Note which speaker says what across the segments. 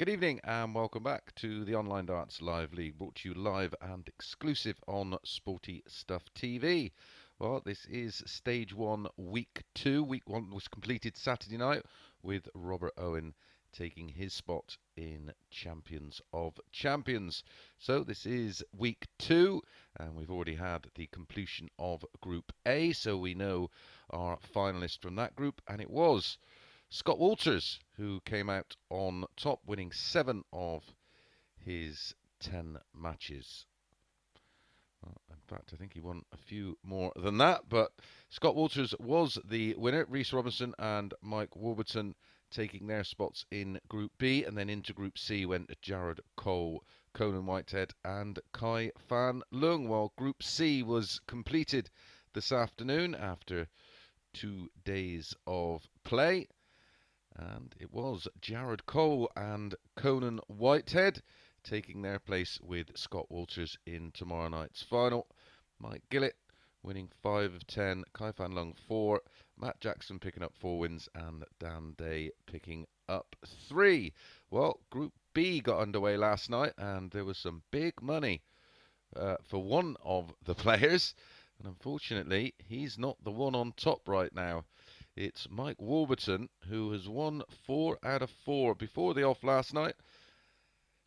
Speaker 1: Good evening and welcome back to the Online Darts Live League, brought to you live and exclusive on Sporty Stuff TV. Well, this is Stage 1, Week 2. Week 1 was completed Saturday night with Robert Owen taking his spot in Champions of Champions. So this is Week 2 and we've already had the completion of Group A, so we know our finalist from that group, and it was Scott Walters, who came out on top, winning 7 of his 10 matches. Well, in fact, I think he won a few more than that, but Scott Walters was the winner. Reece Robinson and Mike Warburton taking their spots in Group B, and then into Group C went Jared Cole, Conan Whitehead and Kai Fan Lung, while Group C was completed this afternoon after 2 days of play. And it was Jared Cole and Conan Whitehead taking their place with Scott Walters in tomorrow night's final. Mike Gillett winning 5 of 10, Kai Fan Lung 4, Matt Jackson picking up 4 wins, and Dan Day picking up 3. Well, Group B got underway last night, and there was some big money for one of the players. And unfortunately, he's not the one on top right now. It's Mike Warburton, who has won 4 out of 4. Before the off last night,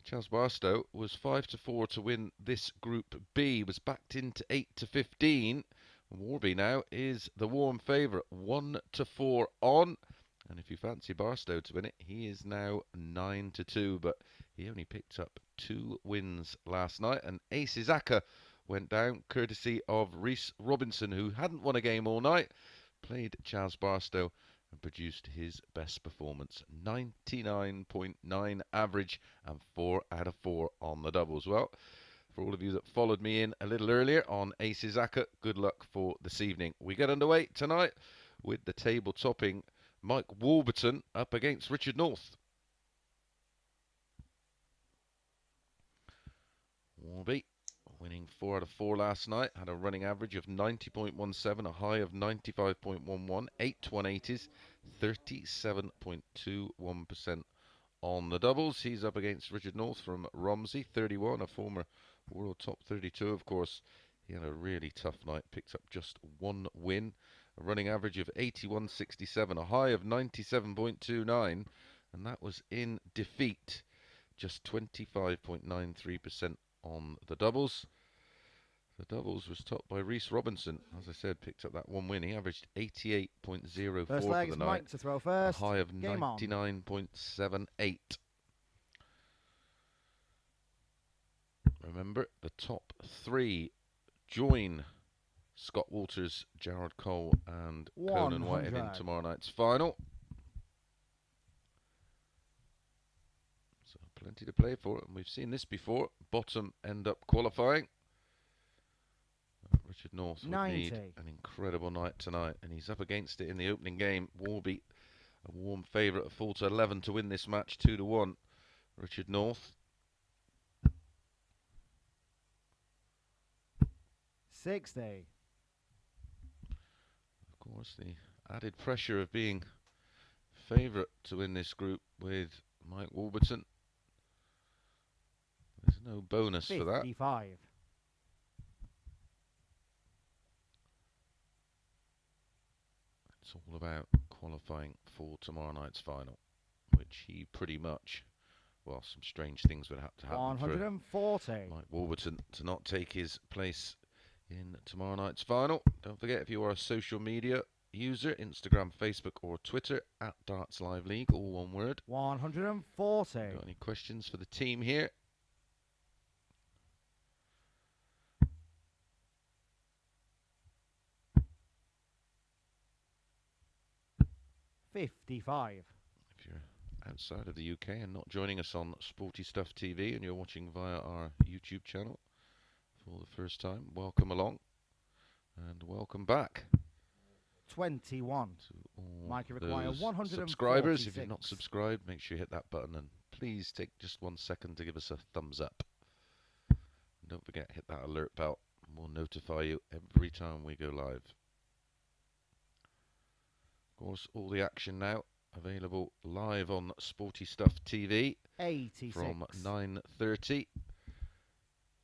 Speaker 1: Charles Barstow was 5 to 4 to win this Group B. Was backed into 8 to 15. Warby now is the warm favourite, 1 to 4 on. And if you fancy Barstow to win it, he is now 9 to 2. But he only picked up 2 wins last night. And Ace Izaka went down courtesy of Reece Robinson, who hadn't won a game all night. Played Charles Barstow and produced his best performance, 99.9 average and 4 out of 4 on the doubles. Well, for all of you that followed me in a little earlier on Ace Izaka, good luck for this evening. We get underway tonight with the table topping Mike Warburton up against Richard North. Warby winning 4 out of 4 last night, had a running average of 90.17, a high of 95.11, 8 180s, 37.21% on the doubles. He's up against Richard North from Romsey, 31, a former world top 32, of course. He had a really tough night, picked up just 1 win, a running average of 81.67, a high of 97.29, and that was in defeat, just 25.93% on the doubles. The doubles was topped by Reece Robinson. As I said, picked up that 1 win. He averaged 88.04 for the night.
Speaker 2: Mike to throw first.
Speaker 1: A high of 99.78. Remember, the top 3 join Scott Walters, Jared Cole and Conan Whitehead in tomorrow night's final. So plenty to play for, and we've seen this before. Bottom end up qualifying. Richard North would need an incredible night tonight, and he's up against it in the opening game. Warby, a warm favourite, a 4 to 11 to win this match, 2 to 1. Richard North.
Speaker 2: 60.
Speaker 1: Of course, the added pressure of being favourite to win this group with Mike Warburton. There's no bonus
Speaker 2: 55.
Speaker 1: for that. It's all about qualifying for tomorrow night's final, which he pretty much, well, some strange things would have to happen
Speaker 2: 140.
Speaker 1: for Mike Warburton to not take his place in tomorrow night's final. Don't forget, if you are a social media user, Instagram, Facebook or Twitter, at Darts Live League, all one word.
Speaker 2: 140.
Speaker 1: Got any questions for the team here?
Speaker 2: $55.
Speaker 1: If you're outside of the UK and not joining us on Sporty Stuff TV and you're watching via our YouTube channel for the first time, welcome along and welcome back.
Speaker 2: 21. Mike, you require 146
Speaker 1: subscribers. If you're not subscribed, make sure you hit that button and please take just 1 second to give us a thumbs up. And don't forget, hit that alert bell and we'll notify you every time we go live. Of course, all the action now available live on Sporty Stuff TV
Speaker 2: 86.
Speaker 1: from 9:30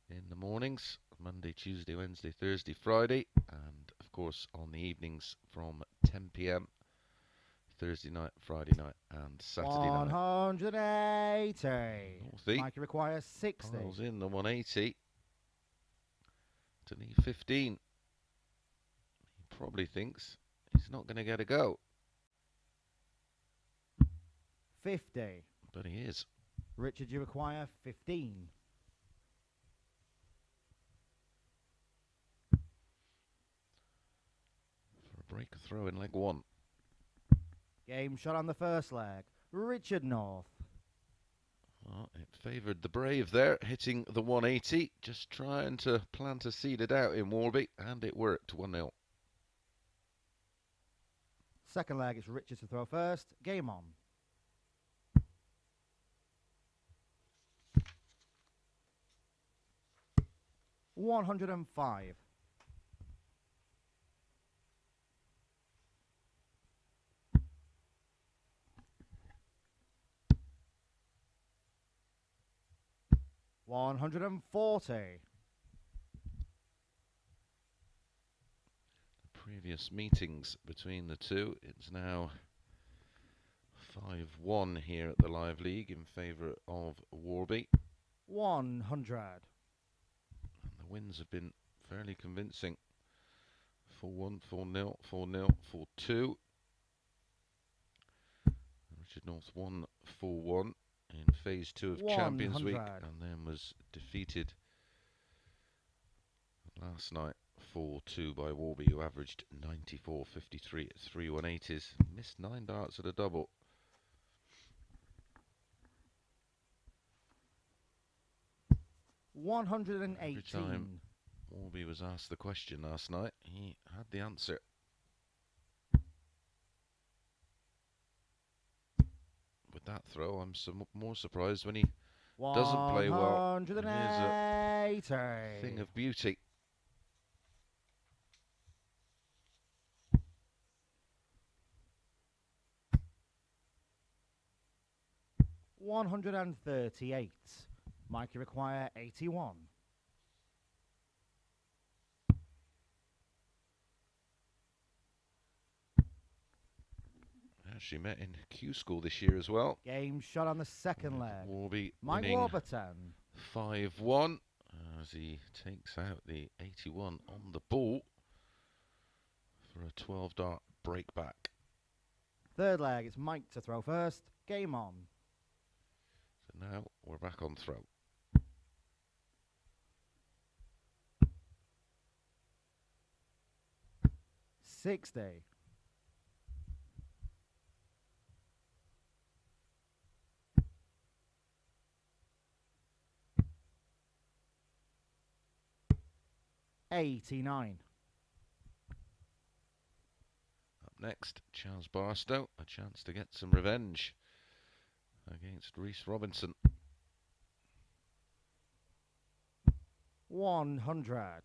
Speaker 1: in the mornings, Monday, Tuesday, Wednesday, Thursday, Friday, and of course on the evenings from 10 p.m. Thursday night, Friday night, and Saturday night.
Speaker 2: 180. Mikey requires 60.
Speaker 1: Piles in the 180 to need 15. He probably thinks he's not going to get a go.
Speaker 2: 50.
Speaker 1: But he is.
Speaker 2: Richard, you require 15.
Speaker 1: For a break throw in leg one.
Speaker 2: Game shot on the first leg. Richard North.
Speaker 1: Well, it favoured the Brave there, hitting the 180. Just trying to plant a seed it out in Warby, and it worked. 1-0.
Speaker 2: Second leg, it's Richard to throw first. Game on. $105. 140.
Speaker 1: The previous meetings between the two, it's now 5-1 here at the Live League in favour of Warby.
Speaker 2: 100.
Speaker 1: And the wins have been fairly convincing. 4-1, 4-0, 4-0, 4-2. Richard North won 4-1 in Phase 2 of Champions Week, and then was defeated last night 4-2 by Warby, who averaged 94.53 at 3 180s. Missed 9 darts at a double.
Speaker 2: $118.
Speaker 1: Every time Warby was asked the question last night, he had the answer. With that throw, I'm more surprised when he doesn't play well. It is a thing of beauty.
Speaker 2: $138. Mikey require 81.
Speaker 1: She met in Q School this year as well.
Speaker 2: Game shot on the second leg.
Speaker 1: Warby
Speaker 2: Mike
Speaker 1: winning
Speaker 2: Warburton.
Speaker 1: 5-1 as he takes out the 81 on the ball for a 12-dart break back.
Speaker 2: Third leg, it's Mike to throw first. Game on.
Speaker 1: So now we're back on throw.
Speaker 2: $60. $89.
Speaker 1: Up next, Charles Barstow, a chance to get some revenge against Reece Robinson.
Speaker 2: 100.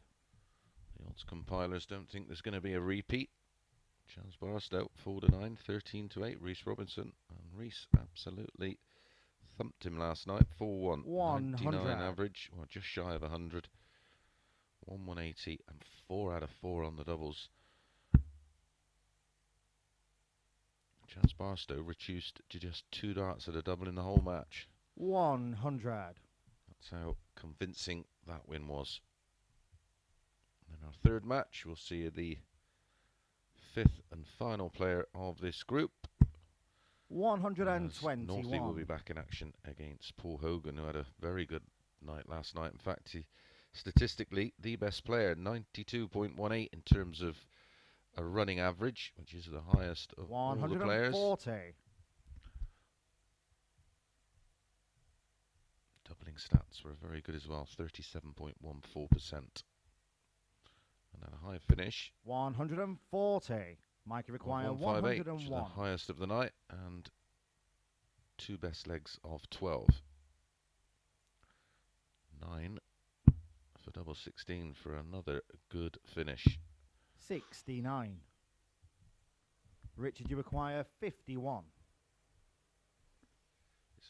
Speaker 1: The odds compilers don't think there's going to be a repeat. Charles Barstow 4-9, 13-8. Reece Robinson, and Reece absolutely thumped him last night. 4-1, 99 average, or just shy of 100. 180 and 4 out of 4 on the doubles. Charles Barstow reduced to just 2 darts at a double in the whole match.
Speaker 2: 100.
Speaker 1: That's how convincing that win was. And in our third match, we'll see the 5th and final player of this group.
Speaker 2: 121.
Speaker 1: Northey will be back in action against Paul Hogan, who had a very good night last night. In fact, he statistically the best player, 92.18 in terms of a running average, which is the highest of all the players.
Speaker 2: 140.
Speaker 1: Doubling stats were very good as well, 37.14%. And then a high finish.
Speaker 2: 140. Mikey require 101.
Speaker 1: Which is the highest of the night, and 2 best legs of 12. 9 for double 16 for another good finish.
Speaker 2: 69. Richard, you require 51.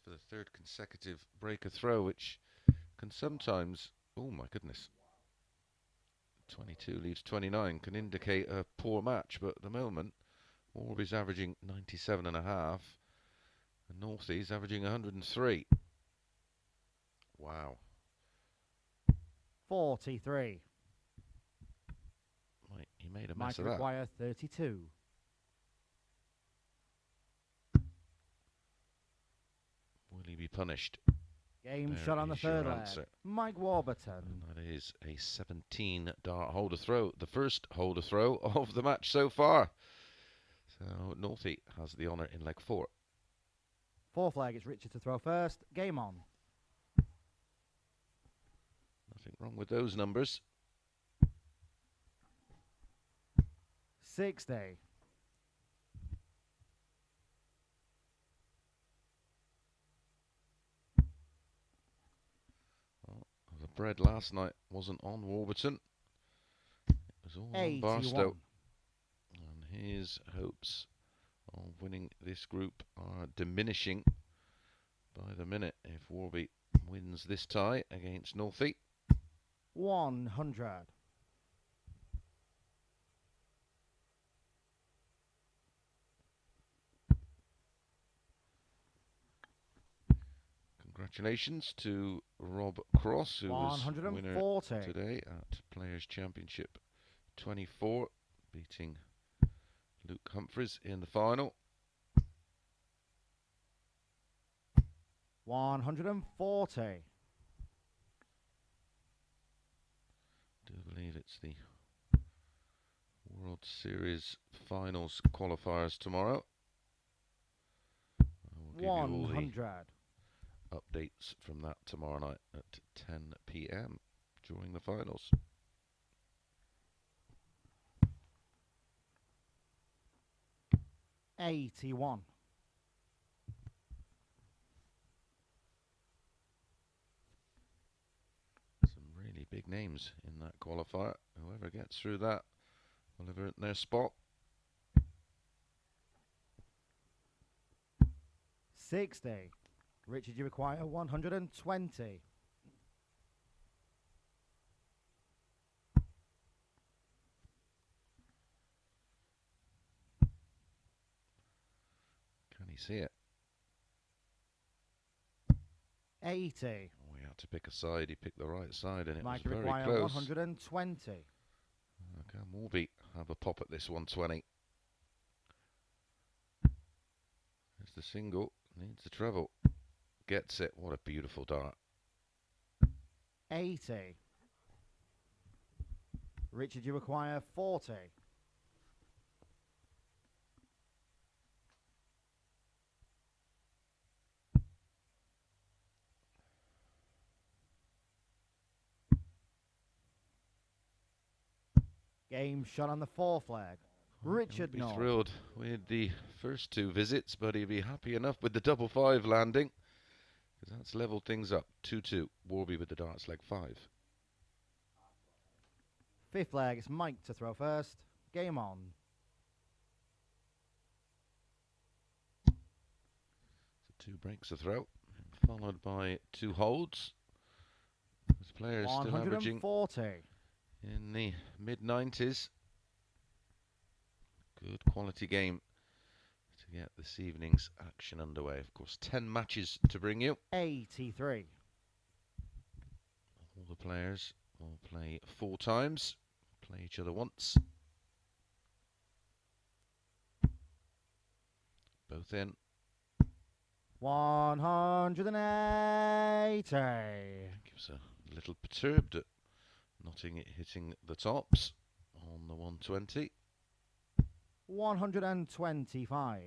Speaker 1: for the third consecutive breaker throw, which can sometimes, oh my goodness, 22 leaves 29, can indicate a poor match, but at the moment, Warby's averaging 97.5, and Northie's averaging 103. Wow.
Speaker 2: 43.
Speaker 1: He made a mess
Speaker 2: Mike
Speaker 1: of that.
Speaker 2: require 32.
Speaker 1: Will he be punished?
Speaker 2: Game shot on the third leg. Mike Warburton.
Speaker 1: And that is a 17 dart holder throw. The first holder throw of the match so far. So Northie has the honour in leg 4.
Speaker 2: Fourth leg, it's Richard to throw first. Game on.
Speaker 1: Nothing wrong with those numbers.
Speaker 2: 60.
Speaker 1: The bread last night wasn't on Warburton. It was all on Barstow. And his hopes of winning this group are diminishing by the minute if Warby wins this tie against Northie.
Speaker 2: 100.
Speaker 1: Congratulations to Rob Cross, who was winner today at Players' Championship 24, beating Luke Humphreys in the final.
Speaker 2: 140.
Speaker 1: I do believe it's the World Series Finals qualifiers tomorrow. I will give
Speaker 2: 100.
Speaker 1: you all the updates from that tomorrow night at 10 p.m. during the finals.
Speaker 2: $81.
Speaker 1: Some really big names in that qualifier. Whoever gets through that will have earned their spot.
Speaker 2: 60. Richard, you require 120.
Speaker 1: Can he see it?
Speaker 2: 80.
Speaker 1: We had to pick a side. He picked the right side, and it
Speaker 2: Mike,
Speaker 1: was very
Speaker 2: require
Speaker 1: close.
Speaker 2: 120.
Speaker 1: Can Warby have a pop at this 120? There's the single. Needs the treble. Gets it. What a beautiful dart.
Speaker 2: 80. Richard, you require 40. Game shot on the fourth leg. Richard
Speaker 1: He'll be
Speaker 2: North.
Speaker 1: thrilled with the first two visits, but he'll be happy enough with the double 5 landing, because that's leveled things up. 2-2. Warby with the darts leg 5.
Speaker 2: Fifth leg, it's Mike to throw first. Game on.
Speaker 1: So 2 breaks a throw, followed by 2 holds. This player is still averaging
Speaker 2: 140.
Speaker 1: in the mid-90s. Good quality game to get this evening's action underway. Of course, 10 matches to bring you.
Speaker 2: 83.
Speaker 1: All the players will play 4 times, play each other once. Both in.
Speaker 2: 180.
Speaker 1: Gives a little perturbed at not hitting the tops on the 120.
Speaker 2: 125.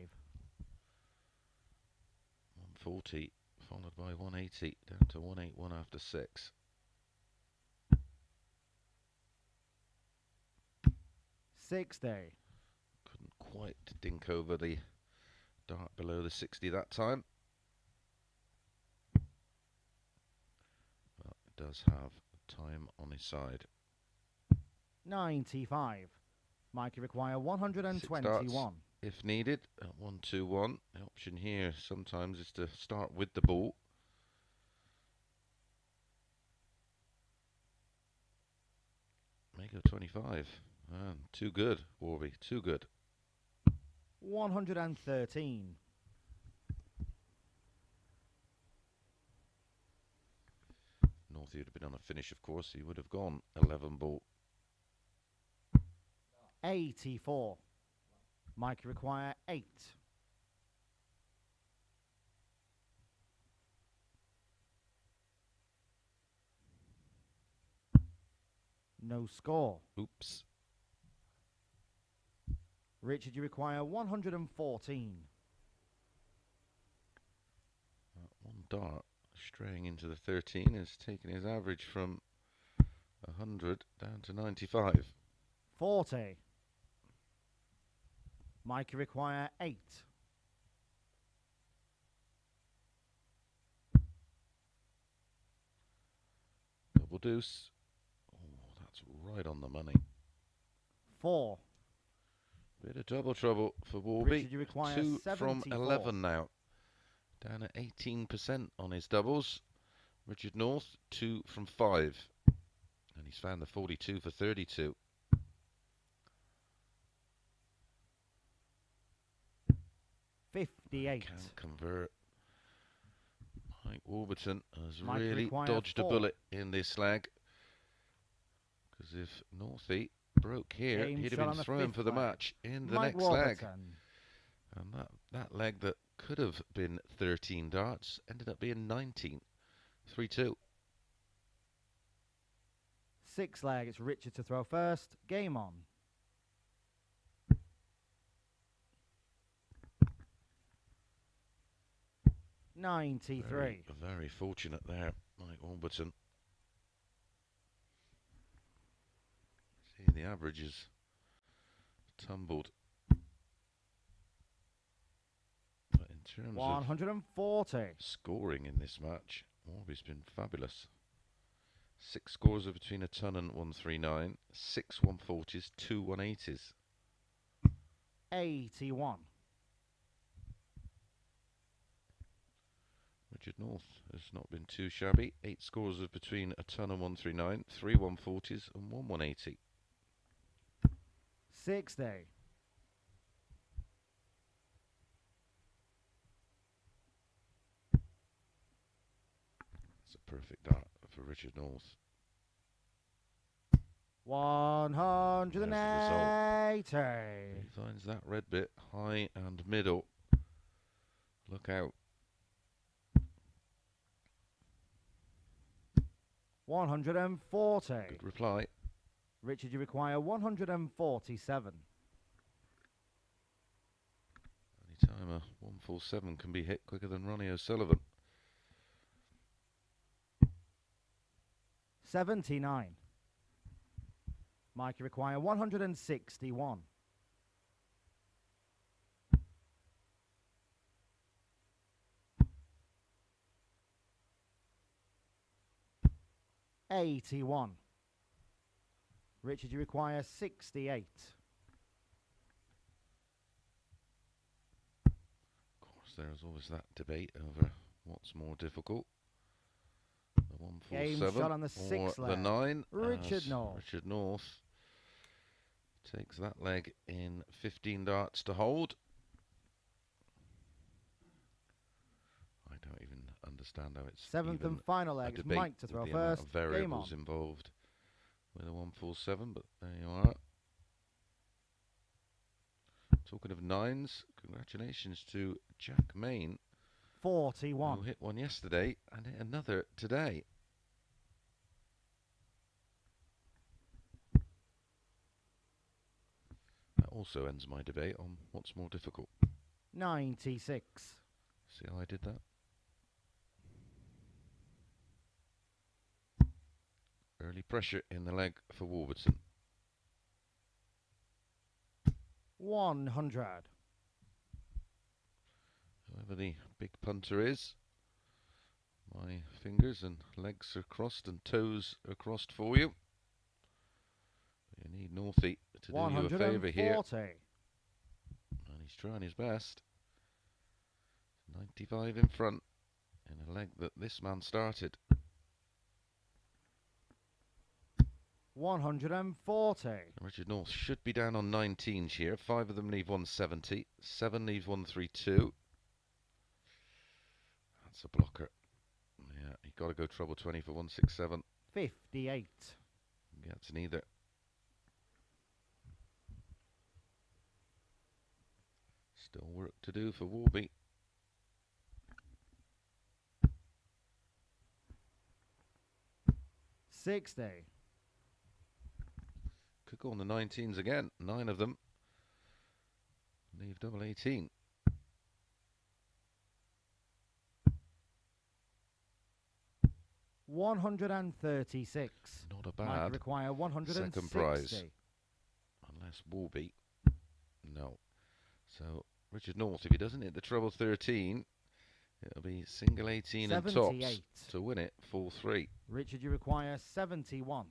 Speaker 1: 140 followed by 180, down to 181 after 6.
Speaker 2: 60.
Speaker 1: Couldn't quite dink over the dart below the 60 that time. But it does have time on his side.
Speaker 2: 95. Mikey require 121.
Speaker 1: if needed. At 1-2-1. The option here sometimes is to start with the ball. Make it 25. Too good, Warby. Too good.
Speaker 2: 113.
Speaker 1: Northie would have been on a finish, of course. He would have gone 11 ball.
Speaker 2: 84. Mike, you require 8. No score.
Speaker 1: Oops.
Speaker 2: Richard, you require 114.
Speaker 1: One dart straying into the 13 has taken his average from 100 down to 95.
Speaker 2: 40. Mike, you require 8.
Speaker 1: Double deuce. Oh, that's right on the money.
Speaker 2: 4.
Speaker 1: Bit of double trouble for Warby.
Speaker 2: Richard, you require
Speaker 1: 2
Speaker 2: 74.
Speaker 1: from 11 now. Down at 18% on his doubles. Richard North, 2 from 5. And he's found the 42 for 32.
Speaker 2: 58.
Speaker 1: Can't convert. Mike Warburton has
Speaker 2: Mike
Speaker 1: really
Speaker 2: require
Speaker 1: dodged
Speaker 2: 4.
Speaker 1: a bullet in this slag. Because if Northie broke here,
Speaker 2: Game
Speaker 1: he'd
Speaker 2: shot
Speaker 1: have
Speaker 2: on
Speaker 1: been
Speaker 2: the
Speaker 1: thrown
Speaker 2: fifth
Speaker 1: for the
Speaker 2: leg.
Speaker 1: match in the
Speaker 2: Mike
Speaker 1: next leg.
Speaker 2: Warburton.
Speaker 1: And that leg that could have been 13 darts ended up being 19. 3-2.
Speaker 2: 6 leg. It's Richard to throw first. Game on. '93.
Speaker 1: Very fortunate there, Mike Warburton. See, the average is tumbled. But in terms
Speaker 2: 140.
Speaker 1: of scoring in this match, Warby's been fabulous. 6 scores are between a ton and 139, 6 140s, 2 180s.
Speaker 2: 81.
Speaker 1: Richard North has not been too shabby. 8 scores are between a ton and 139, 3 140s and 1 180.
Speaker 2: 60.
Speaker 1: It's a perfect dart for Richard North.
Speaker 2: 180.
Speaker 1: He finds that red bit high and middle. Look out.
Speaker 2: 140.
Speaker 1: Good reply.
Speaker 2: Richard, you require 147.
Speaker 1: Anytime a 147 can be hit quicker than Ronnie O'Sullivan.
Speaker 2: 79. Mike, you require 161. 81. Richard, you require 68.
Speaker 1: Of course, there's always that debate over what's more difficult. The
Speaker 2: Game
Speaker 1: 147
Speaker 2: shot on the
Speaker 1: or
Speaker 2: sixth
Speaker 1: the
Speaker 2: leg.
Speaker 1: 9.
Speaker 2: Richard
Speaker 1: as
Speaker 2: North.
Speaker 1: Richard North takes that leg in 15 darts to hold. I don't even understand how it's
Speaker 2: Seventh
Speaker 1: even
Speaker 2: and final
Speaker 1: a
Speaker 2: leg. It's
Speaker 1: debate
Speaker 2: Mike to
Speaker 1: with
Speaker 2: throw
Speaker 1: the amount
Speaker 2: first.
Speaker 1: of
Speaker 2: Game on.
Speaker 1: variables involved with a 147, but there you are. Talking of 9s, congratulations to Jack Main,
Speaker 2: 41.
Speaker 1: who hit one yesterday and hit another today. That also ends my debate on what's more difficult.
Speaker 2: 96.
Speaker 1: See how I did that? Early pressure in the leg for Warburton.
Speaker 2: 100.
Speaker 1: Whoever the big punter is, my fingers and legs are crossed and toes are crossed for you. But you need Northie to do you a favour here.
Speaker 2: 140.
Speaker 1: And He's trying his best. 95 in front in a leg that this man started.
Speaker 2: 140.
Speaker 1: Richard North should be down on 19s here. 5 of them leave 170. 7 leave 132. That's a blocker. Yeah, you got to go treble 20 for 167.
Speaker 2: 58.
Speaker 1: Gets neither. Still work to do for Warby.
Speaker 2: $60.
Speaker 1: Could go on the 19s again. 9 of them. Leave double 18.
Speaker 2: $136.
Speaker 1: Not a
Speaker 2: Might
Speaker 1: bad
Speaker 2: require 160.
Speaker 1: second prize. Unless Warby. No. So Richard North, if he doesn't hit the treble 13, it'll be single 18 and tops to win it. 4-3.
Speaker 2: Richard, you require 71.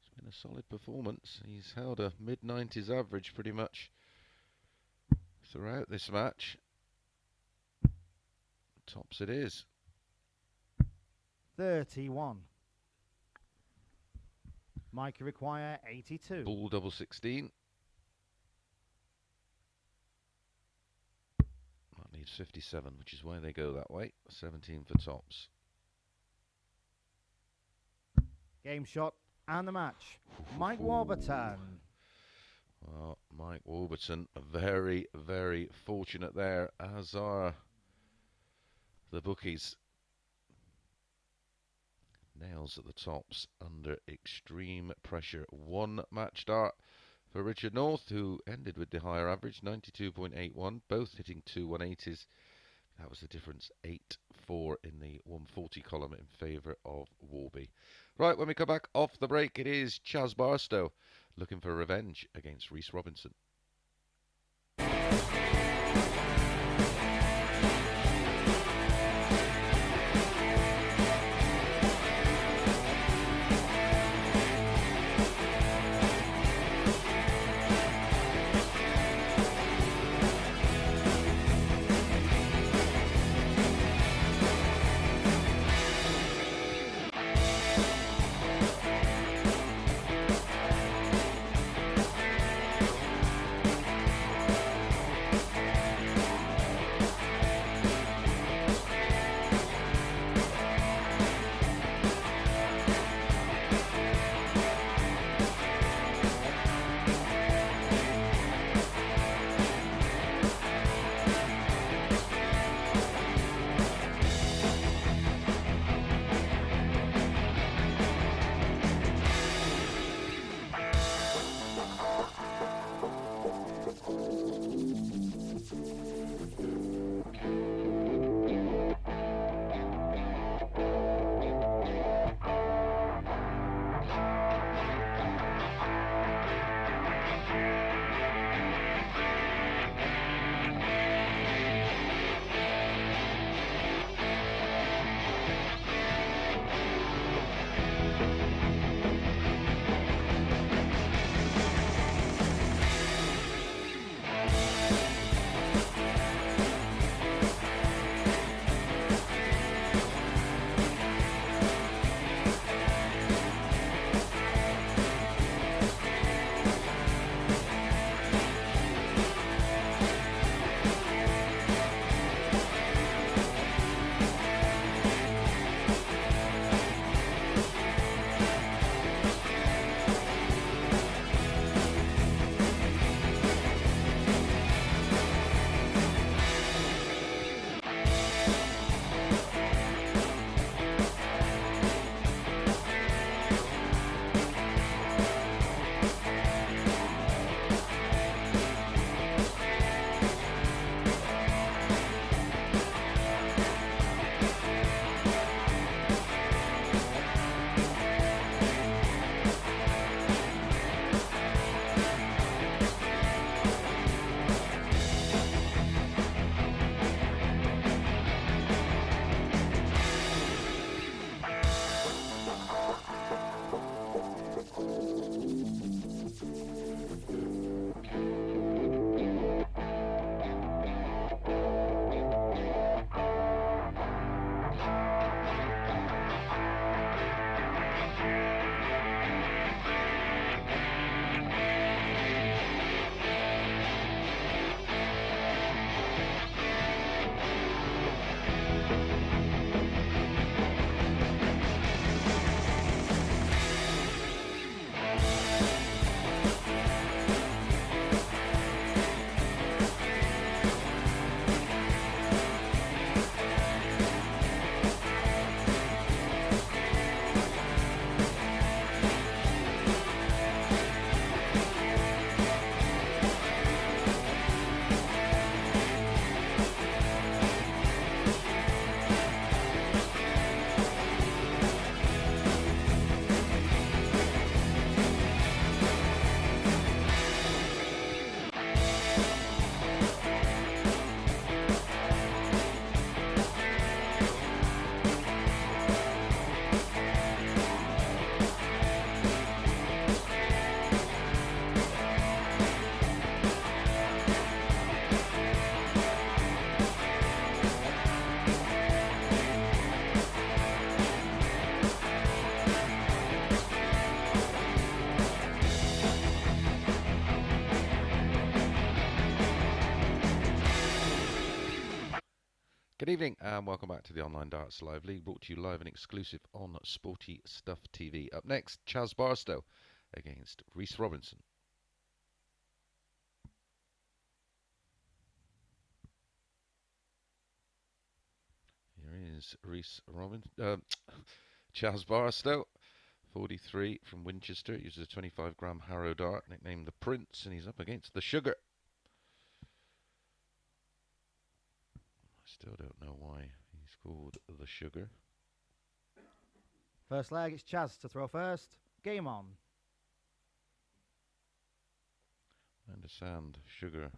Speaker 1: It's been a solid performance. He's held a mid-90s average pretty much throughout this match. Tops it is.
Speaker 2: 31. Mike, you require 82.
Speaker 1: Bull double 16. That leaves 57, which is why they go that way. 17 for tops.
Speaker 2: Game shot and the match. Mike Warburton.
Speaker 1: Well, Mike Warburton, very, very fortunate there, as are the bookies. Nails at the tops under extreme pressure. One match start for Richard North, who ended with the higher average, 92.81, both hitting two 180s. That was the difference, 8-4 in the 140 column in favour of Warby. Right, when we come back off the break, it is Chaz Barstow looking for revenge against Reece Robinson. Good evening and welcome back to the Online Darts Live League, brought to you live and exclusive on Sporty Stuff TV. Up next, Barstow against Reece Robinson. Here is Reece Robinson, Barstow, 43 from Winchester, uses a 25-gram Harrow dart, nicknamed the Prince, and he's up against the Sugar. Still don't know why he's called the Sugar.
Speaker 2: First leg, it's Chaz to throw first. Game on.
Speaker 1: I understand Sugar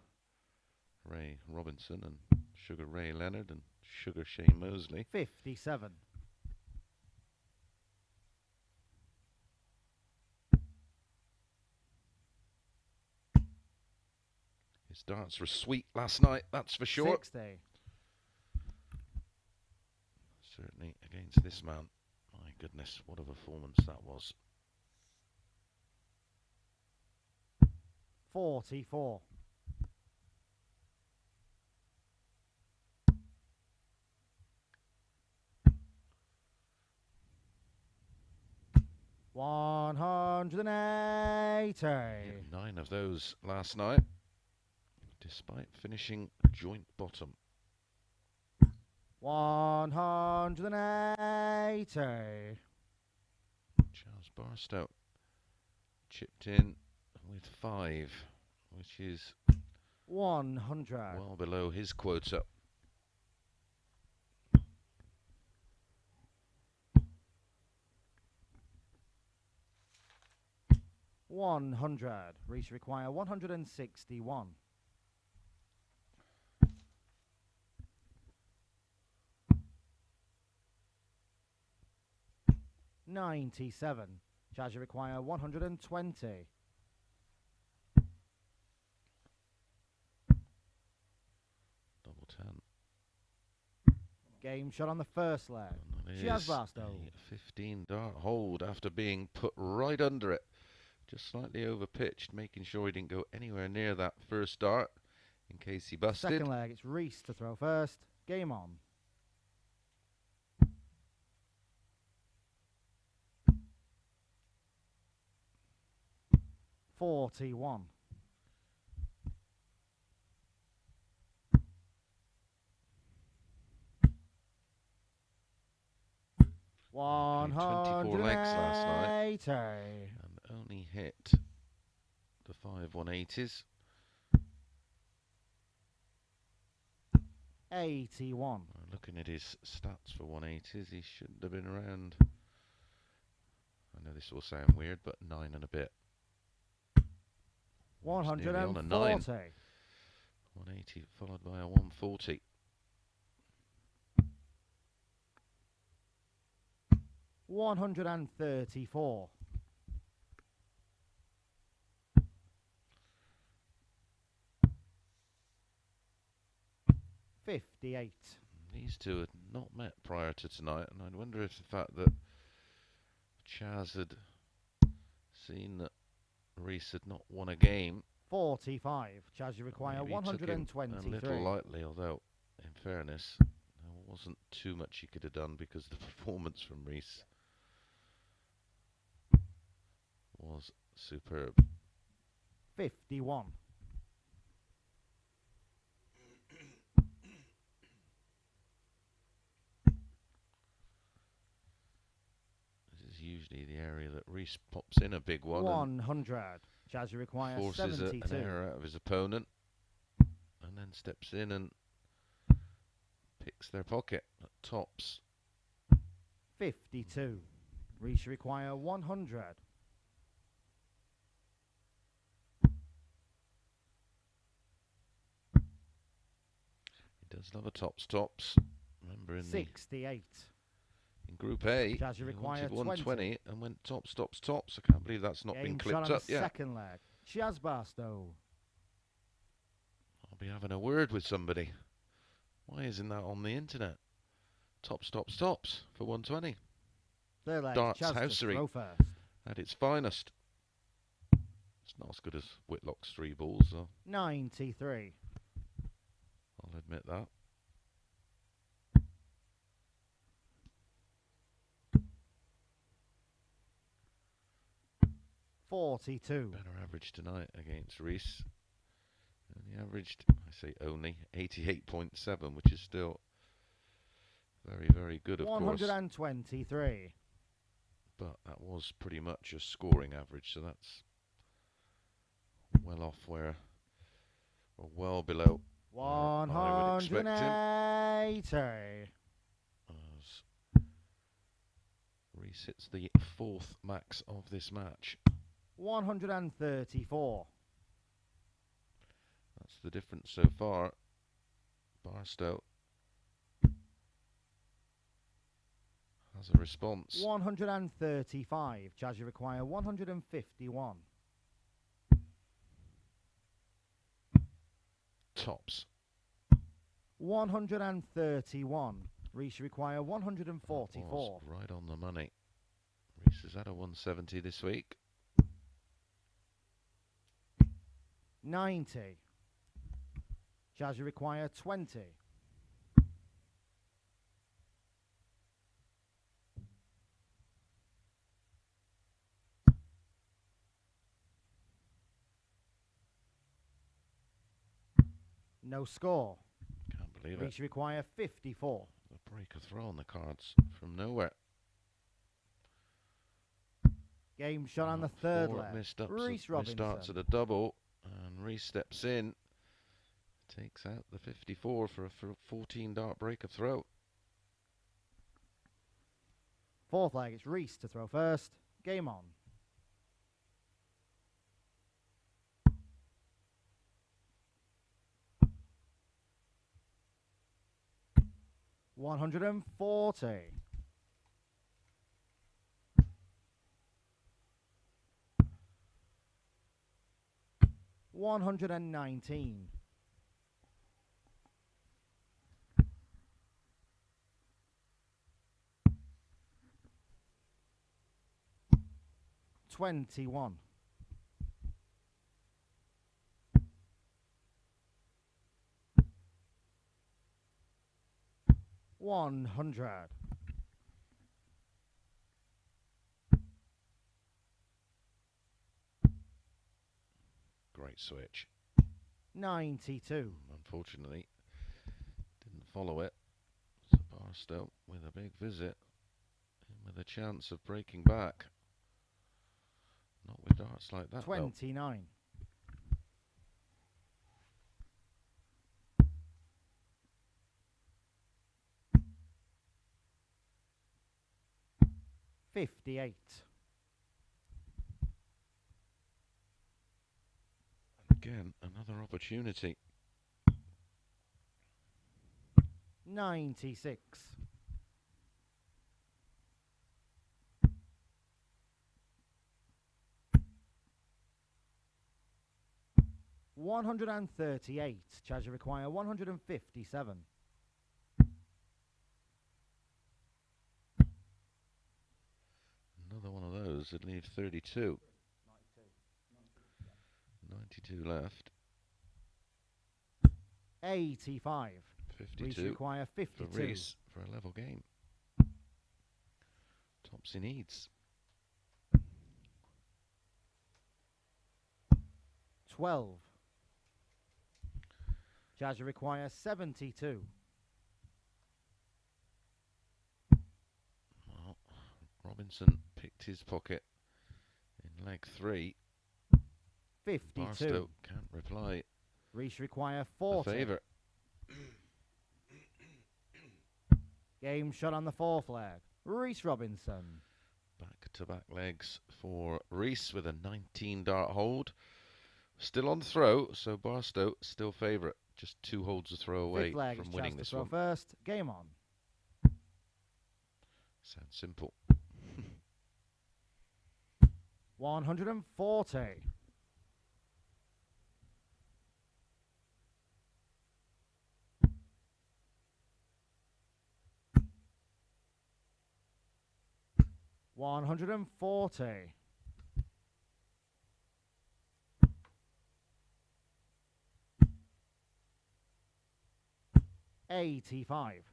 Speaker 1: Ray Robinson and Sugar Ray Leonard and Sugar Shane Mosley.
Speaker 2: 57.
Speaker 1: His darts were sweet last night, that's for sure.
Speaker 2: 60.
Speaker 1: Certainly against this man. My goodness, what a performance that was.
Speaker 2: 44. $180.
Speaker 1: 9 of those last night, despite finishing joint bottom.
Speaker 2: 180.
Speaker 1: Charles Barstow chipped in with 5, which is
Speaker 2: 100.
Speaker 1: well below his quota.
Speaker 2: $100. Reece require 161. 97. Charge require 120.
Speaker 1: Double 10.
Speaker 2: Game shot on the first leg. She has Barstow.
Speaker 1: 15 dart hold after being put right under it. Just slightly over pitched, making sure he didn't go anywhere near that first dart in case he busted.
Speaker 2: Second leg, it's Reece to throw first. Game on. $41.
Speaker 1: Played 24 legs last night
Speaker 2: 180.
Speaker 1: and only hit the 5 180s.
Speaker 2: 81.
Speaker 1: Looking at his stats for 180s, he shouldn't have been around. I know this will sound weird, but 9 and a bit.
Speaker 2: 140.
Speaker 1: On a 9. 180 followed by a 140.
Speaker 2: 134. 58.
Speaker 1: These two had not met prior to tonight, and I wonder if the fact that Chaz had seen that Reece had not won a game
Speaker 2: 45. Chaz, you require
Speaker 1: maybe took him
Speaker 2: 123.
Speaker 1: a little lightly, although in fairness there wasn't too much he could have done because the performance from Reece was superb.
Speaker 2: 51.
Speaker 1: This is usually the area that Reece pops in a big one
Speaker 2: 100. Chaz, you require
Speaker 1: and forces
Speaker 2: 72.
Speaker 1: an error out of his opponent, and then steps in and picks their pocket at tops.
Speaker 2: 52. Reece require 100.
Speaker 1: He does love a tops. Remember in
Speaker 2: 68.
Speaker 1: in Group A,
Speaker 2: Chaz, you
Speaker 1: he
Speaker 2: require
Speaker 1: wanted
Speaker 2: 20.
Speaker 1: 120 and went tops. I can't believe that's not
Speaker 2: Game
Speaker 1: been
Speaker 2: shot
Speaker 1: clipped
Speaker 2: on
Speaker 1: up
Speaker 2: the
Speaker 1: yet.
Speaker 2: second leg. Chaz Barstow.
Speaker 1: I'll be having a word with somebody. Why isn't that on the internet? Tops for 120.
Speaker 2: Third leg.
Speaker 1: Darts
Speaker 2: Chaz to
Speaker 1: housery
Speaker 2: throw first.
Speaker 1: at its finest. It's not as good as Whitlock's 3 balls, though.
Speaker 2: 93.
Speaker 1: I'll admit that.
Speaker 2: 42.
Speaker 1: Better average tonight against Reece. Only averaged, I say only, 88.7, which is still very, very good, of course.
Speaker 2: 123.
Speaker 1: But that was pretty much a scoring average, so that's well off where, or well below where I would expect him.
Speaker 2: 180.
Speaker 1: As Reece hits the 4th max of this match.
Speaker 2: 134.
Speaker 1: That's the difference so far. Barstow has a response.
Speaker 2: 135. Chaz, you require 151.
Speaker 1: Tops.
Speaker 2: 131. Reece, you require 144.
Speaker 1: Right on the money. Reece is at a 170 this week.
Speaker 2: 90. Chaz, you require 20. No score.
Speaker 1: Can't believe
Speaker 2: Reece,
Speaker 1: it.
Speaker 2: you require 54.
Speaker 1: The breaker throw on the cards from nowhere.
Speaker 2: Game shot on the third leg.
Speaker 1: Missed ups.
Speaker 2: Reece Robinson.
Speaker 1: Starts at a double, and Reece steps in, takes out the 54 for a 14 dart breaker throw.
Speaker 2: Fourth leg, it's Reece to throw first. Game on. $140. 119. 21. 100.
Speaker 1: Great switch.
Speaker 2: 92.
Speaker 1: Unfortunately, didn't follow it. So Barstow with a big visit and with a chance of breaking back. Not with darts like that,
Speaker 2: 29. Though. 58.
Speaker 1: Again, another opportunity.
Speaker 2: 96. 138. Chaz, you require 157.
Speaker 1: Another one of those would leave 32. 92 left.
Speaker 2: 85.
Speaker 1: 52.
Speaker 2: Reece require 52.
Speaker 1: For Reece for a level game. Tops he needs.
Speaker 2: 12. Chaz, you require 72.
Speaker 1: Well, Robinson picked his pocket in leg 3.
Speaker 2: 52.
Speaker 1: Barstow can't reply.
Speaker 2: Reece require 40.
Speaker 1: A favour.
Speaker 2: Game shot on the fourth leg. Reece Robinson.
Speaker 1: Back-to-back legs for Reece with a 19 dart hold. Still on throw, so Barstow still favourite. Just 2 holds to throw away
Speaker 2: Fifth leg,
Speaker 1: from winning this one.
Speaker 2: First. Game on.
Speaker 1: Sounds simple.
Speaker 2: 140. 140. 85.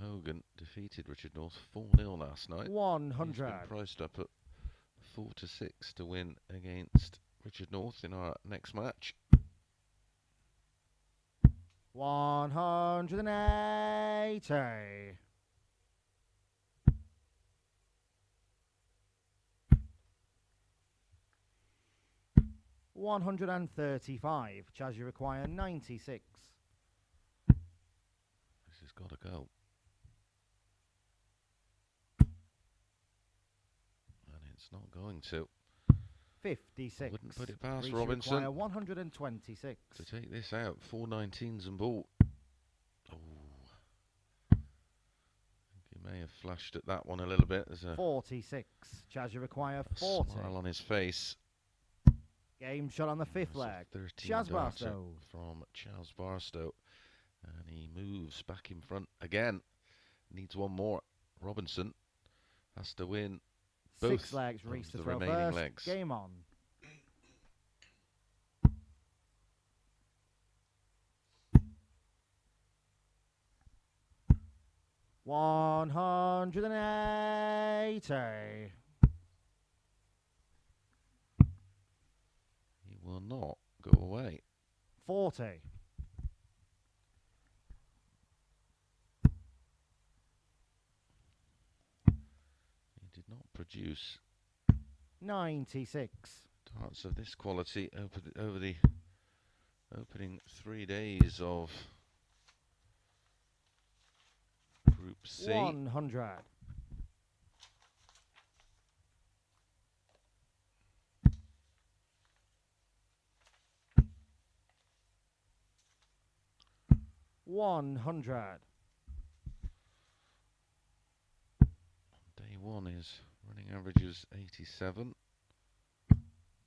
Speaker 1: Hogan defeated Richard North 4-0 last night.
Speaker 2: 100.
Speaker 1: He's been priced up at 4-6 to win against Richard North in our next match.
Speaker 2: 180. 135. Chaz, you require 96.
Speaker 1: This has got to go. And it's not going to.
Speaker 2: 56.
Speaker 1: Wouldn't put it past
Speaker 2: Reece
Speaker 1: Robinson.
Speaker 2: require 126.
Speaker 1: To take this out. 4 19s and ball. Oh. He may have flashed at that one a little bit. There's a
Speaker 2: 46. Chaz, you require 40.
Speaker 1: smile on his face.
Speaker 2: Game shot on the fifth leg.
Speaker 1: 13
Speaker 2: Chaz
Speaker 1: darts
Speaker 2: Barstow.
Speaker 1: from Chaz Barstow. And he moves back in front again. Needs one more. Robinson has to win both
Speaker 2: 6 legs. Reece
Speaker 1: of
Speaker 2: to
Speaker 1: the
Speaker 2: throw
Speaker 1: remaining
Speaker 2: first.
Speaker 1: legs.
Speaker 2: Game on. $180.
Speaker 1: He will not go away.
Speaker 2: 40.
Speaker 1: He did not produce
Speaker 2: 96.
Speaker 1: darts of this quality over the opening 3 days of Group C.
Speaker 2: 100. 100.
Speaker 1: Day one is running averages 87.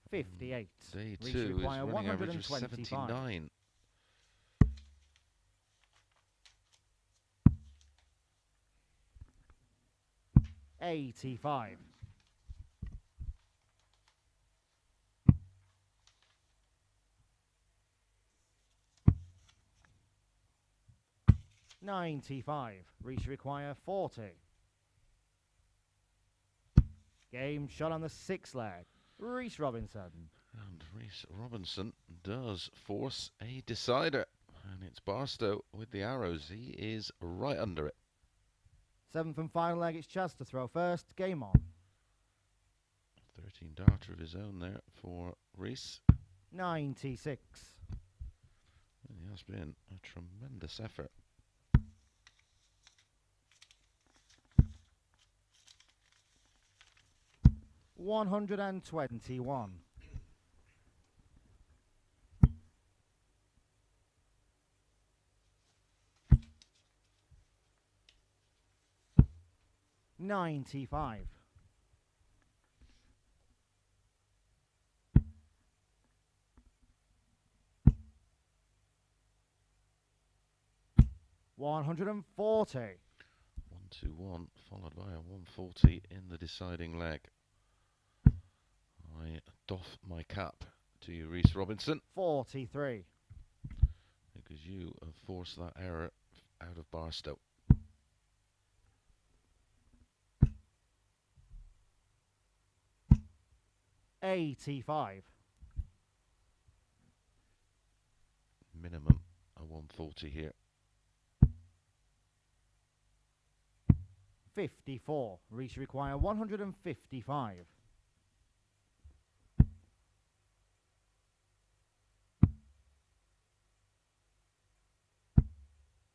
Speaker 2: 58.
Speaker 1: Day
Speaker 2: Reece
Speaker 1: two is
Speaker 2: require
Speaker 1: running average of
Speaker 2: 125.
Speaker 1: 79.
Speaker 2: 85. 95. Reece require 40. Game shot on the sixth leg. Reece Robinson.
Speaker 1: And Reece Robinson does force a decider. And it's Barstow with the arrows. He is right under it.
Speaker 2: Seventh and final leg, it's Chaz to throw first. Game on.
Speaker 1: 13 darter of his own there for Reece.
Speaker 2: 96.
Speaker 1: And it has been a tremendous effort.
Speaker 2: $121. 95. 140.
Speaker 1: 1-2-1 followed by a 140 in the deciding leg. I doff my cap to you, Reece Robinson,
Speaker 2: 43.
Speaker 1: because you have forced that error out of Barstow.
Speaker 2: $85.
Speaker 1: Minimum a 140 here.
Speaker 2: 54. Reece require 155.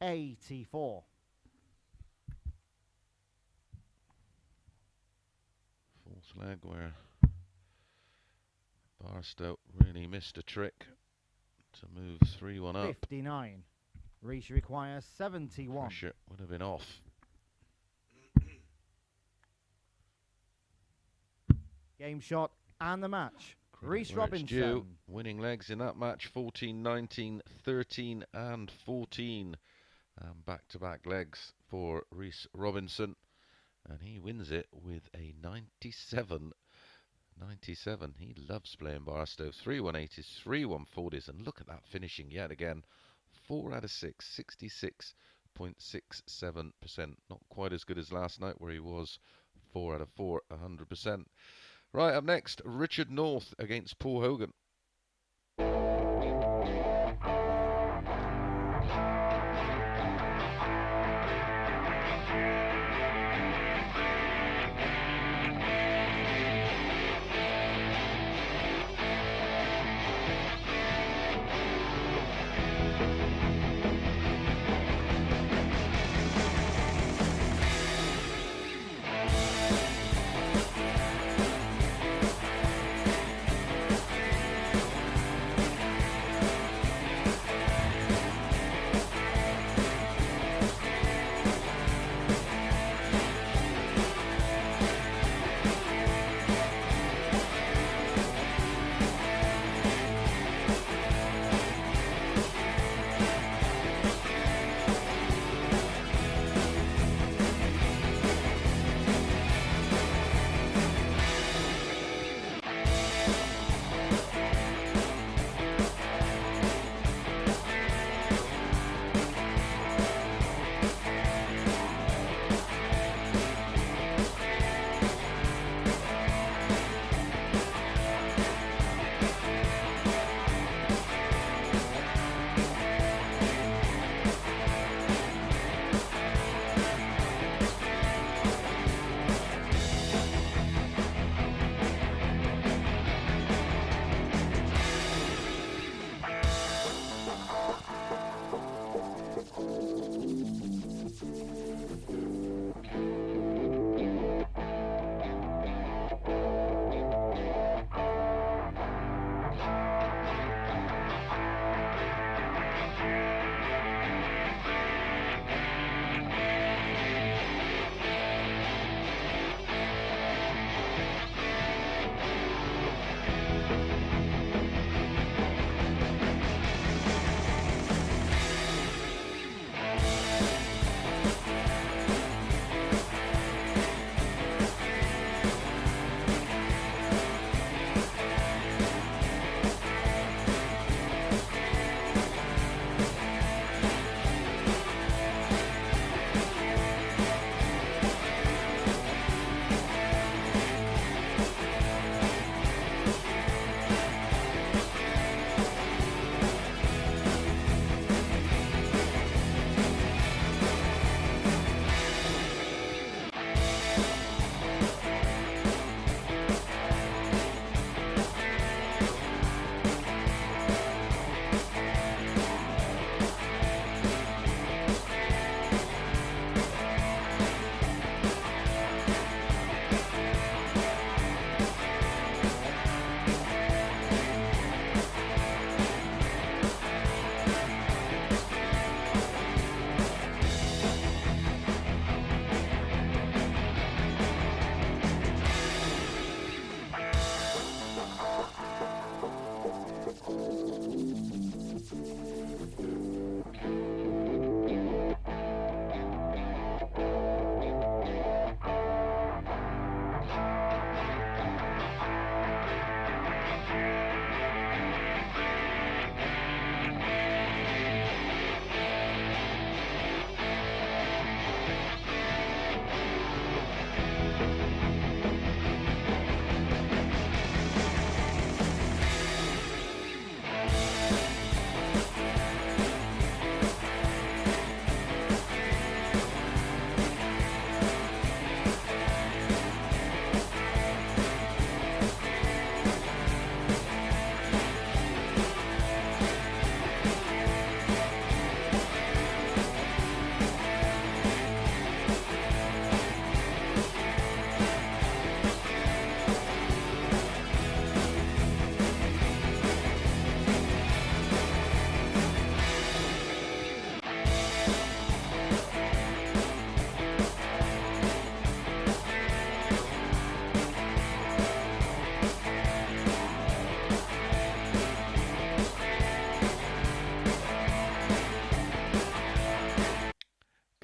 Speaker 2: 84.
Speaker 1: Fourth leg where Barstow really missed a trick to move 3-1 up.
Speaker 2: 59. Reece require 71.
Speaker 1: Pressure would have been off.
Speaker 2: Game shot and the match.
Speaker 1: Credit
Speaker 2: Reece
Speaker 1: where it's due.
Speaker 2: Robinson.
Speaker 1: Winning legs in that match, 14, 19, 13 and 14. Back-to-back legs for Reece Robinson. And he wins it with a 97. 97. He loves playing Barstow. 3 180s, 3 140s. And look at that finishing yet again. 4 out of 6, 66, 5.67%. Not quite as good as last night, where he was 4 out of 4, 100%. Right, up next, Richard North against Paul Hogan.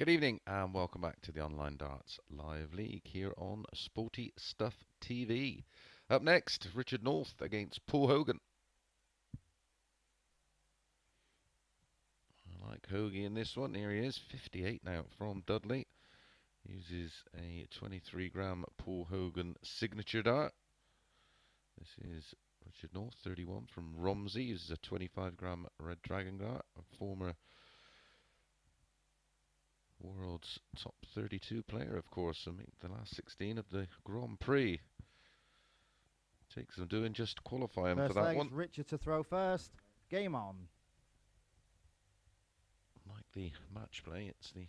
Speaker 1: Good evening and welcome back to the Online Darts Live League here on Sporty Stuff TV. Up next, Richard North against Paul Hogan. I like like Hogan in this one. Here he is, 58 now from Dudley. Uses a 23-gram Paul Hogan signature dart. This is Richard North, 31 from Romsey. Uses a 25-gram Red Dragon dart. A former world's top 32 player, of course. I mean, the last 16 of the Grand Prix. Takes some doing just to qualify him for that one.
Speaker 2: Richard to throw first. Game on.
Speaker 1: Like the match play, it's the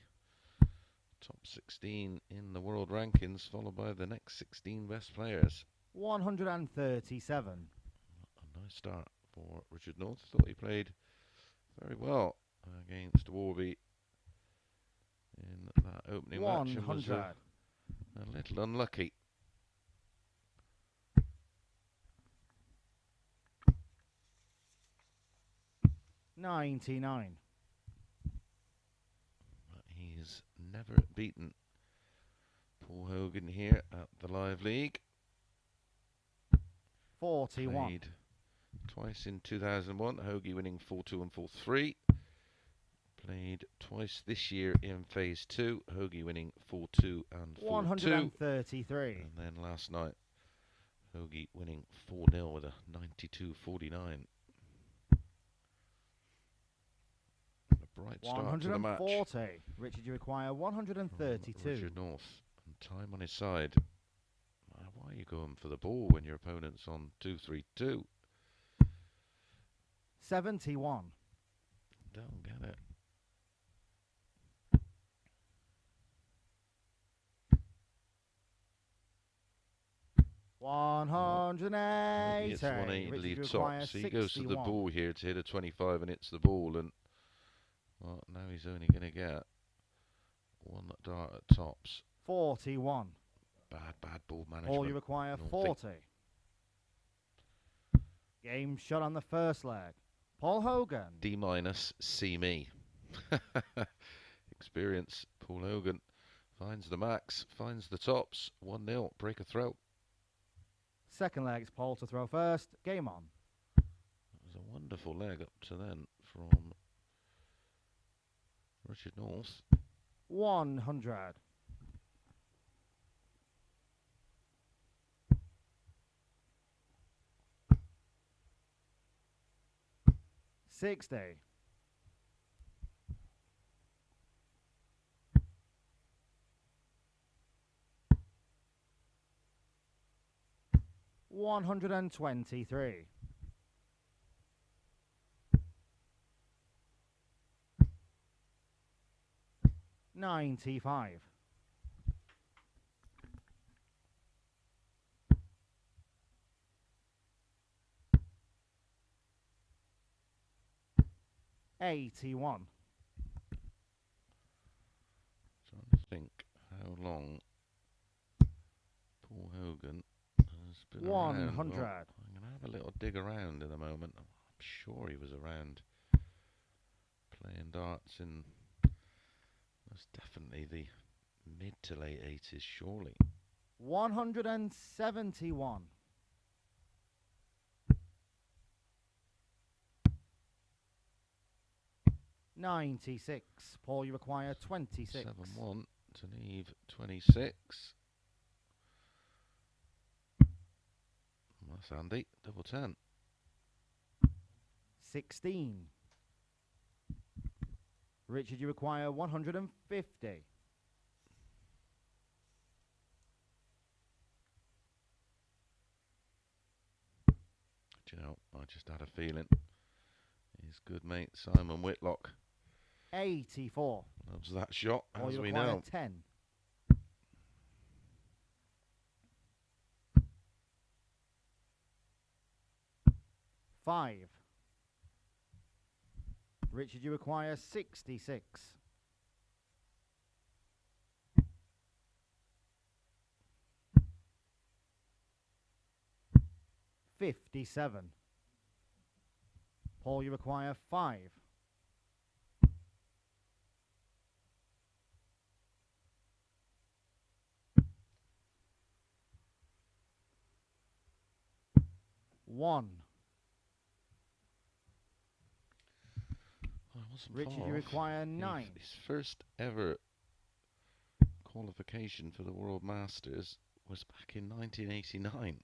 Speaker 1: top 16 in the world rankings, followed by the next 16 best players.
Speaker 2: 137.
Speaker 1: A nice start for Richard North. Thought he played very well against Warby in that opening match. And was a little unlucky.
Speaker 2: $99.
Speaker 1: But he's never beaten Paul Hogan here at the Live League.
Speaker 2: 41.
Speaker 1: Played twice in 2001, Hoagie winning 4-2 and 4-3. Played twice this year in Phase 2, Hoagie winning 4-2 and 4-2.
Speaker 2: 133.
Speaker 1: And then last night, Hoagie winning 4-0 with a 92-49. A bright start to the match.
Speaker 2: 140. Richard, you require 132.
Speaker 1: Richard North, and time on his side. Why are you going for the ball when your opponent's on 2-3-2?
Speaker 2: 71.
Speaker 1: Don't get it.
Speaker 2: $180.
Speaker 1: It's 180
Speaker 2: Richard,
Speaker 1: lead
Speaker 2: you
Speaker 1: tops.
Speaker 2: require
Speaker 1: So he goes to the
Speaker 2: 61.
Speaker 1: ball here to hit a 25 and hits the ball, and well, now he's only going to get one dart at tops.
Speaker 2: 41.
Speaker 1: Bad ball management.
Speaker 2: All you require, 40. Game shot on the first leg. Paul Hogan.
Speaker 1: D-, C me. Experience. Paul Hogan finds the max, finds the tops. 1-0, break a throw.
Speaker 2: Second leg, it's Paul to throw first. Game on.
Speaker 1: It was a wonderful leg up to then from Richard North.
Speaker 2: 100. 60. 123. 95. 81.
Speaker 1: Trying to think how long Paul Hogan has been
Speaker 2: 100.
Speaker 1: around. Well, I'm going to have a little dig around in a moment. I'm sure he was around playing darts in most definitely the mid to late 80s, surely.
Speaker 2: 171. 96. Paul, you require 26.
Speaker 1: 7-1 to leave 26. That's Andy. Double 10.
Speaker 2: 16. Richard, you require 150.
Speaker 1: Do you know, I just had a feeling. His good mate Simon Whitlock
Speaker 2: 84.
Speaker 1: loves that shot,
Speaker 2: Or
Speaker 1: as
Speaker 2: you
Speaker 1: we
Speaker 2: require
Speaker 1: know.
Speaker 2: 10. 5. Richard, you require 66. 57. Paul, you require 5. 1.
Speaker 1: wasn't
Speaker 2: Richard,
Speaker 1: far
Speaker 2: you
Speaker 1: off.
Speaker 2: require 9.
Speaker 1: His first ever qualification for the World Masters was back in 1989.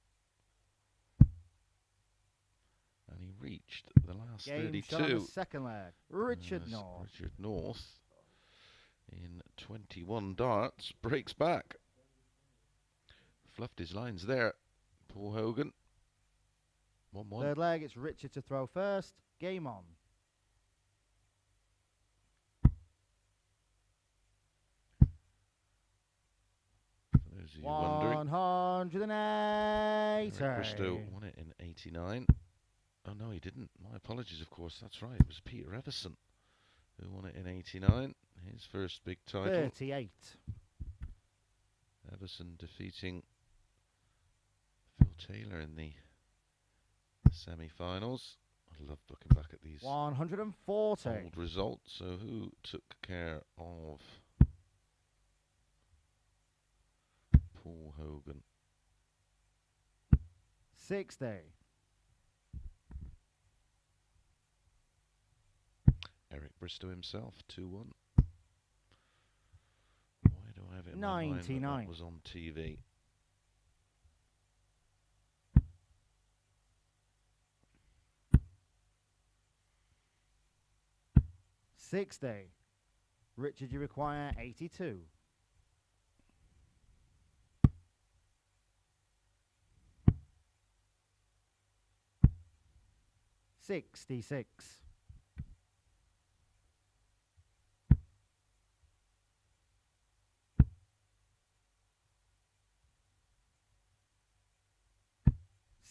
Speaker 1: And he reached the last
Speaker 2: Game
Speaker 1: 32.
Speaker 2: shot on the second leg. Richard North.
Speaker 1: Richard North in 21 darts breaks back. Fluffed his lines there. Paul Hogan. 1-1.
Speaker 2: Third leg, it's Richard to throw first. Game on.
Speaker 1: For those of you wondering,
Speaker 2: 180.
Speaker 1: Barstow won it in 89. Oh no, he didn't. My apologies, of course. That's right. It was Peter Everson who won it in 89. His first big title.
Speaker 2: 38.
Speaker 1: Everson defeating Phil Taylor in the semi-finals. I love looking back at these
Speaker 2: 140.
Speaker 1: old results. So who took care of Paul Hogan?
Speaker 2: 60.
Speaker 1: Eric Bristow himself, 2-1. Why do I have it in my mind that
Speaker 2: 99.
Speaker 1: was on TV?
Speaker 2: $60. Richard, you require 82. $66.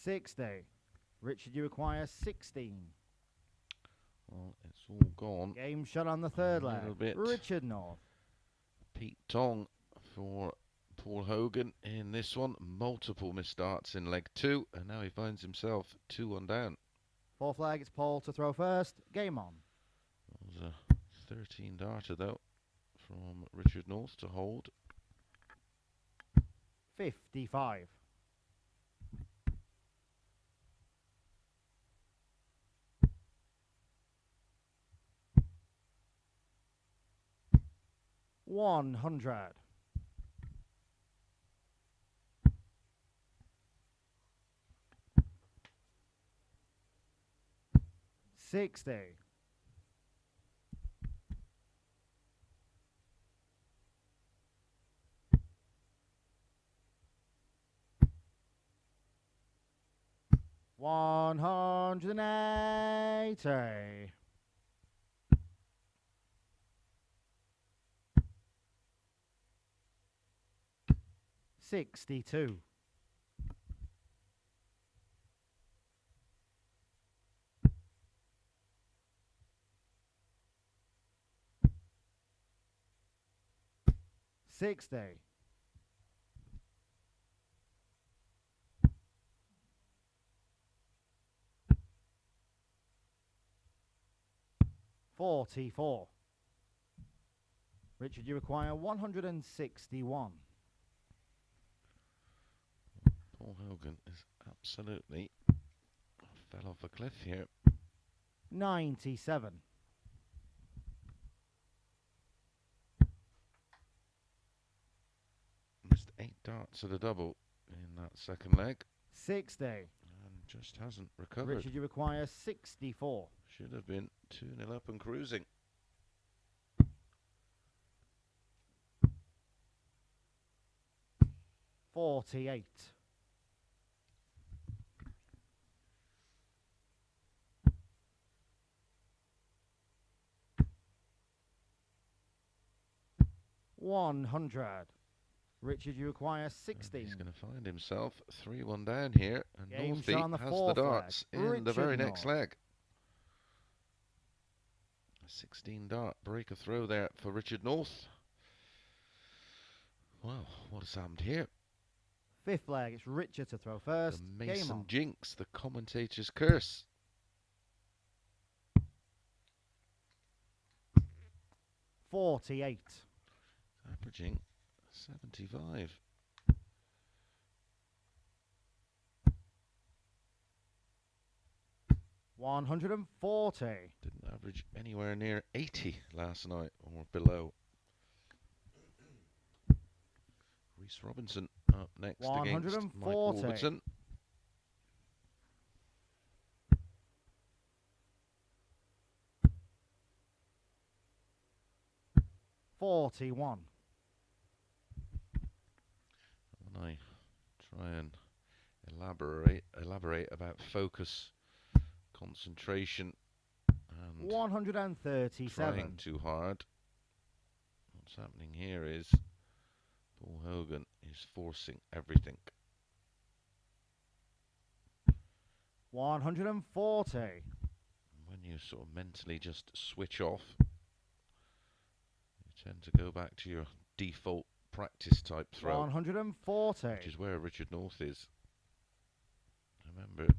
Speaker 2: $60. Richard, you require 16.
Speaker 1: Well, it's all gone.
Speaker 2: Game shot on the third leg.
Speaker 1: little bit.
Speaker 2: Richard North.
Speaker 1: Pete Tong for Paul Hogan in this one. Multiple missed darts in leg 2, and now he finds himself 2-1 down.
Speaker 2: Fourth leg, it's Paul to throw first. Game on.
Speaker 1: That was a 13 darter though from Richard North to hold.
Speaker 2: 55. $100. $60. $180. $62. $60. $44. Richard, you require 161.
Speaker 1: Paul Hogan is absolutely fell off a cliff here.
Speaker 2: 97.
Speaker 1: Missed 8 darts at a double in that second leg
Speaker 2: 60.
Speaker 1: and just hasn't recovered.
Speaker 2: Richard, you require 64.
Speaker 1: Should have been 2-0 up and cruising.
Speaker 2: $48. $100. Richard, you require 16.
Speaker 1: He's going to find himself 3-1 down here, and
Speaker 2: Game
Speaker 1: Northie
Speaker 2: shot on the
Speaker 1: has the
Speaker 2: fourth
Speaker 1: darts
Speaker 2: leg.
Speaker 1: in the very
Speaker 2: Richard
Speaker 1: next
Speaker 2: North.
Speaker 1: leg. A 16 dart break of throw there for Richard North. Wow, what has happened here?
Speaker 2: Fifth leg, it's Richard to throw first.
Speaker 1: The
Speaker 2: Game
Speaker 1: Mason
Speaker 2: on.
Speaker 1: jinx, the commentator's curse.
Speaker 2: $48.
Speaker 1: Averaging 75.
Speaker 2: 140.
Speaker 1: Didn't average anywhere near 80 last night or below. Reece Robinson up next against Mike
Speaker 2: 140.
Speaker 1: Warburton.
Speaker 2: 41.
Speaker 1: When I try and elaborate about focus, concentration, and
Speaker 2: 137.
Speaker 1: trying too hard, what's happening here is Paul Hogan is forcing everything.
Speaker 2: 140.
Speaker 1: When you sort of mentally just switch off, you tend to go back to your default practice type throw,
Speaker 2: 140.
Speaker 1: which is where Richard North is. Remember,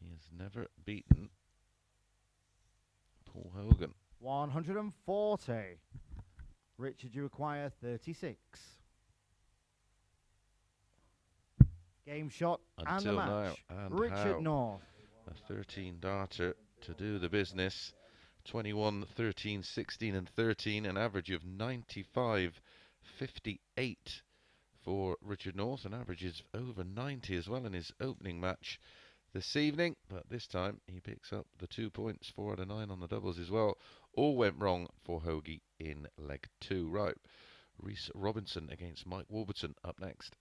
Speaker 1: he has never beaten Paul Hogan.
Speaker 2: 140. Richard, you require 36. Game shot
Speaker 1: Until
Speaker 2: and the
Speaker 1: now,
Speaker 2: match.
Speaker 1: and
Speaker 2: Richard
Speaker 1: how?
Speaker 2: North.
Speaker 1: A 13 darter to do the business. 21, 13, 16 and 13, an average of 95.58 for Richard North, an average is over 90 as well in his opening match this evening, but this time he picks up the 2 points, 4 out of 9 on the doubles as well. All went wrong for Hoagie in leg 2. Right, Reece Robinson against Mike Warburton up next.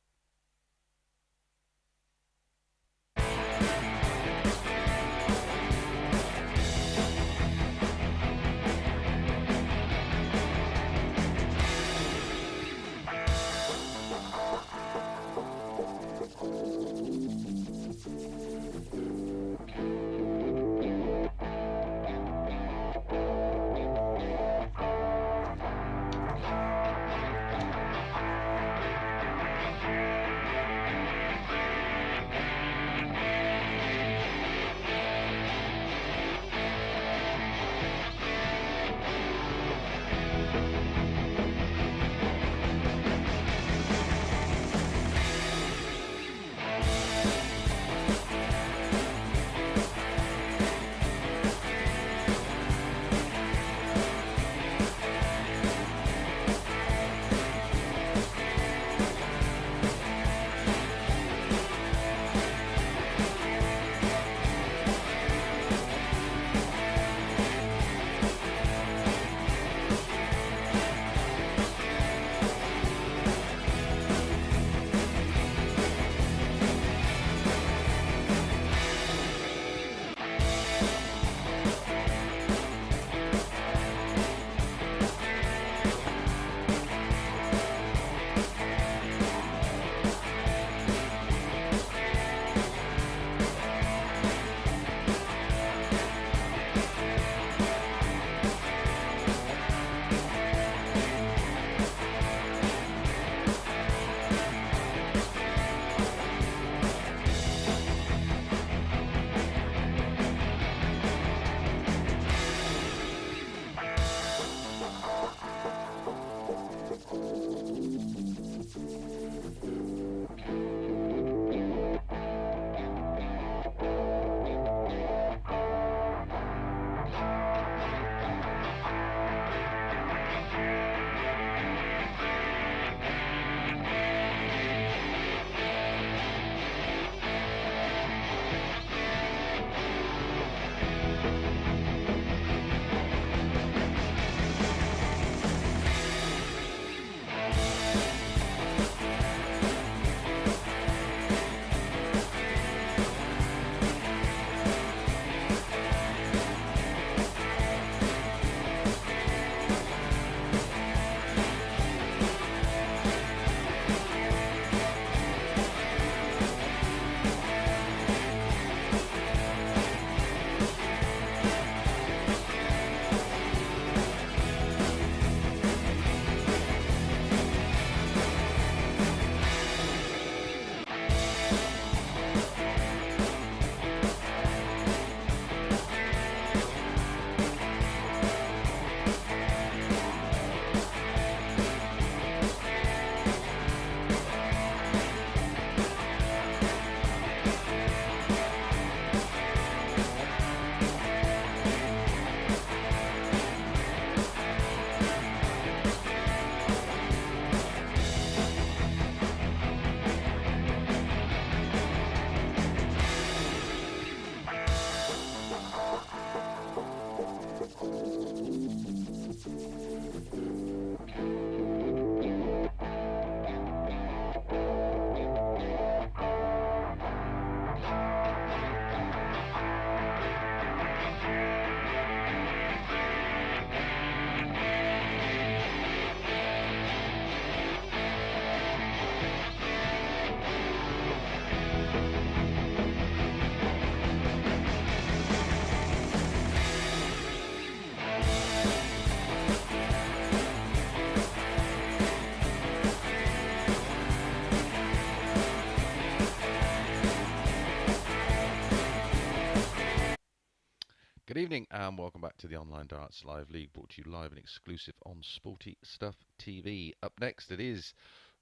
Speaker 1: evening and welcome back to the Online Darts Live League, brought to you live and exclusive on Sporty Stuff TV. Up next it is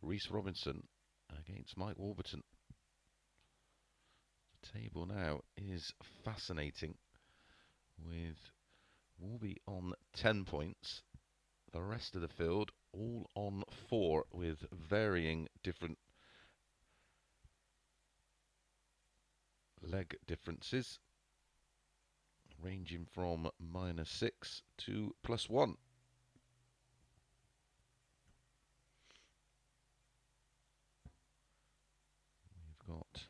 Speaker 1: Reece Robinson against Mike Warburton. The table now is fascinating with Warby on 10 points, the rest of the field all on 4 with varying different leg differences, ranging from -6 to +1. We've got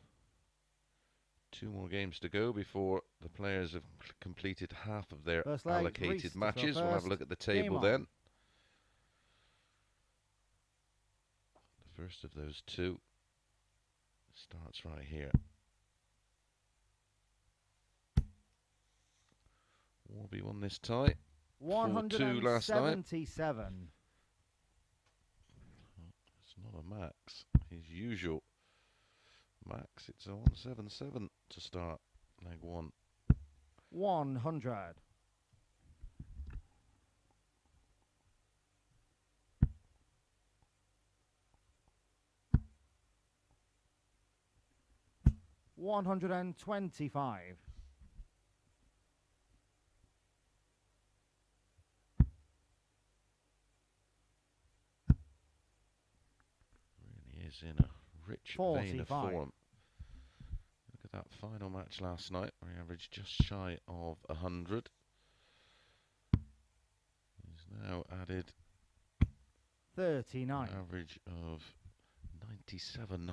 Speaker 1: 2 more games to go before the players have completed half of their allocated matches. We'll have a look at the table then. The first of those 2 starts right here. Warby won this tie. 4-2 last night.
Speaker 2: 177.
Speaker 1: It's not a max. His usual max. It's a 177 to start leg 1.
Speaker 2: 100. 125.
Speaker 1: 'Is in a rich
Speaker 2: 45.
Speaker 1: vein of form. Look at that final match last night where he averaged just shy of 100. He's now added
Speaker 2: 39.
Speaker 1: an average of 97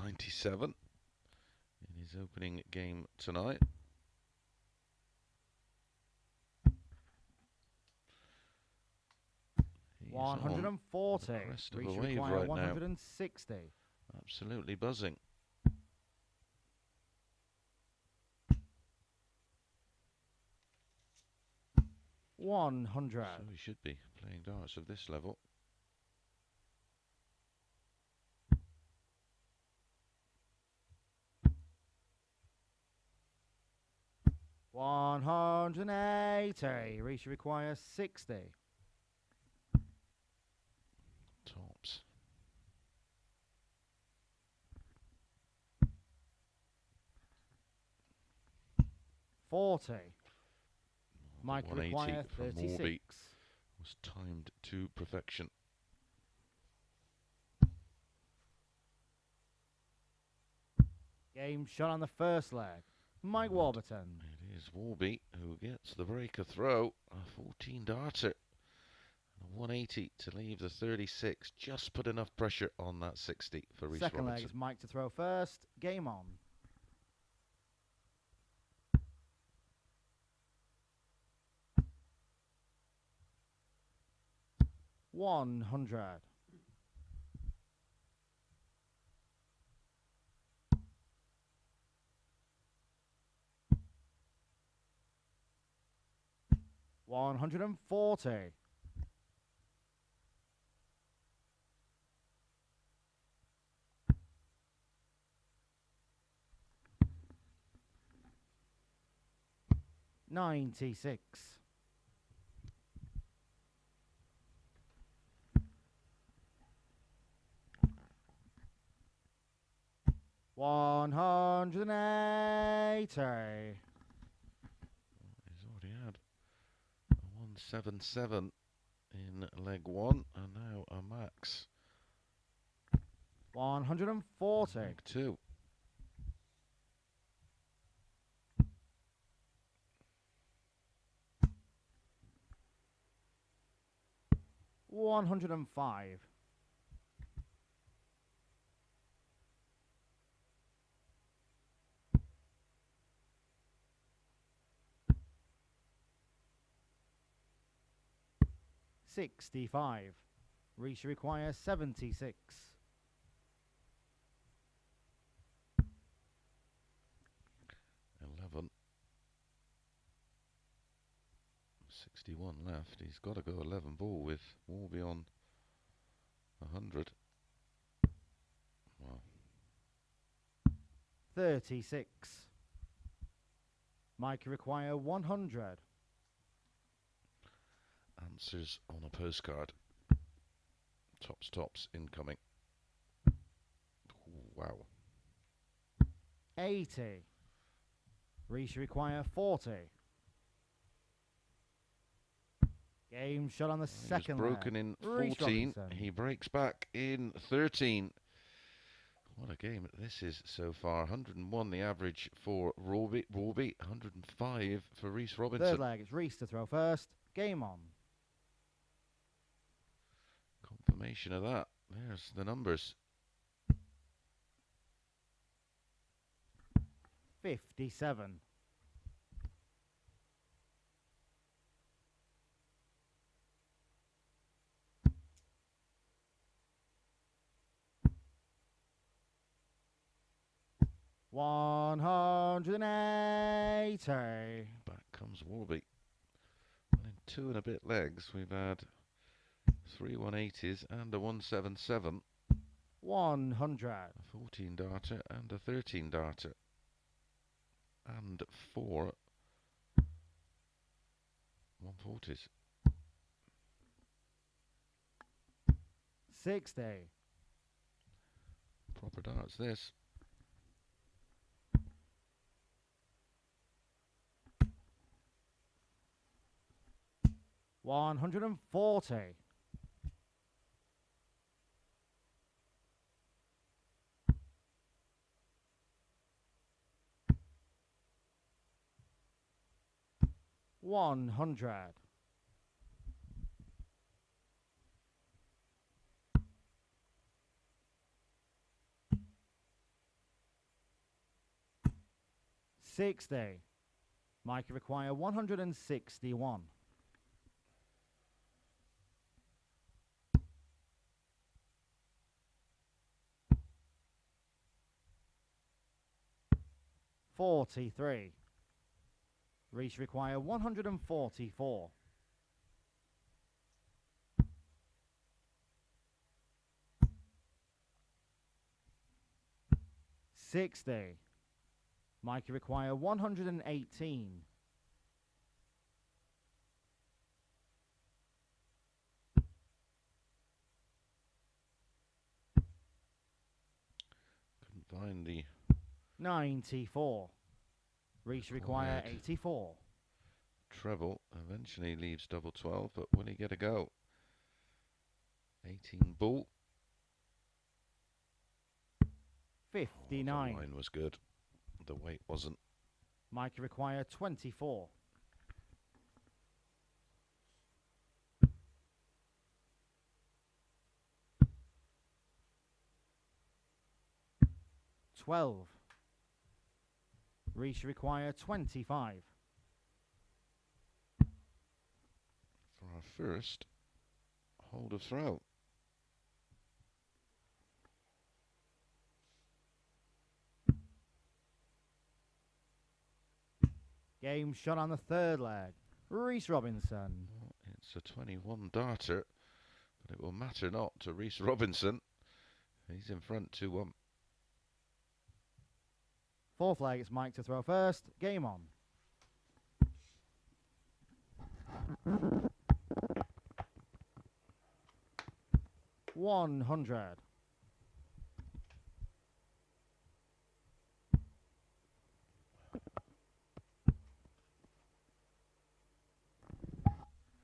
Speaker 1: in his opening game tonight. He's
Speaker 2: 140.
Speaker 1: on the crest of a
Speaker 2: Reece
Speaker 1: wave
Speaker 2: require
Speaker 1: right
Speaker 2: 160.
Speaker 1: now. Absolutely buzzing.
Speaker 2: 100.
Speaker 1: So he should be playing darts of this level.
Speaker 2: 180. Reece requires 60.
Speaker 1: Tops.
Speaker 2: 40. Mike requires
Speaker 1: 180 from
Speaker 2: 36.
Speaker 1: Warby was timed to perfection.
Speaker 2: Game shot on the first leg. Mike Warburton.
Speaker 1: It is Warby who gets the breaker throw. A 14 darter. A 180 to leave the 36. Just put enough pressure on that 60 for Reece
Speaker 2: Second
Speaker 1: Robinson.
Speaker 2: leg is Mike to throw first. Game on. 100. 140. 96. 180.
Speaker 1: He's already had a 177 in leg 1 and now a max.
Speaker 2: 140.
Speaker 1: Leg 2.
Speaker 2: 105. 65. Reece requires 76.
Speaker 1: 11. 61 left. He's got to go 11 ball with Warby on 100. Wow.
Speaker 2: 36. Mike require 100.
Speaker 1: Answers on a postcard. Tops incoming. Wow.
Speaker 2: 80. Reece require 40. Game shot on the second
Speaker 1: He was broken
Speaker 2: leg.
Speaker 1: in
Speaker 2: Reece
Speaker 1: 14.
Speaker 2: Robinson.
Speaker 1: He breaks back in 13. What a game this is so far. 101 the average for Warby. 105 for Reece Robinson.
Speaker 2: Third leg, it's Reece to throw first. Game on.
Speaker 1: Confirmation of that. There's the numbers.
Speaker 2: 57. $180.
Speaker 1: Back comes Warby. And in 2 and a bit legs, we've had 3 180s and a 177.
Speaker 2: 100.
Speaker 1: A 14 darter and a 13 darter. And 4 140s.
Speaker 2: 60.
Speaker 1: Proper darts this.
Speaker 2: 140. 100. 60. Mike require 161. 43. Reece require 144. 60. Mikey require 118.
Speaker 1: Find the
Speaker 2: 94. Reece require 84.
Speaker 1: treble. Eventually leaves double 12, but will he get a go? 18 ball.
Speaker 2: 59.
Speaker 1: The line was good. The weight wasn't.
Speaker 2: Mikey require 24. 12. Reece require 25.
Speaker 1: For our first hold of throw.
Speaker 2: Game shot on the third leg. Reece Robinson.
Speaker 1: Well, it's a 21 darter, but it will matter not to Reece Robinson. He's in front 2-1.
Speaker 2: Fourth leg, it's Mike to throw first. Game on. $100.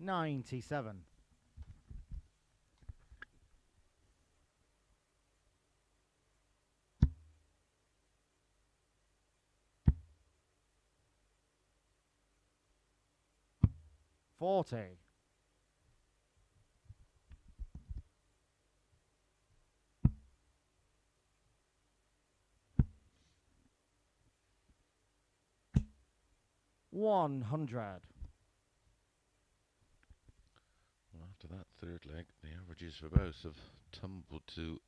Speaker 2: 97. 40. 100.
Speaker 1: Well, after that third leg, the averages for both have tumbled to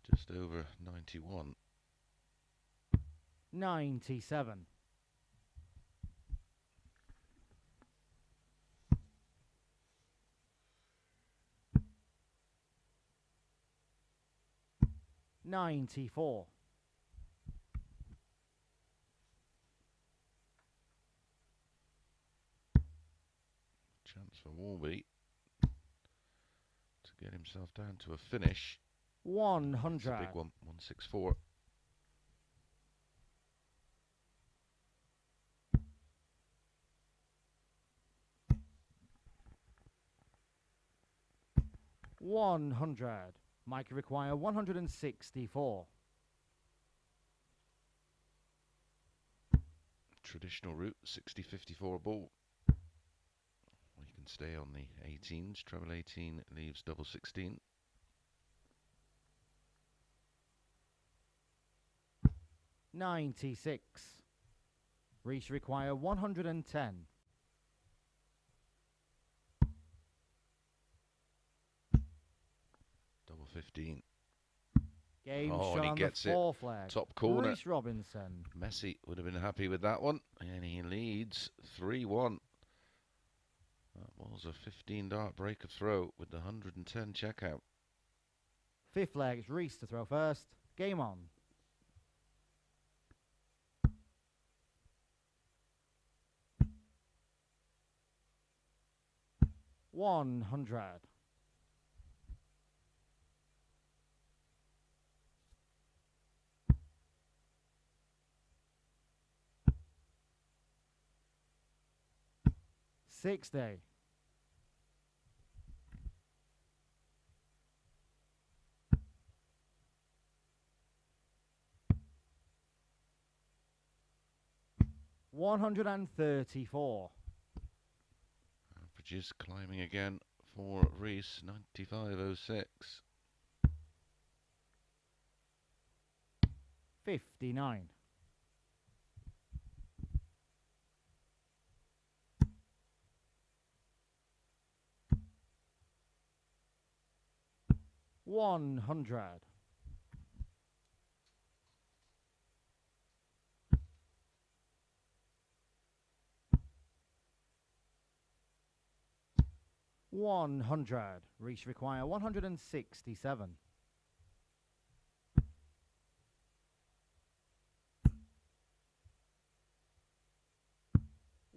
Speaker 1: just over 91.
Speaker 2: 97. 94.
Speaker 1: 'Chance for Warby to get himself down to a finish.
Speaker 2: 100.
Speaker 1: It's a big one, 164.
Speaker 2: $100. Mike require 164.
Speaker 1: Traditional route, 60-54 ball. We can stay on the 18s. Treble 18 leaves double 16.
Speaker 2: $96. Reece require 110.
Speaker 1: Double 15.
Speaker 2: Game
Speaker 1: Oh,
Speaker 2: shot
Speaker 1: and he
Speaker 2: on
Speaker 1: gets
Speaker 2: the
Speaker 1: it.
Speaker 2: 4th leg.
Speaker 1: Top corner.
Speaker 2: Reece Robinson.
Speaker 1: Messi would have been happy with that one. And he leads 3-1. That was a 15 dart break of throw with the 110 checkout.
Speaker 2: 5th leg, it's Reece to throw first. Game on. $100. $60. $134.
Speaker 1: Averages climbing again for Reece, 95.06.
Speaker 2: 59. $100. $100. Reece require 167.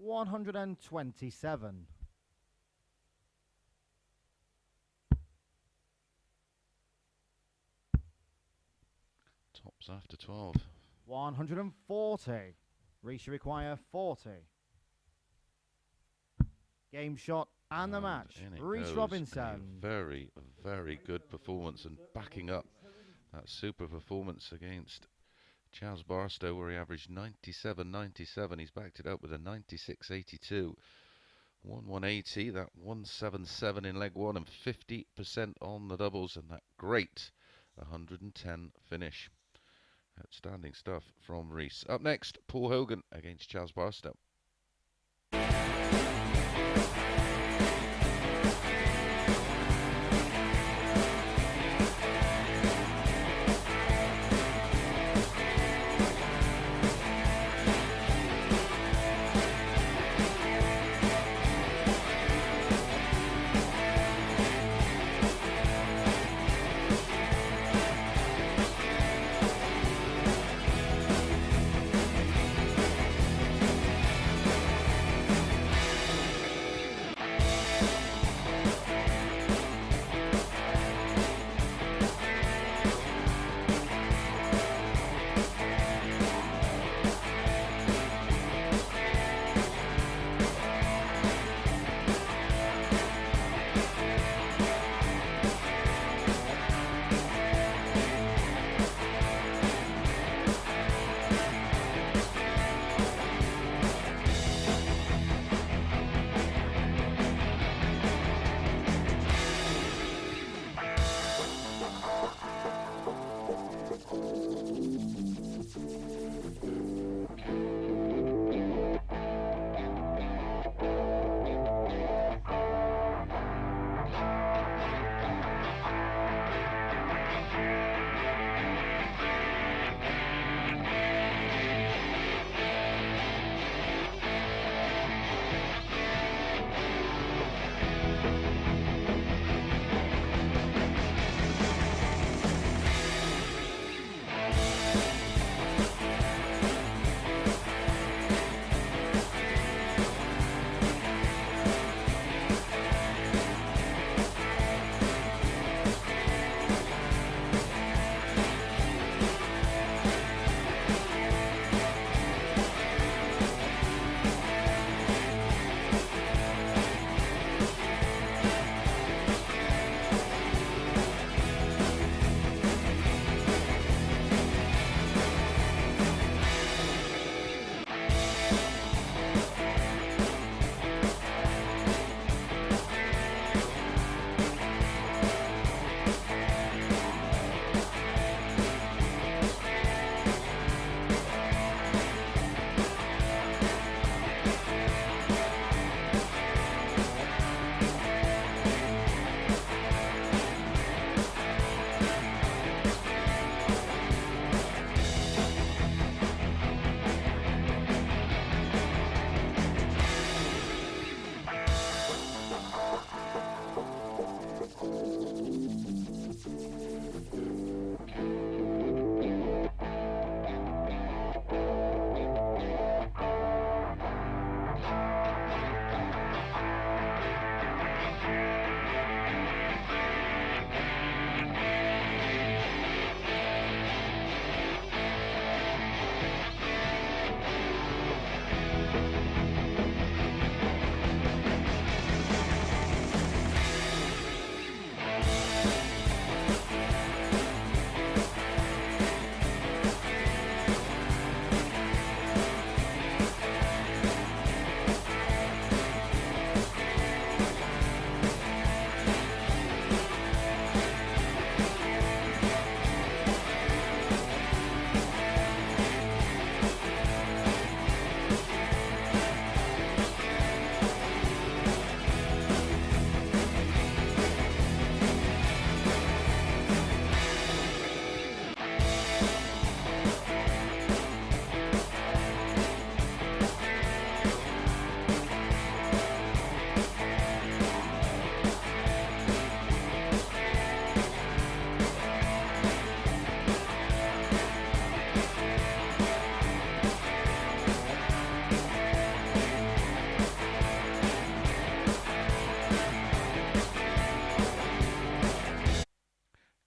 Speaker 2: $127.
Speaker 1: Tops after 12.
Speaker 2: 140. Reece require 40. Game shot and the match.
Speaker 1: In it
Speaker 2: Reece
Speaker 1: goes.
Speaker 2: Robinson.
Speaker 1: A very, very good performance, and backing up that super performance against Charles Barstow, where he averaged 97.97. He's backed it up with a 96.82. 180, that 177 in leg one, and 50% on the doubles, and that great 110 finish. Outstanding stuff from Reece. Up next, Paul Hogan against Charles Barstow.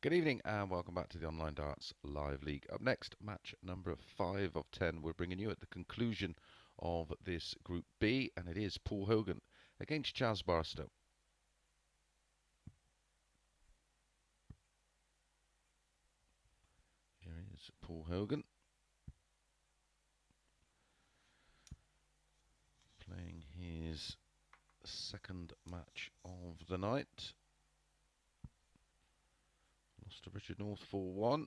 Speaker 1: Good evening and welcome back to the Online Darts Live League. Up next, match number 5 of 10. We're bringing you at the conclusion of this Group B, and it is Paul Hogan against Chaz Barstow. Here is Paul Hogan playing his second match of the night. Lost to Richard North 4-1.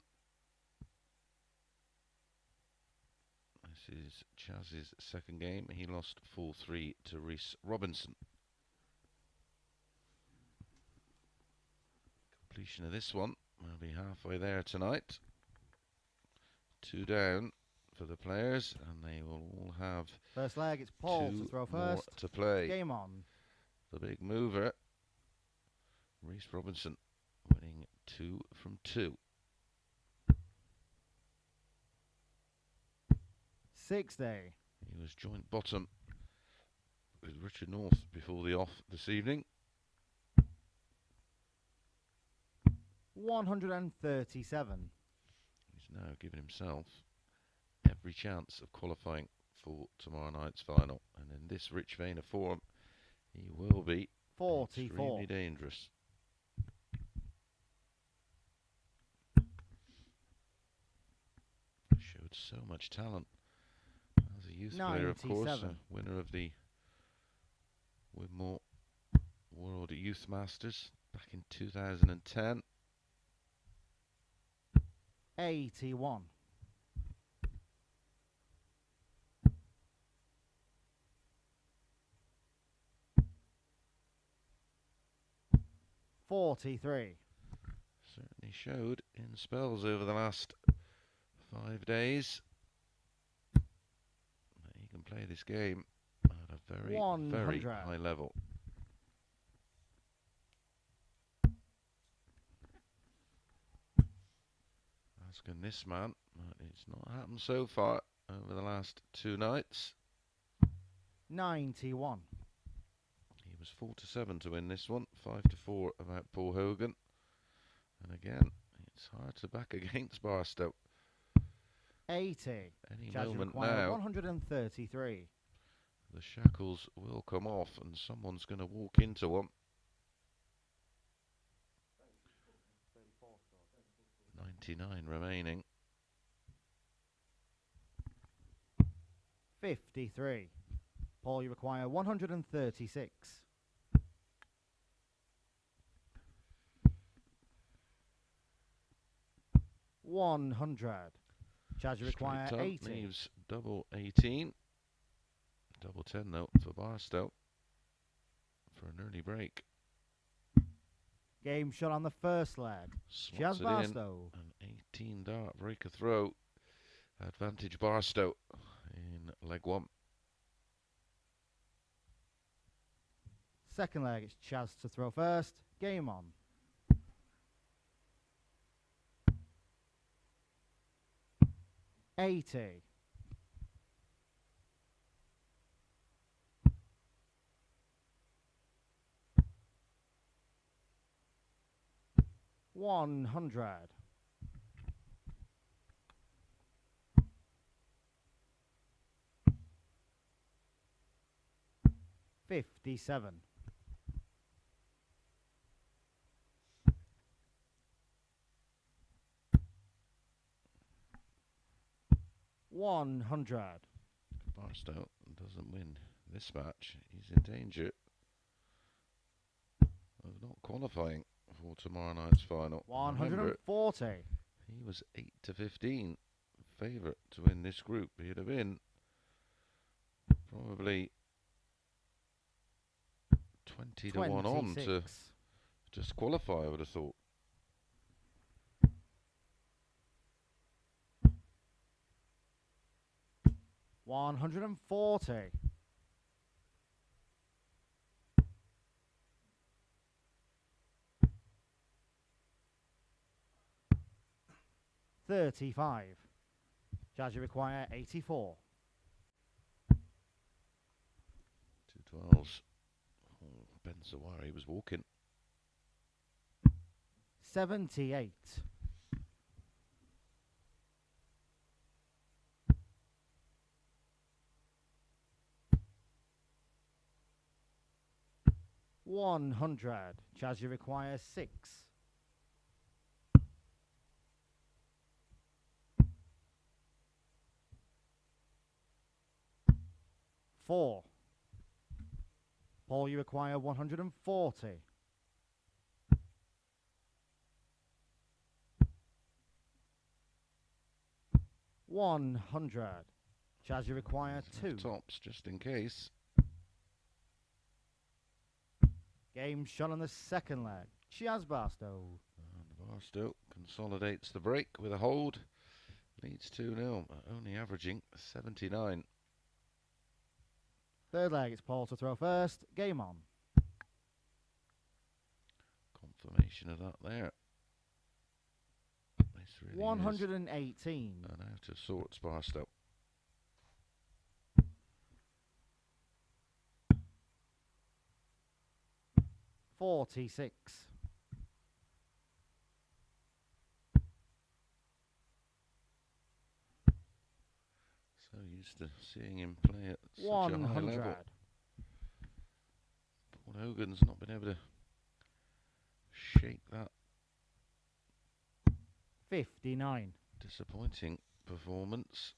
Speaker 1: This is Chaz's second game. He lost 4-3 to Reece Robinson. Completion of this one will be halfway there tonight. 2 down for the players, and they will all have
Speaker 2: First leg, it's Paul to throw first.
Speaker 1: To play.
Speaker 2: Game on.
Speaker 1: The big mover, Reece Robinson, winning 2 from 2.
Speaker 2: 60.
Speaker 1: He was joint bottom with Richard North before the off this evening.
Speaker 2: 137.
Speaker 1: He's now given himself every chance of qualifying for tomorrow night's final, and in this rich vein of form, he will be
Speaker 2: 44.
Speaker 1: extremely dangerous. Showed so much talent as a youth player, of course, a winner of the Widmore World Youth Masters back in 2010.
Speaker 2: 81. 43.
Speaker 1: Certainly showed in spells over the last 5 days that he can play this game at a very,
Speaker 2: 100.
Speaker 1: very high level. Asking this man, it's not happened so far over the last 2 nights.
Speaker 2: 91.
Speaker 1: He was 4-7 to win this one, 5-4 about Paul Hogan. And again, it's hard to back against Barstow.
Speaker 2: 80.
Speaker 1: Any
Speaker 2: Judge
Speaker 1: moment
Speaker 2: required
Speaker 1: now,
Speaker 2: 133.
Speaker 1: the shackles will come off and someone's going to walk into them. 99 remaining.
Speaker 2: 53. Paul, you require 136. 100. Chaz, you require 80.
Speaker 1: Leaves double 18. Double 10 though for Barstow for an early break.
Speaker 2: Game shot on the first leg.
Speaker 1: Slots
Speaker 2: Chaz
Speaker 1: it
Speaker 2: Barstow.
Speaker 1: in. An 18 dart breaker throw. Advantage Barstow in leg 1.
Speaker 2: Second leg, it's Chaz to throw first. Game on. $80. 100. 57. 100.
Speaker 1: Barstow doesn't win this match. He's in danger of not qualifying for tomorrow night's final.
Speaker 2: 140.
Speaker 1: Remember, he was 8-15 favourite to win this group. He'd have been probably 20 to 1 on to just qualify, I would have thought.
Speaker 2: $140. 35. Charge you require 84.
Speaker 1: 2 12s. Oh, Ben Zawari was walking.
Speaker 2: 78. $100. Chaz, you require 6. 4. Paul, you require 140. 100. Chaz, you require 2.
Speaker 1: Tops, just in case.
Speaker 2: Game shot on the second leg. Chaz Barstow.
Speaker 1: And Barstow consolidates the break with a hold. Leads 2-0, only averaging 79.
Speaker 2: Third leg, it's Paul to throw first. Game on.
Speaker 1: Confirmation of that there. This really
Speaker 2: 118.
Speaker 1: is an out of sorts Barstow.
Speaker 2: $46.
Speaker 1: So used to seeing him play at such a high
Speaker 2: 100.
Speaker 1: level. But Hogan's not been able to shake that
Speaker 2: 59.
Speaker 1: disappointing performance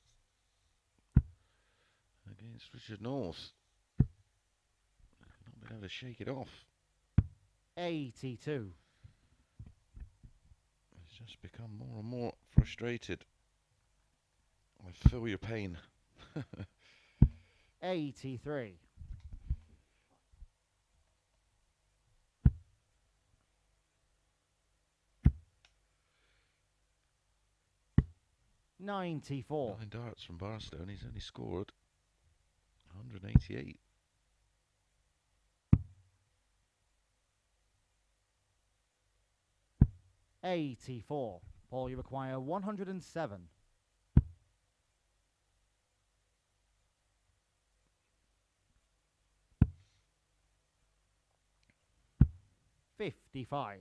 Speaker 1: against Richard North. Not been able to shake it off.
Speaker 2: 82.
Speaker 1: He's just become more and more frustrated. I feel your pain.
Speaker 2: 83. $94.
Speaker 1: 9 darts from Barstow and he's only scored 188.
Speaker 2: $84. Paul, you require 107. 55.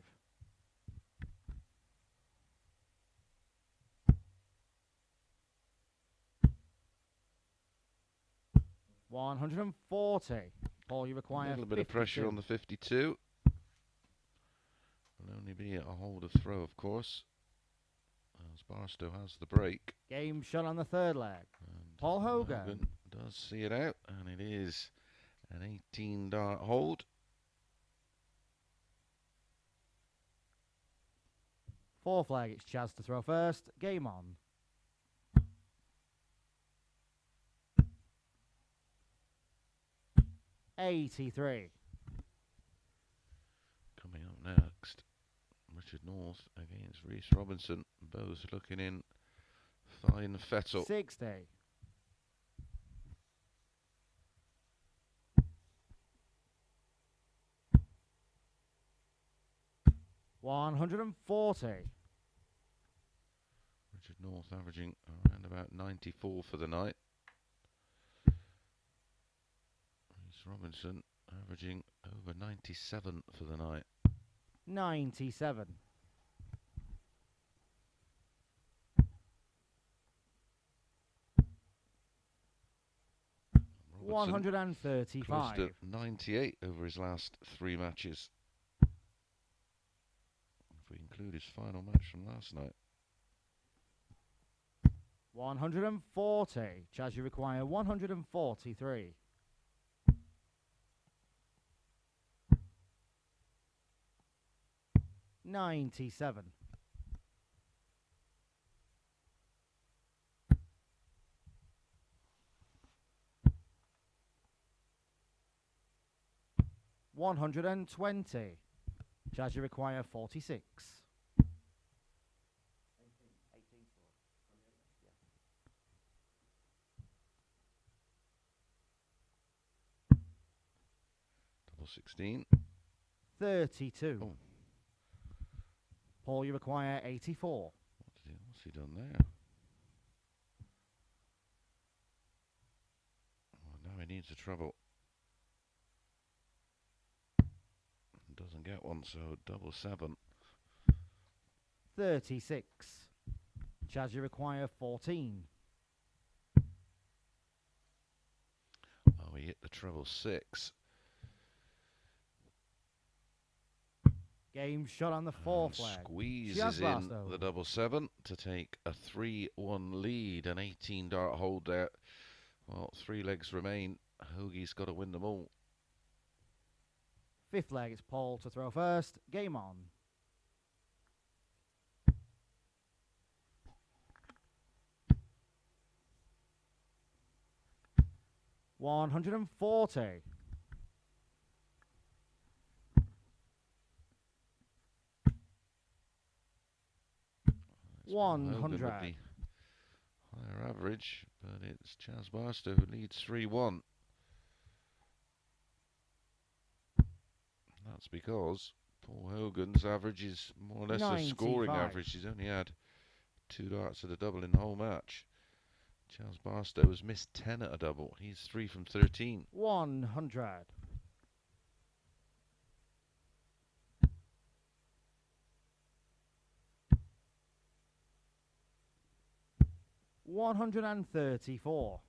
Speaker 2: $140. Paul, you require
Speaker 1: A little bit of
Speaker 2: 52.
Speaker 1: pressure on the 52. Will only be a hold of throw, of course, as Barstow has the break.
Speaker 2: Game shot on the third leg.
Speaker 1: And
Speaker 2: Paul Hogan.
Speaker 1: does see it out, and it is an 18 dart hold.
Speaker 2: Fourth leg, it's Chaz to throw first. Game on. $83.
Speaker 1: Coming up next, Richard North against Reece Robinson. Both looking in fine fettle.
Speaker 2: 60. $140.
Speaker 1: Richard North averaging around about 94 for the night. Reece Robinson averaging over 97 for the night.
Speaker 2: 97.
Speaker 1: Robertson close
Speaker 2: 135.
Speaker 1: to 98 over his last 3 matches. If we include his final match from last night.
Speaker 2: 140. Chaz, you require 143. $97. $120. Chaz, you require 46.
Speaker 1: Double 16.
Speaker 2: 32.
Speaker 1: Oh.
Speaker 2: Paul, you require 84.
Speaker 1: What's he done there? Oh, now he needs a treble. Doesn't get one, so double 7.
Speaker 2: 36. Chaz, you require 14.
Speaker 1: Oh, he hit the treble 6.
Speaker 2: Game shot on the fourth flag.
Speaker 1: Squeezes
Speaker 2: Chaz
Speaker 1: in
Speaker 2: Barstow.
Speaker 1: the double 7 to take a 3-1 lead. An 18 dart hold there. Well, 3 legs remain. Hoagie's got to win them all.
Speaker 2: Fifth leg, it's Paul to throw first. Game on. $140. 100.
Speaker 1: Higher average, but it's Chaz Barstow who leads 3-1. That's because Paul Hogan's average is more or less a scoring
Speaker 2: 95.
Speaker 1: average. He's only had 2 darts at a double in the whole match. Chaz Barstow has missed 10 at a double. He's 3 from 13.
Speaker 2: 100. 134.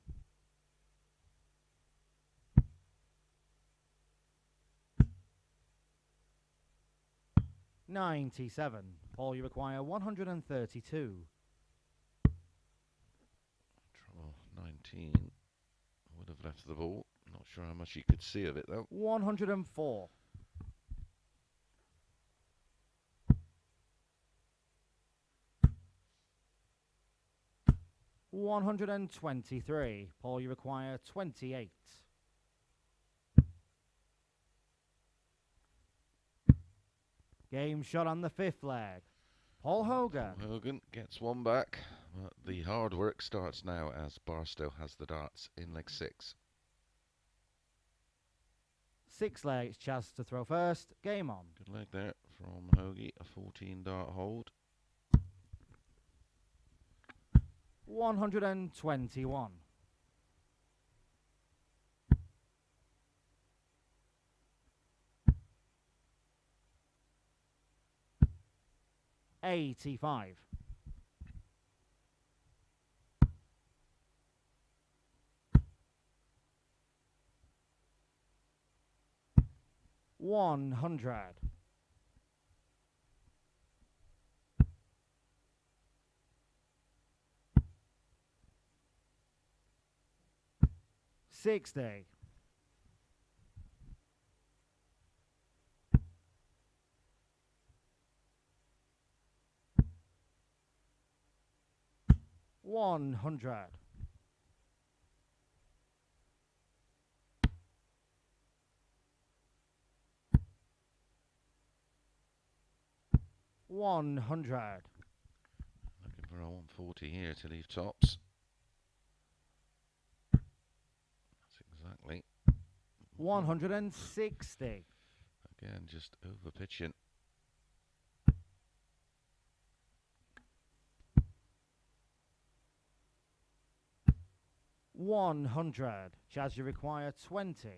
Speaker 2: 97. Paul, you require 132.
Speaker 1: Trouble 19. Would have left the ball. Not sure how much he could see of it though.
Speaker 2: 104. 123. Paul, you require 28. Game shot on the fifth leg. Paul Hogan.
Speaker 1: Paul Hogan gets one back, but the hard work starts now as Barstow has the darts in leg 6.
Speaker 2: Sixth leg, it's Chaz to throw first. Game on.
Speaker 1: Good leg there from Hoagie, a 14 dart hold.
Speaker 2: 121. 85. 100. 60. 100. 100.
Speaker 1: Looking for a 140 here to leave tops. That's exactly
Speaker 2: 160.
Speaker 1: Again, just over pitching.
Speaker 2: 100. Chaz, you require 20.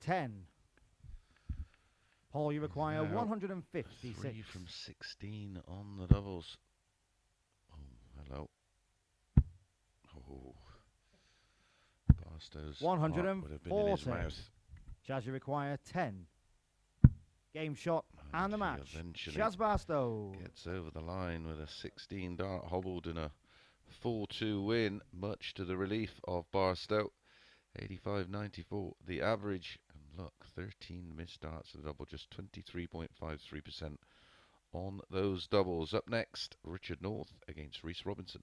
Speaker 2: 10. Paul, you require
Speaker 1: Now
Speaker 2: 156.
Speaker 1: 3 from 16 on the doubles. Oh, hello. Oh. Barstow's heart would have been in his
Speaker 2: 140.
Speaker 1: mouth.
Speaker 2: Chaz, you require 10. Game shot and the
Speaker 1: he
Speaker 2: match.
Speaker 1: eventually
Speaker 2: Chaz Barstow.
Speaker 1: Gets over the line with a 16 dart hobbled in a 4-2 win, much to the relief of Barstow. 85.94 the average, and look, 13 missed darts at the double, just 23.53% on those doubles. Up next, Richard North against Reece Robinson.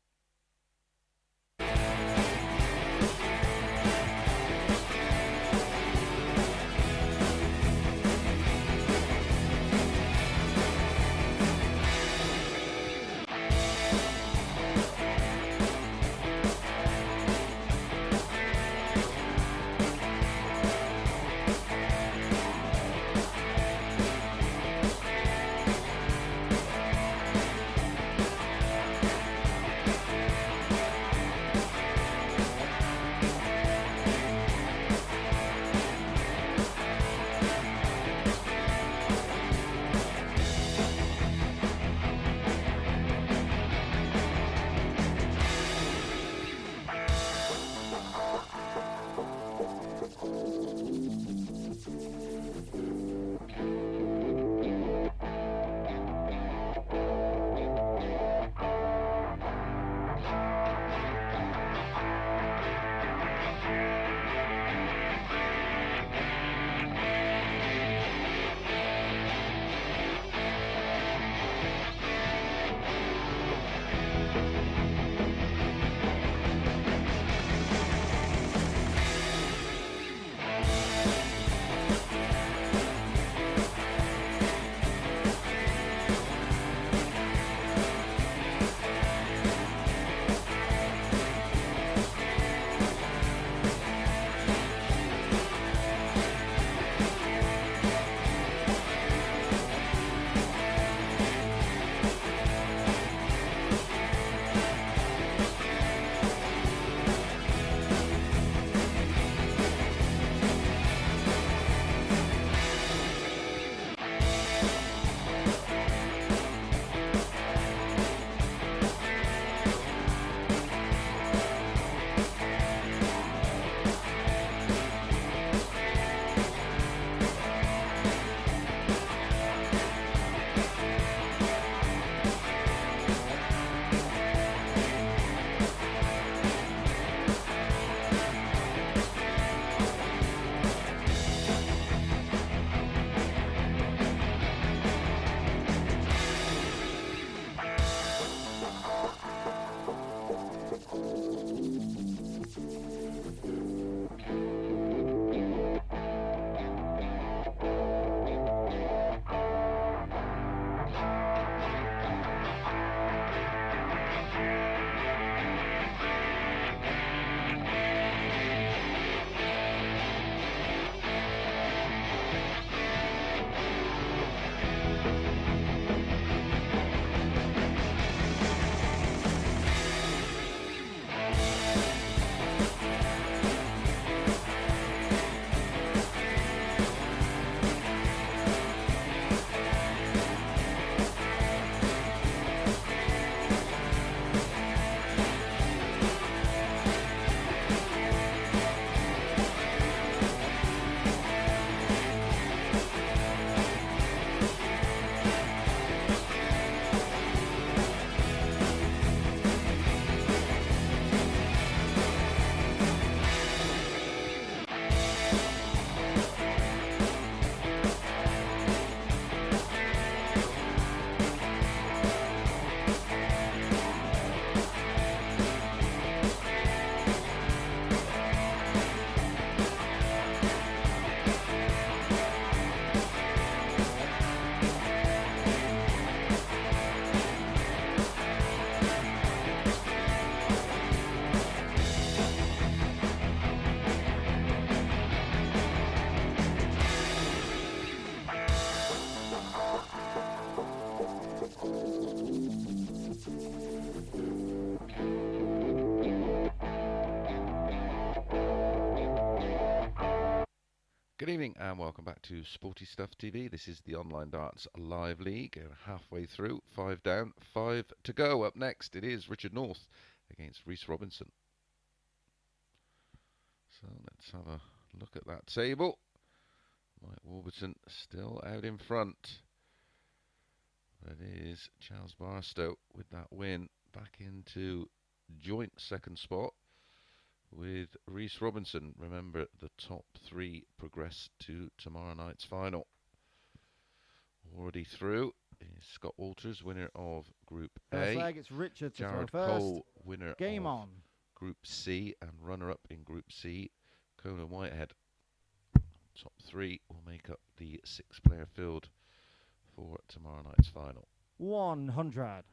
Speaker 1: Good evening and welcome back to Sporty Stuff TV. This is the Online Darts Live League. Halfway through, 5 down, 5 to go. Up next, it is Richard North against Reece Robinson. So let's have a look at that table. Mike Warburton still out in front. But it is Charles Barstow with that win back into joint second spot with Reece Robinson. Remember, the top 3 progress to tomorrow night's final. Already through is Scott Walters, winner of Group
Speaker 2: First
Speaker 1: A.
Speaker 2: leg, it's Richard to
Speaker 1: Jared
Speaker 2: throw first.
Speaker 1: Cole, winner
Speaker 2: Game
Speaker 1: of
Speaker 2: on.
Speaker 1: Group C and runner-up in Group C, Conan Whitehead. Top 3 will make up the 6-player field for tomorrow night's final.
Speaker 2: 100.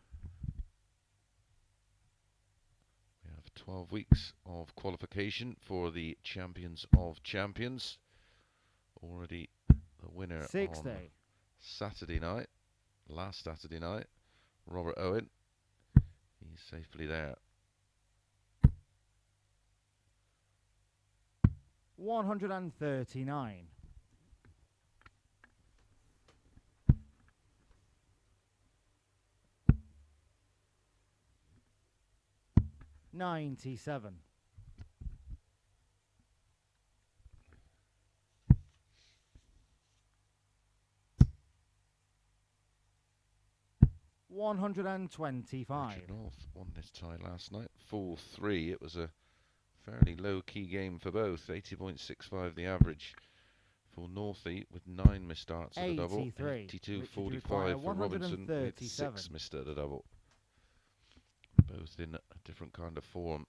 Speaker 1: We have 12 weeks of qualification for the Champions of Champions. Already the winner
Speaker 2: 60.
Speaker 1: on Saturday night, last Saturday night, Robert Owen. He's safely there.
Speaker 2: 139. 97. 125.
Speaker 1: Richard North won this tie last night, 4-3. It was a fairly low-key game for both. 80.65 the average for Northie with 9 missed darts at the double. 82.45 for Robinson with 6 missed at the double. Both in a different kind of form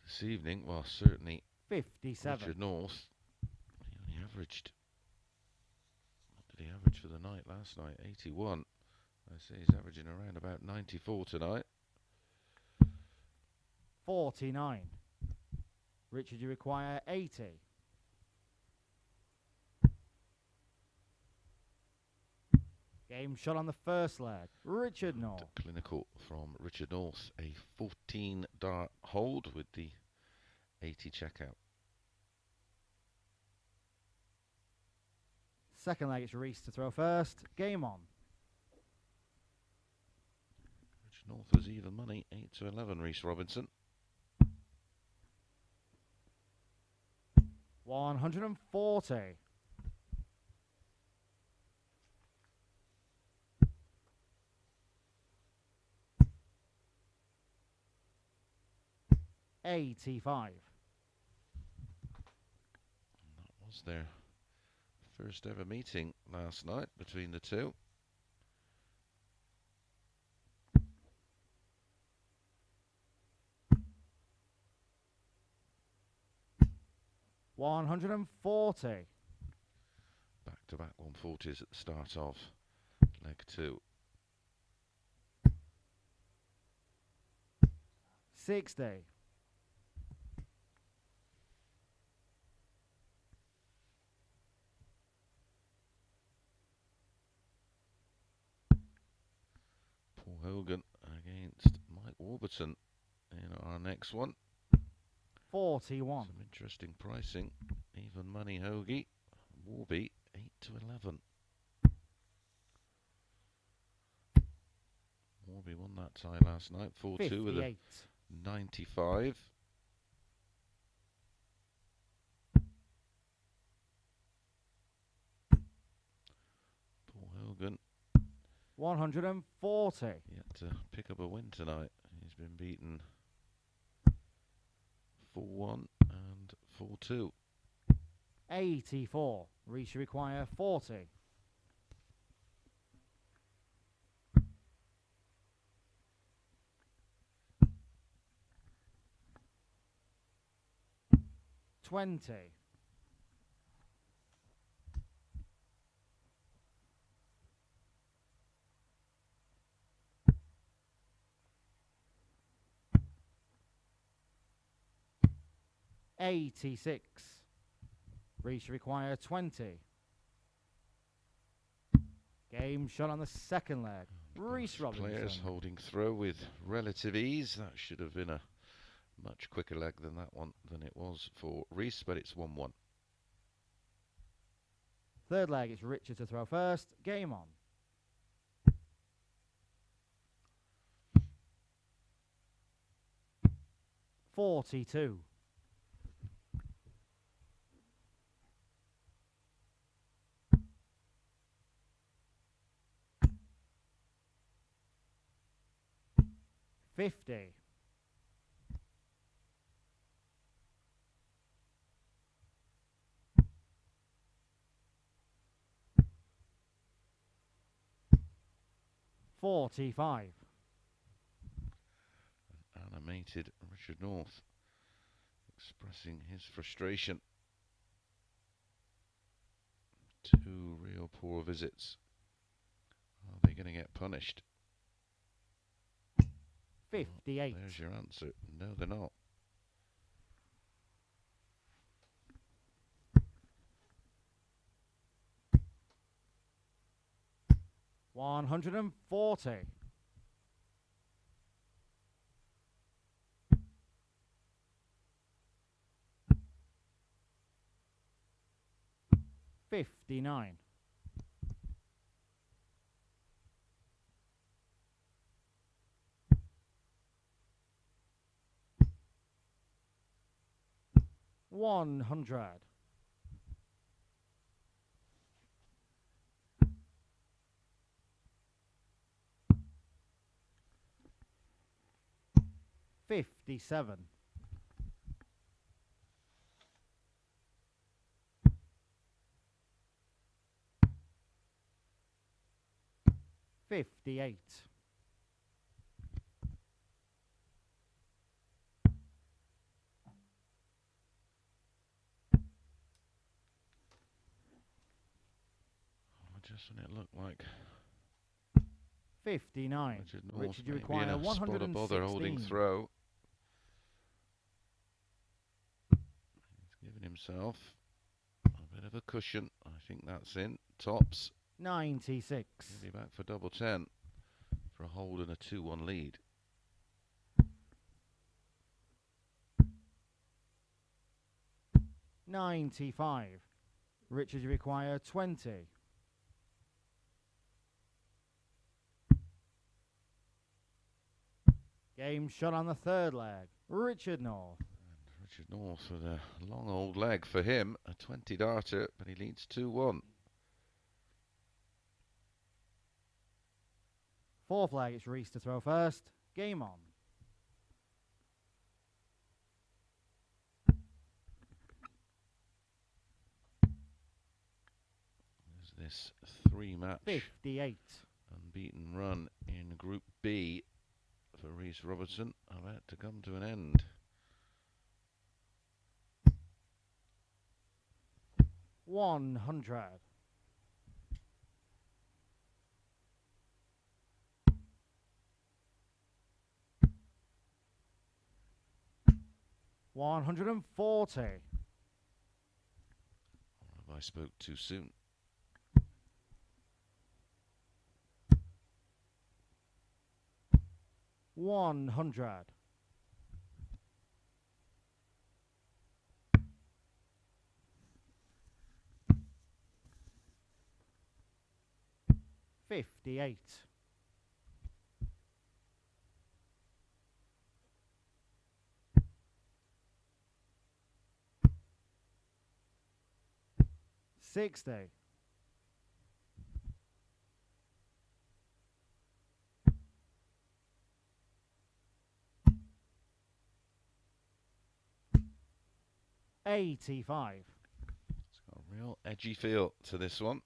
Speaker 1: this evening. Well, certainly
Speaker 2: 57.
Speaker 1: Richard North, he only averaged, what did he average for the night last night? 81. I say he's averaging around about 94 tonight.
Speaker 2: 49. Richard, you require 80. Game shot on the first leg. Richard North.
Speaker 1: Clinical from Richard North. A 14 dart hold with the 80 checkout.
Speaker 2: Second leg, it's Reece to throw first. Game on.
Speaker 1: Richard North was even money. 8-11, Reece Robinson.
Speaker 2: 140. 85.
Speaker 1: That was their first ever meeting last night between the two.
Speaker 2: $140.
Speaker 1: Back-to-back 140s at the start of leg 2.
Speaker 2: 60.
Speaker 1: 'Hogan against Mike Warburton in our next one.
Speaker 2: 41.
Speaker 1: Some interesting pricing. Even money Hoagie. Warby 8-11. Warby won that tie last night. 4-2 with a 95. Paul Hogan
Speaker 2: 140.
Speaker 1: yet to pick up a win tonight. He's been beaten 4-1 and 4-2.
Speaker 2: 84. Reece, you require 40. $20. 86. Reece, you require 20. Game shot on the second leg. Reece Robinson.
Speaker 1: Players holding throw with relative ease. That should have been a much quicker leg than that one than it was for Reece, but it's 1-1.
Speaker 2: Third leg, it's Richard to throw first. Game on. $42. $50. $45.
Speaker 1: Animated Richard North expressing his frustration. 2 real poor visits. Are they going to get punished?
Speaker 2: 58.
Speaker 1: There's your answer. No, they're not.
Speaker 2: $140. $59. $100. $57. $58.
Speaker 1: Just when it looked like
Speaker 2: 59. Richard, you require
Speaker 1: a spot of bother holding
Speaker 2: 116.
Speaker 1: throw. He's given himself a bit of a cushion. I think that's in. Tops.
Speaker 2: 96.
Speaker 1: He'll be back for double 10 for a hold and a 2-1 lead.
Speaker 2: $95. Richard, you require 20. Game shot on the third leg. Richard North.
Speaker 1: And Richard North with a long old leg for him. A 20 darter, but he leads 2-1.
Speaker 2: Fourth leg, it's Reece to throw first. Game on.
Speaker 1: There's this 3-match
Speaker 2: 58.
Speaker 1: unbeaten run in Group B for Reece Robinson, about to come to an end.
Speaker 2: $100. $140.
Speaker 1: Or have I spoke too soon?
Speaker 2: $100. $58. $60. $85.
Speaker 1: It's got a real edgy feel to this one.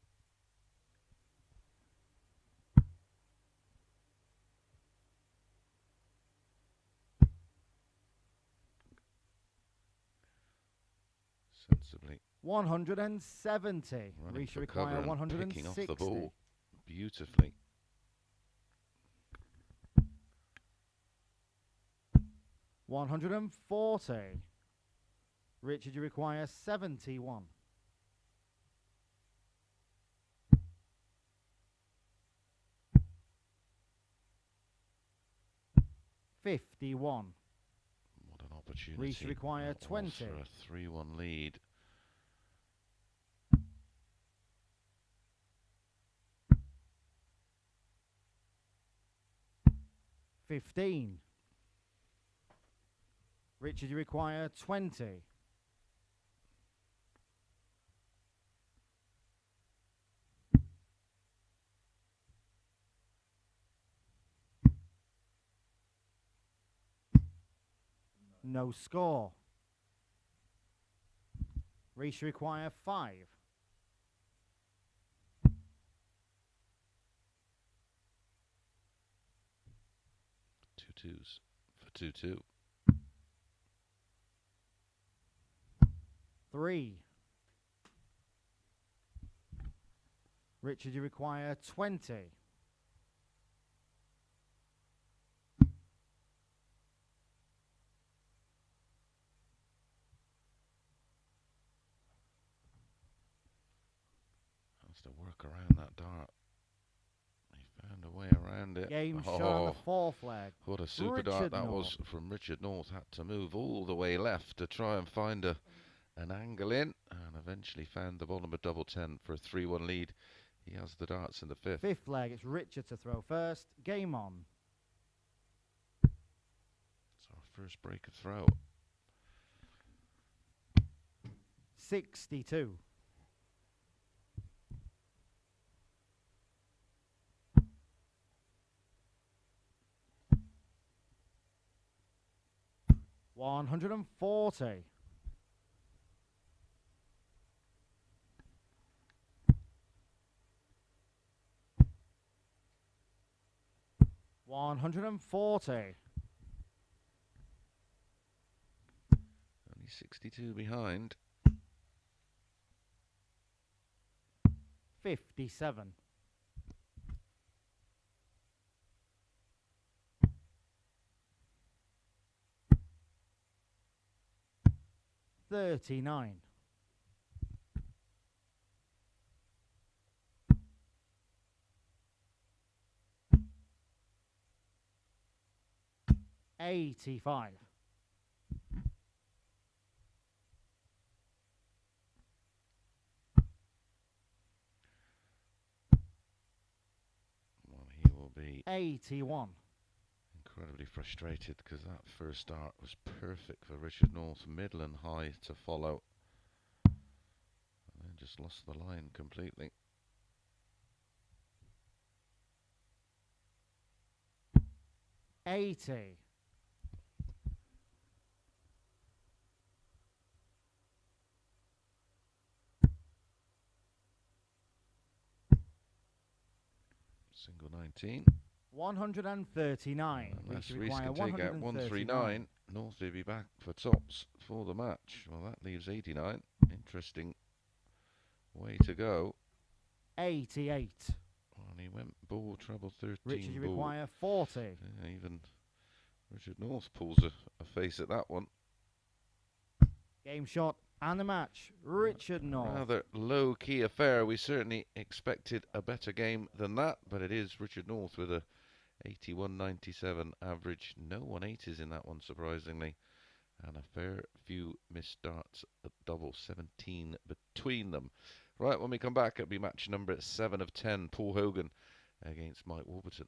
Speaker 1: Sensibly.
Speaker 2: 170.
Speaker 1: Running
Speaker 2: Reece
Speaker 1: for
Speaker 2: require
Speaker 1: cover and
Speaker 2: 160.
Speaker 1: picking off the ball beautifully.
Speaker 2: $140. Richard, you require 71. $51.
Speaker 1: What an opportunity.
Speaker 2: Reece require
Speaker 1: that was
Speaker 2: 20.
Speaker 1: for a 3-1 lead.
Speaker 2: 15. Richard, you require 20. No score. Reece, you require 5.
Speaker 1: Two twos for 2-2.
Speaker 2: 3. Richard, you require 20.
Speaker 1: Has to work around that dart. He found a way around it.
Speaker 2: Game shot on the 4th leg.
Speaker 1: What a super dart that was from Richard North. Had to move all the way left to try and find an angle in, and eventually found the bottom of double 10 for a 3-1 lead. He has the darts in the 5th.
Speaker 2: 5th leg, it's Richard to throw first. Game on.
Speaker 1: It's our first break of throw.
Speaker 2: 62. $140. 140.
Speaker 1: Only 62 behind.
Speaker 2: 57. 39. 85. 81.
Speaker 1: Incredibly frustrated because that first start was perfect for Richard North, middle and high to follow, and then just lost the line completely.
Speaker 2: 80.
Speaker 1: 19.
Speaker 2: 139.
Speaker 1: Unless
Speaker 2: We
Speaker 1: Reece
Speaker 2: require
Speaker 1: can take out 139, North will be back for tops for the match. Well, that leaves 89. Interesting way to go.
Speaker 2: 88.
Speaker 1: And he went ball, treble 13.
Speaker 2: Richard, you
Speaker 1: ball.
Speaker 2: require 40.
Speaker 1: Yeah, even Richard North pulls a face at that one.
Speaker 2: Game shot and the match. Richard North.
Speaker 1: Rather low-key affair. We certainly expected a better game than that, but it is Richard North with a 81.97 average. No 180s in that one, surprisingly, and a fair few missed darts at double 17 between them. Right, when we come back, it'll be match number 7 of 10. Paul Hogan against Mike Warburton.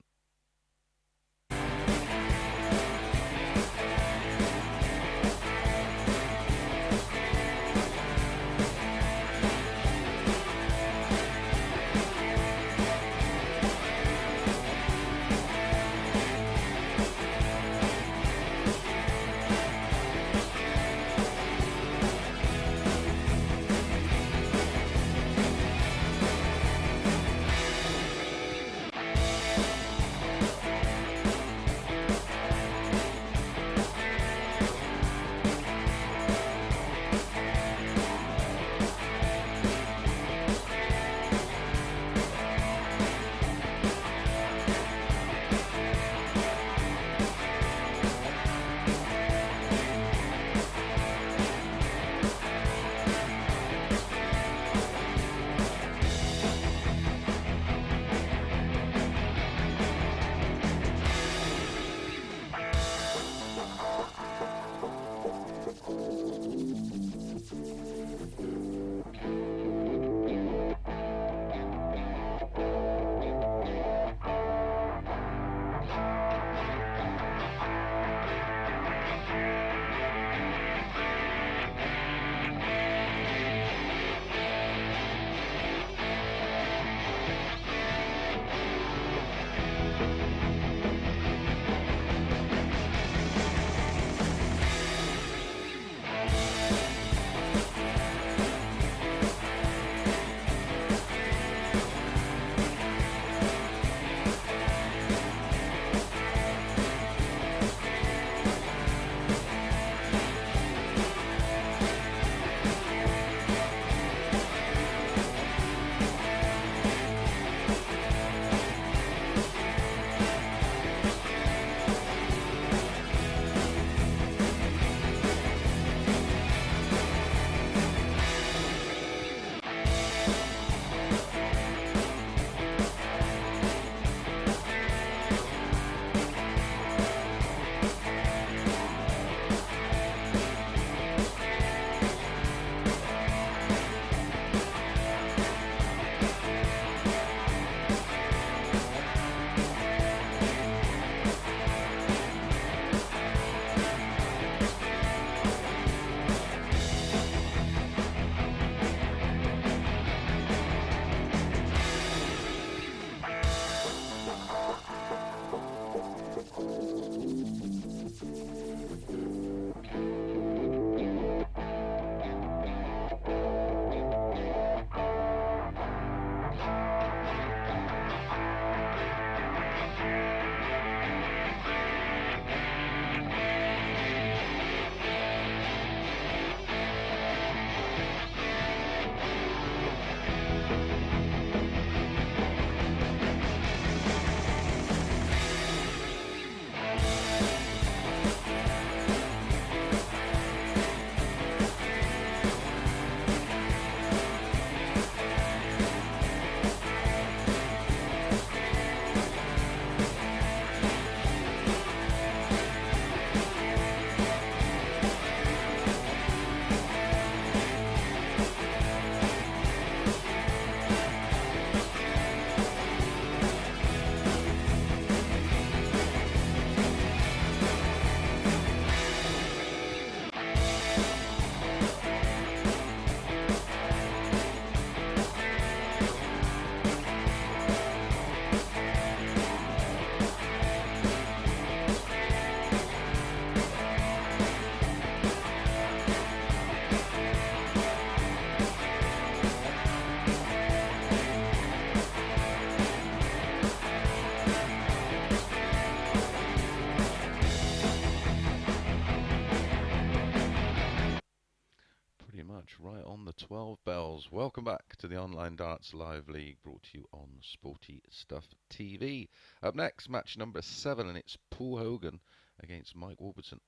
Speaker 1: much. Right on the 12 bells. Welcome back to the Online Darts Live League, brought to you on Sporty Stuff TV. Up next, match number 7, and it's Paul Hogan against Mike Warburton.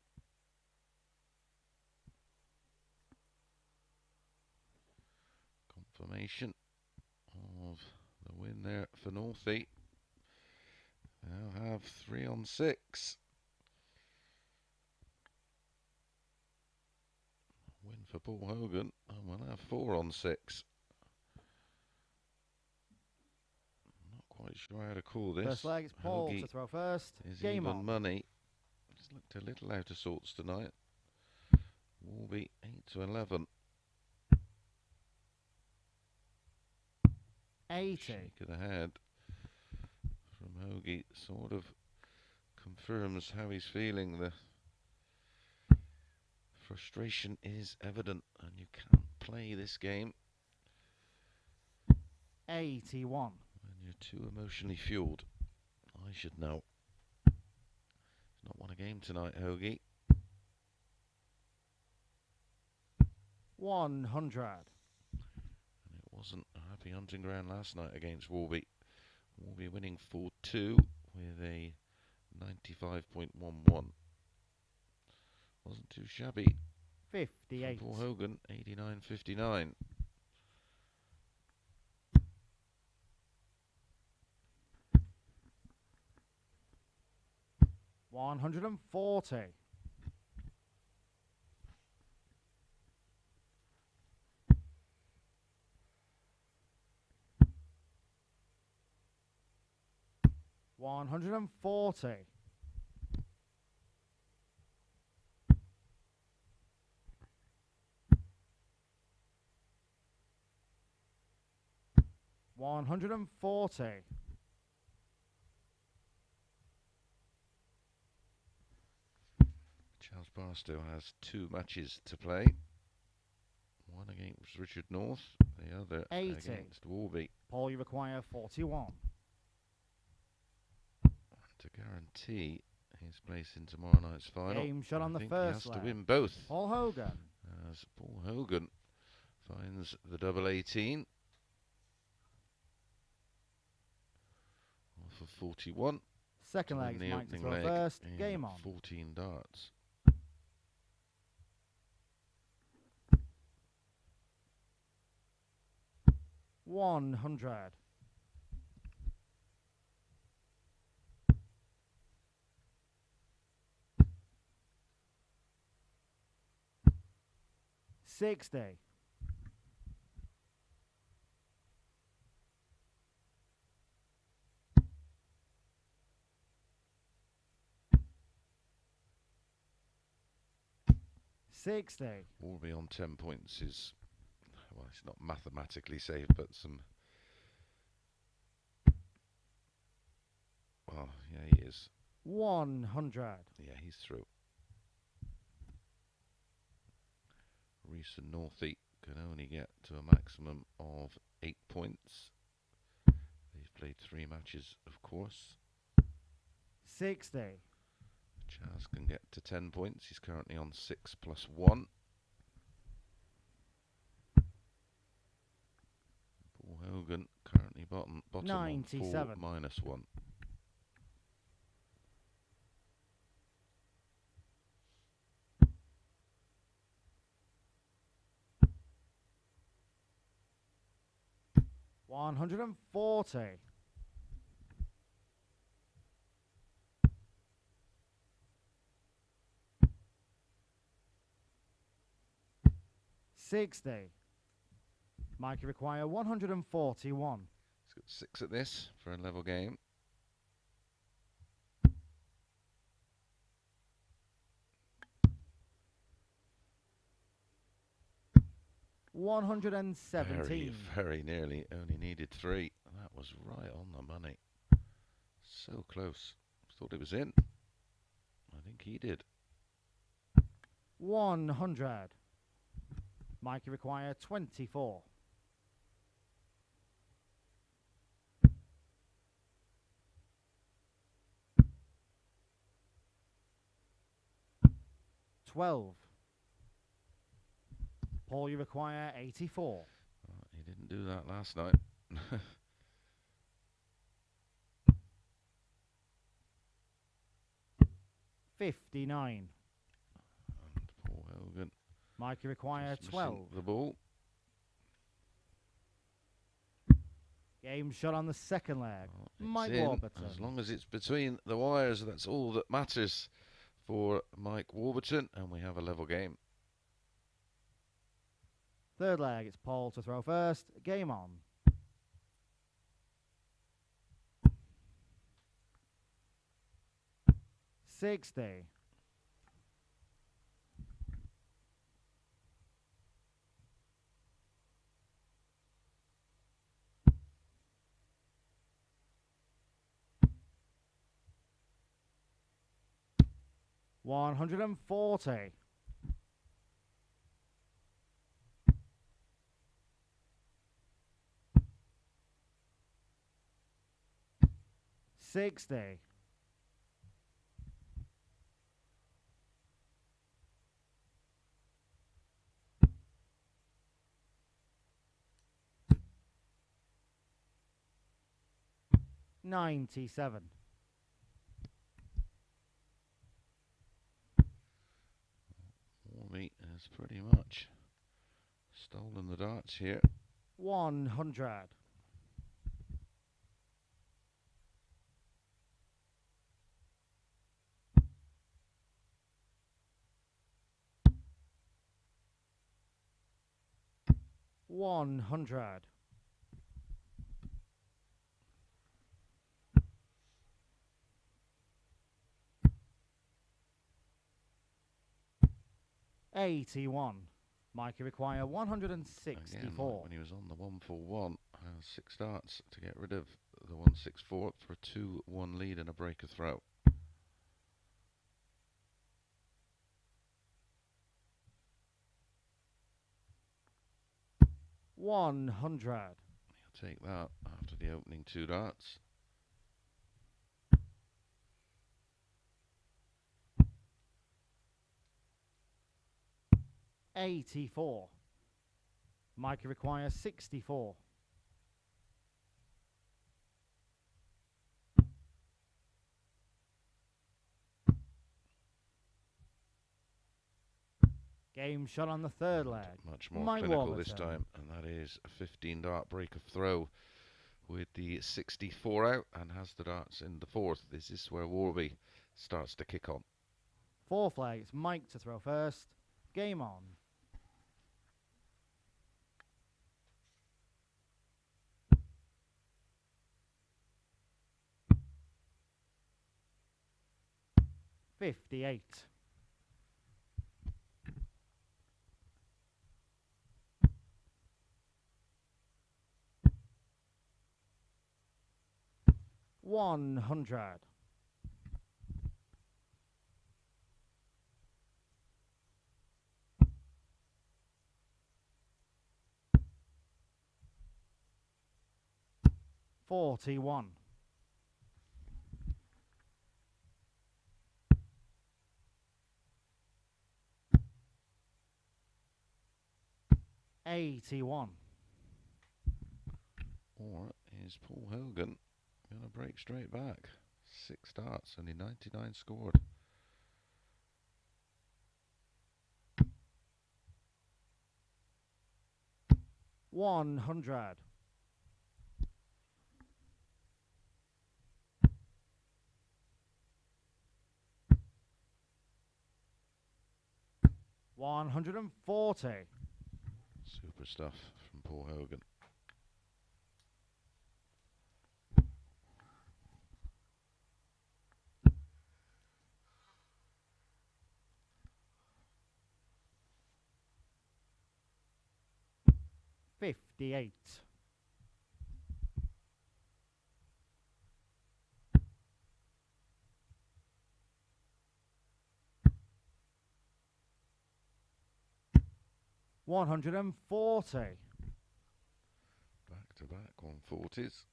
Speaker 1: Confirmation of the win there for Northie. Now have 3 on 6. Win for Paul Hogan, and we'll have 4 on 6. Not quite sure how to call this.
Speaker 2: First leg, it's Paul
Speaker 1: Hoagie
Speaker 2: to throw first.
Speaker 1: is
Speaker 2: Game
Speaker 1: even
Speaker 2: on.
Speaker 1: money. It's looked a little out of sorts tonight. Warby 8 to 11.
Speaker 2: 80.
Speaker 1: Shake of the head from Hoagie sort of confirms how he's feeling. The frustration is evident, and you can't play this game
Speaker 2: 81.
Speaker 1: when you're too emotionally fueled. I should know. He's not won a game tonight, Hoagie.
Speaker 2: 100.
Speaker 1: And it wasn't a happy hunting ground last night against Warby. Warby winning 4-2 with a 95.11. Wasn't too shabby.
Speaker 2: 58.
Speaker 1: Paul Hogan, 89.59.
Speaker 2: 140. 140. 140.
Speaker 1: Charles Barstow has 2 matches to play. One against Richard North, the other
Speaker 2: 80.
Speaker 1: against Warby.
Speaker 2: Paul, you require 41.
Speaker 1: To guarantee his place in tomorrow night's final,
Speaker 2: Game shot on
Speaker 1: I
Speaker 2: the
Speaker 1: think
Speaker 2: first
Speaker 1: he has
Speaker 2: leg.
Speaker 1: to win both.
Speaker 2: Paul Hogan.
Speaker 1: As Paul Hogan finds the double 18 off of 41.
Speaker 2: Second
Speaker 1: to
Speaker 2: leg
Speaker 1: win
Speaker 2: is
Speaker 1: the
Speaker 2: Mike to
Speaker 1: opening
Speaker 2: throw
Speaker 1: leg
Speaker 2: first.
Speaker 1: in
Speaker 2: Game on.
Speaker 1: 14 darts.
Speaker 2: 100. 60. 60.
Speaker 1: Warby on 10 points is, well, it's not mathematically safe, but some, well, yeah, he is.
Speaker 2: 100.
Speaker 1: Yeah, he's through. Reece and Northie can only get to a maximum of 8 points. They've played 3 matches, of course.
Speaker 2: 60.
Speaker 1: Chaz can get to 10 points. He's currently on 6 plus 1. Paul Hogan currently bottom
Speaker 2: 97.
Speaker 1: on 4 minus 1.
Speaker 2: 140. 60. Mike, you require 141.
Speaker 1: He's got 6 at this for a level game.
Speaker 2: 117.
Speaker 1: Very nearly. Only needed 3. That was right on the money. So close. Thought it was in. I think he did.
Speaker 2: 100. Mike, you require 24. 12. Paul, you require 84.
Speaker 1: He didn't do that last night.
Speaker 2: 59.
Speaker 1: And Paul Hogan.
Speaker 2: Mike, you require
Speaker 1: Just
Speaker 2: 12.
Speaker 1: missing the ball.
Speaker 2: Game shot on the second leg.
Speaker 1: Well,
Speaker 2: Mike
Speaker 1: it's in.
Speaker 2: Warburton.
Speaker 1: As long as it's between the wires, that's all that matters for Mike Warburton, and we have a level game.
Speaker 2: Third leg, it's Paul to throw first. Game on. $60. $140. $60. $97.
Speaker 1: Warby has pretty much stolen the darts here.
Speaker 2: 100. $100. $81. Mike, you require 164.
Speaker 1: Again, like when he was on the 141, 6 darts to get rid of the 164 for a 2-1 lead and a break of throw.
Speaker 2: $100.
Speaker 1: He'll take that after the opening 2 darts.
Speaker 2: $84. Mike, you require 64. Game shot on the third leg.
Speaker 1: Much more
Speaker 2: Mike
Speaker 1: clinical
Speaker 2: Warburton.
Speaker 1: this time, and that is a 15 dart break of throw with the 64 out and has the darts in the fourth. This is where Warby starts to kick on.
Speaker 2: Fourth leg, it's Mike to throw first. Game on. $58. $100. $41. $81.
Speaker 1: Or is Paul Hogan going to break straight back? 6 darts, only 99 scored.
Speaker 2: $100. $140.
Speaker 1: Super stuff from Paul Hogan.
Speaker 2: $58. $140.
Speaker 1: Back to back 140s.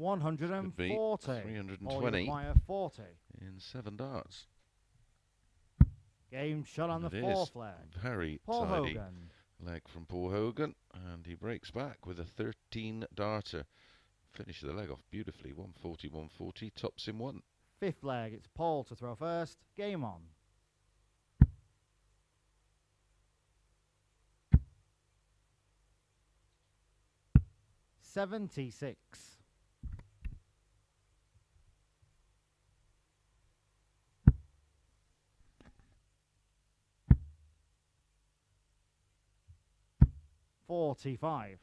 Speaker 1: Could be
Speaker 2: 140. All you
Speaker 1: 320
Speaker 2: require 40.
Speaker 1: in 7 darts.
Speaker 2: Game shot on
Speaker 1: And
Speaker 2: the
Speaker 1: it
Speaker 2: fourth
Speaker 1: is
Speaker 2: leg.
Speaker 1: very
Speaker 2: Paul
Speaker 1: tidy
Speaker 2: Hogan.
Speaker 1: leg from Paul Hogan, and he breaks back with a 13 darter. Finishes the leg off beautifully. 140, 140, tops in 1.
Speaker 2: Fifth leg, it's Paul to throw first. Game on. $76. $45.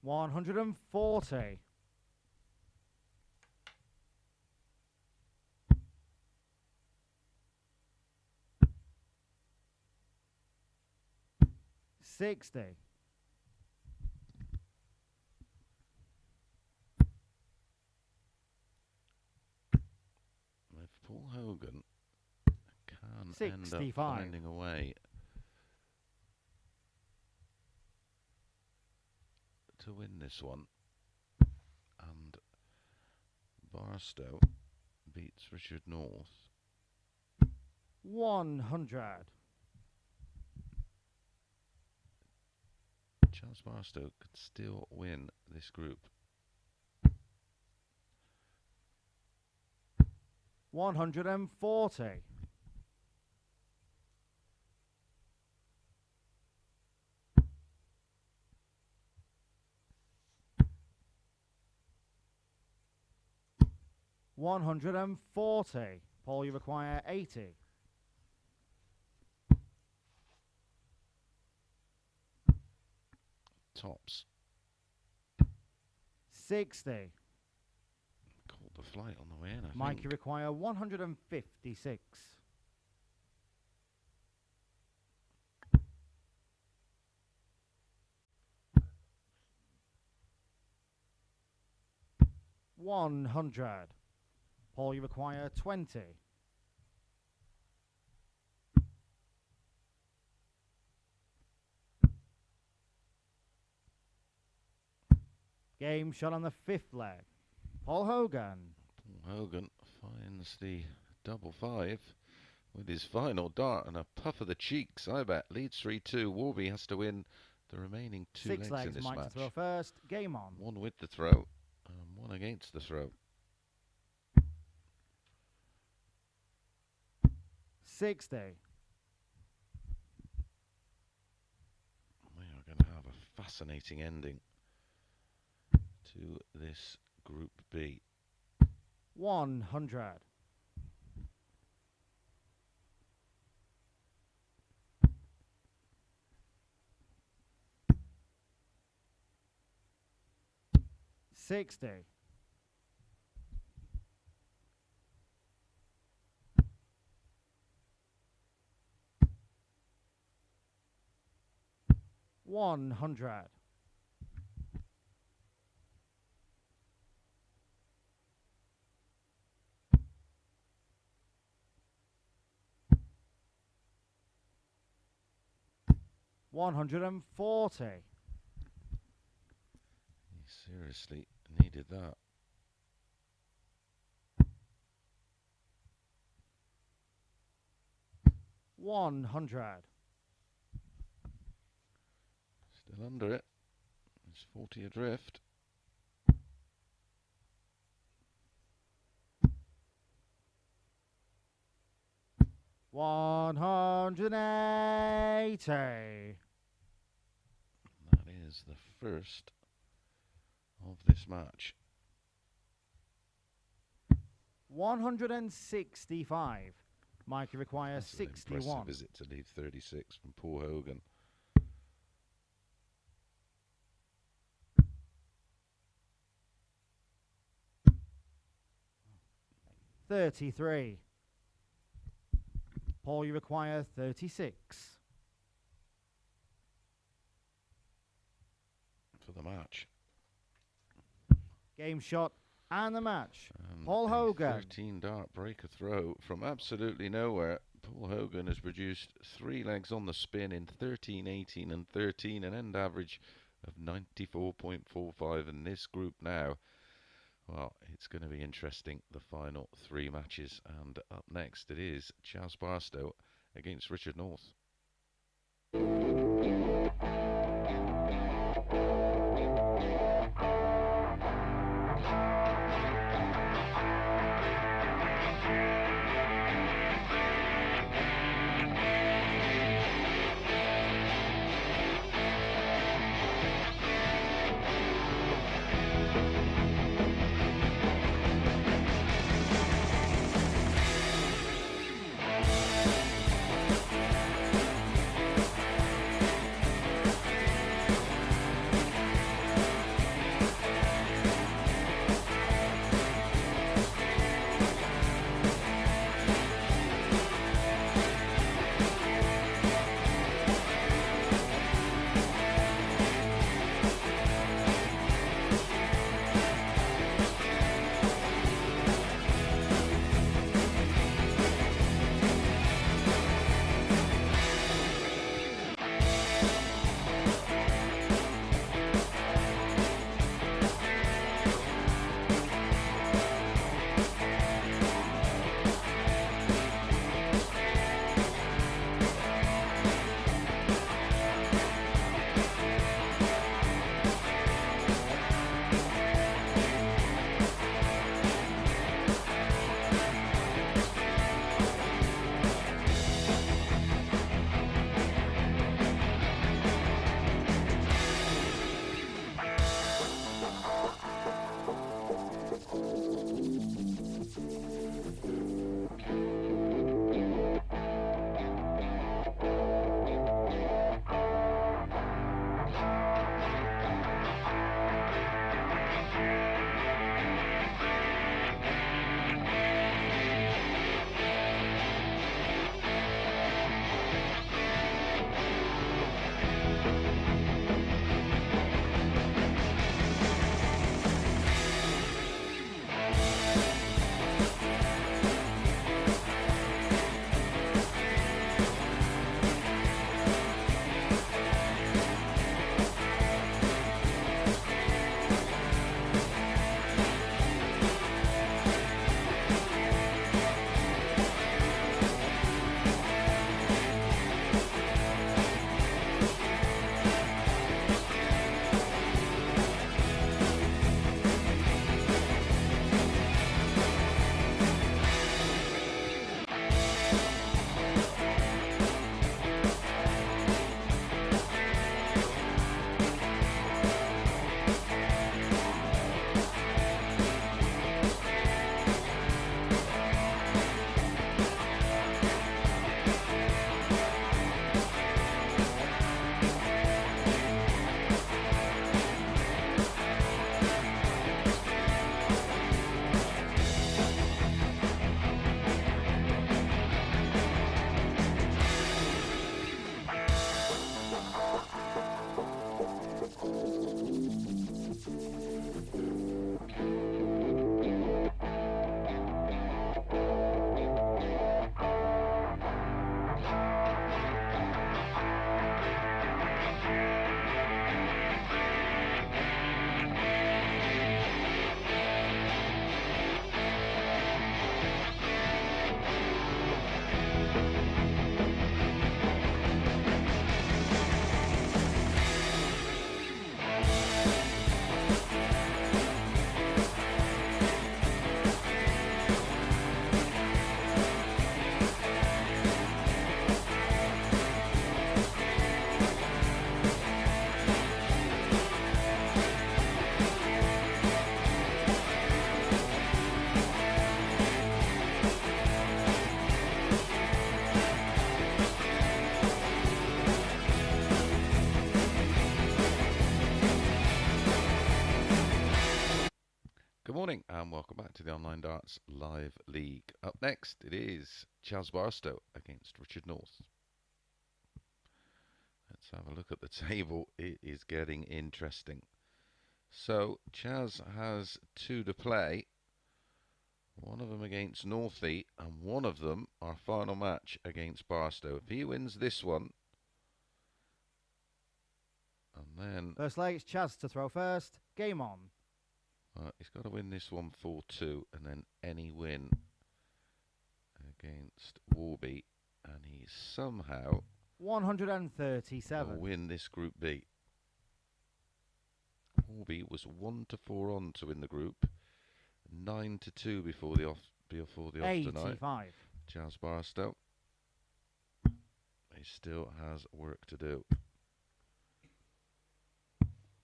Speaker 2: $140. $60.
Speaker 1: If Paul Hogan can end
Speaker 2: 65.
Speaker 1: up finding a way to win this one, and Barstow beats Richard North,
Speaker 2: 100.
Speaker 1: Charles Barstow could still win this group.
Speaker 2: 140. $140. Paul, you require 80.
Speaker 1: Tops.
Speaker 2: 60.
Speaker 1: Called the flight on the way in, I
Speaker 2: Mike,
Speaker 1: think.
Speaker 2: you require 156. $100. Paul, you require 20. Game shot on the fifth leg. Paul Hogan.
Speaker 1: Paul Hogan finds the double 5 with his final dart and a puff of the cheeks, I bet. Leads 3-2. Warby has to win the remaining 2
Speaker 2: Six
Speaker 1: legs
Speaker 2: legs,
Speaker 1: in this
Speaker 2: Mike
Speaker 1: match.
Speaker 2: to throw first. Game on.
Speaker 1: 1 with the throw and 1 against the throw.
Speaker 2: 60.
Speaker 1: We are going to have a fascinating ending to this Group B.
Speaker 2: 100. $60. $100. $140.
Speaker 1: He seriously needed that.
Speaker 2: $100.
Speaker 1: Still under it. It's 40 adrift.
Speaker 2: $180.
Speaker 1: That is the first of this match.
Speaker 2: 165. Mike, you require
Speaker 1: That's an
Speaker 2: 61.
Speaker 1: impressive visit to lead 36 from Paul Hogan.
Speaker 2: $33. Paul, you require 36.
Speaker 1: For the match.
Speaker 2: Game shot And the match,
Speaker 1: And
Speaker 2: Paul
Speaker 1: a
Speaker 2: Hogan.
Speaker 1: 13 dart breaker throw from absolutely nowhere. Paul Hogan has produced 3 legs on the spin in 13, 18 and 13, an end average of 94.45 in this group now. Well, it's going to be interesting, the final 3 matches. And up next it is Charles Barstow against Richard North. Good morning and welcome back to the Online Darts Live League. Up next it is Charles Barstow against Richard North. Let's have a look at the table. It is getting interesting. So Chaz has two to play. One of them against Northie, and one of them, our final match, against Barstow. If he wins this one, and then...
Speaker 2: First leg, it's Chaz to throw first. Game on.
Speaker 1: he's got to win this one 4-2, and then any win against Warby, and he somehow
Speaker 2: 137.
Speaker 1: will win this Group B. Warby was 1-4 on to win the group, 9-2 before the off tonight.
Speaker 2: 85.
Speaker 1: Chaz Barstow, he still has work to do.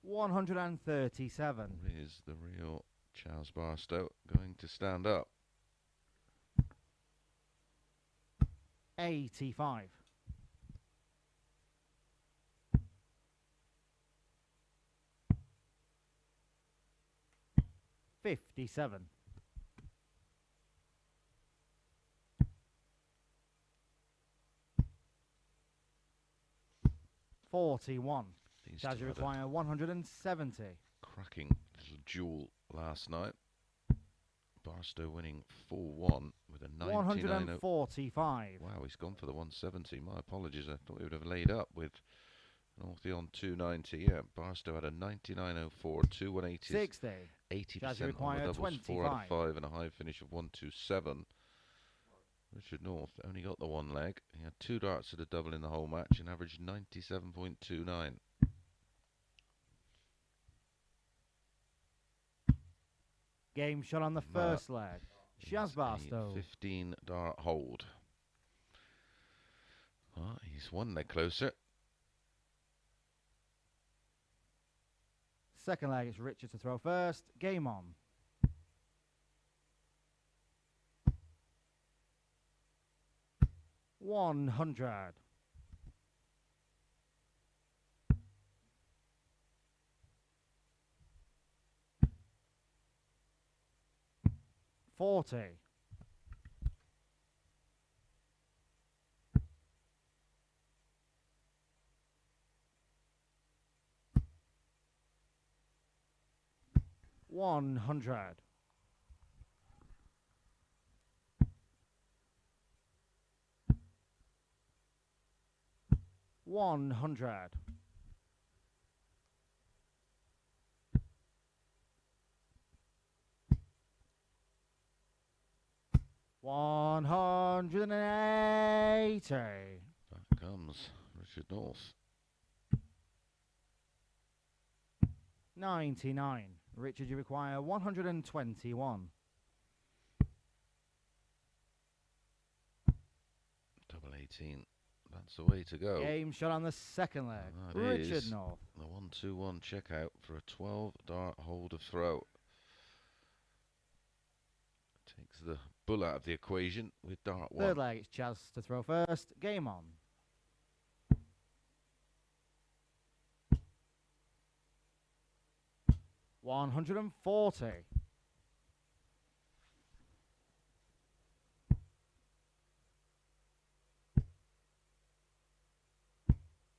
Speaker 2: 137.
Speaker 1: Is the real Chaz Barstow going to stand up?
Speaker 2: 85. 57. 41. Does you require 170?
Speaker 1: Cracking little duel last night. Barstow winning 4-1 with a 99.
Speaker 2: 145.
Speaker 1: Wow, he's gone for the 170. My apologies. I thought he would have laid up with Northie on 290. Yeah, Barstow had a 99.04, 2 180.
Speaker 2: 60.
Speaker 1: 80% on the doubles,
Speaker 2: 25.
Speaker 1: 4 out of 5, and a high finish of 127. Richard North only got the one leg. He had 2 darts at a double in the whole match and averaged 97.29.
Speaker 2: Game shot on the first leg. Chaz Barstow.
Speaker 1: 15 dart hold. He's one leg closer.
Speaker 2: Second leg, it's Richard to throw first. Game on. $100. 40. 100. 100. 180.
Speaker 1: Back comes Richard North.
Speaker 2: 99. Richard, you require 121.
Speaker 1: Double 18. That's the way to go.
Speaker 2: Game shot on the second leg. Richard North.
Speaker 1: The 1-2-1 checkout for a 12 dart holder throw. Takes the bull out of the equation with dart 1.
Speaker 2: Third leg, it's Chaz to throw first. Game on. $140.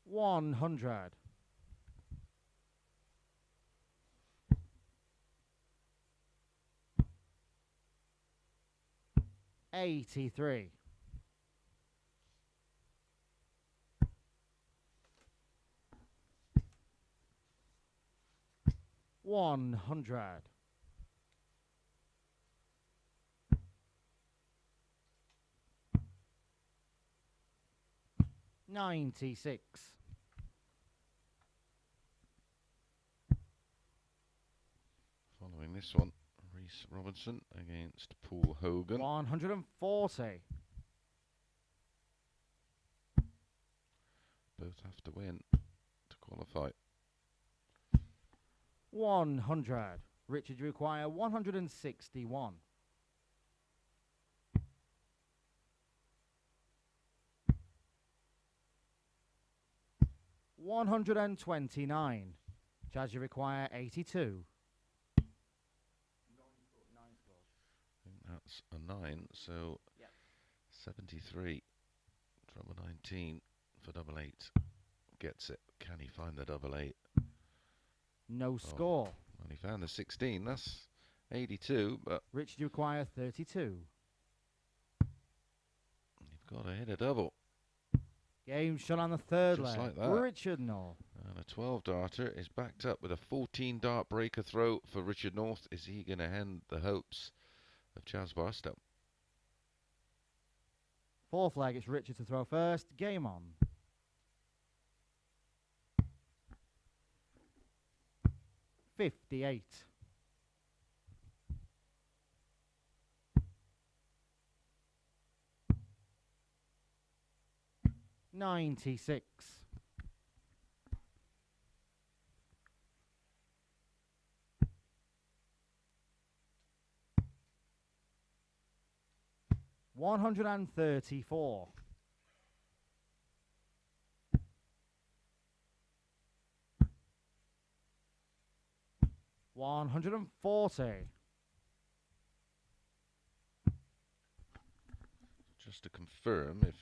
Speaker 2: 100. 83. 100. 96.
Speaker 1: Following this one, Reece Robinson against Paul Hogan.
Speaker 2: 140.
Speaker 1: Both have to win to qualify.
Speaker 2: 100. Richard, you require 161. 129. Chaz, you require 82.
Speaker 1: I think that's a 9, so
Speaker 2: yep.
Speaker 1: 73. Treble 19 for double 8. Gets it. Can he find the double 8?
Speaker 2: No score.
Speaker 1: When he found the 16, that's 82, but
Speaker 2: Richard, you require 32.
Speaker 1: you've got to hit a double.
Speaker 2: Game shot on the third
Speaker 1: Just
Speaker 2: leg.
Speaker 1: like that.
Speaker 2: Richard North.
Speaker 1: And a 12 darter is backed up with a 14 dart breaker throw for Richard North. Is he going to end the hopes of Chaz Barstow?
Speaker 2: Fourth leg, it's Richard to throw first. Game on. $58. $96. $134. $140.
Speaker 1: Just to confirm, if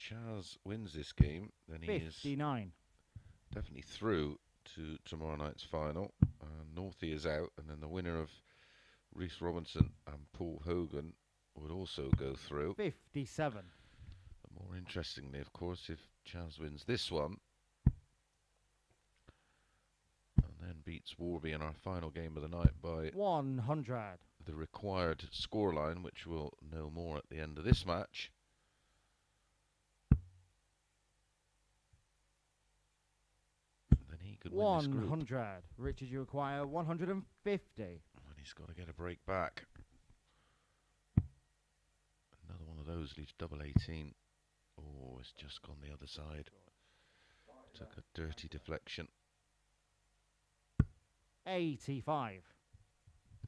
Speaker 1: Chaz wins this game, then he is
Speaker 2: 59.
Speaker 1: definitely through to tomorrow night's final. Northie is out, and then the winner of Reece Robinson and Paul Hogan would also go through.
Speaker 2: 57.
Speaker 1: But more interestingly, of course, if Chaz wins this one and then beats Warby in our final game of the night by
Speaker 2: 100.
Speaker 1: the required scoreline, which we'll know more at the end of this match, then he could win this group.
Speaker 2: 100. Richard, you require 150.
Speaker 1: And he's got to get a break back. Another one of those leaves double 18. Oh, it's just gone the other side. Took a dirty deflection.
Speaker 2: 85.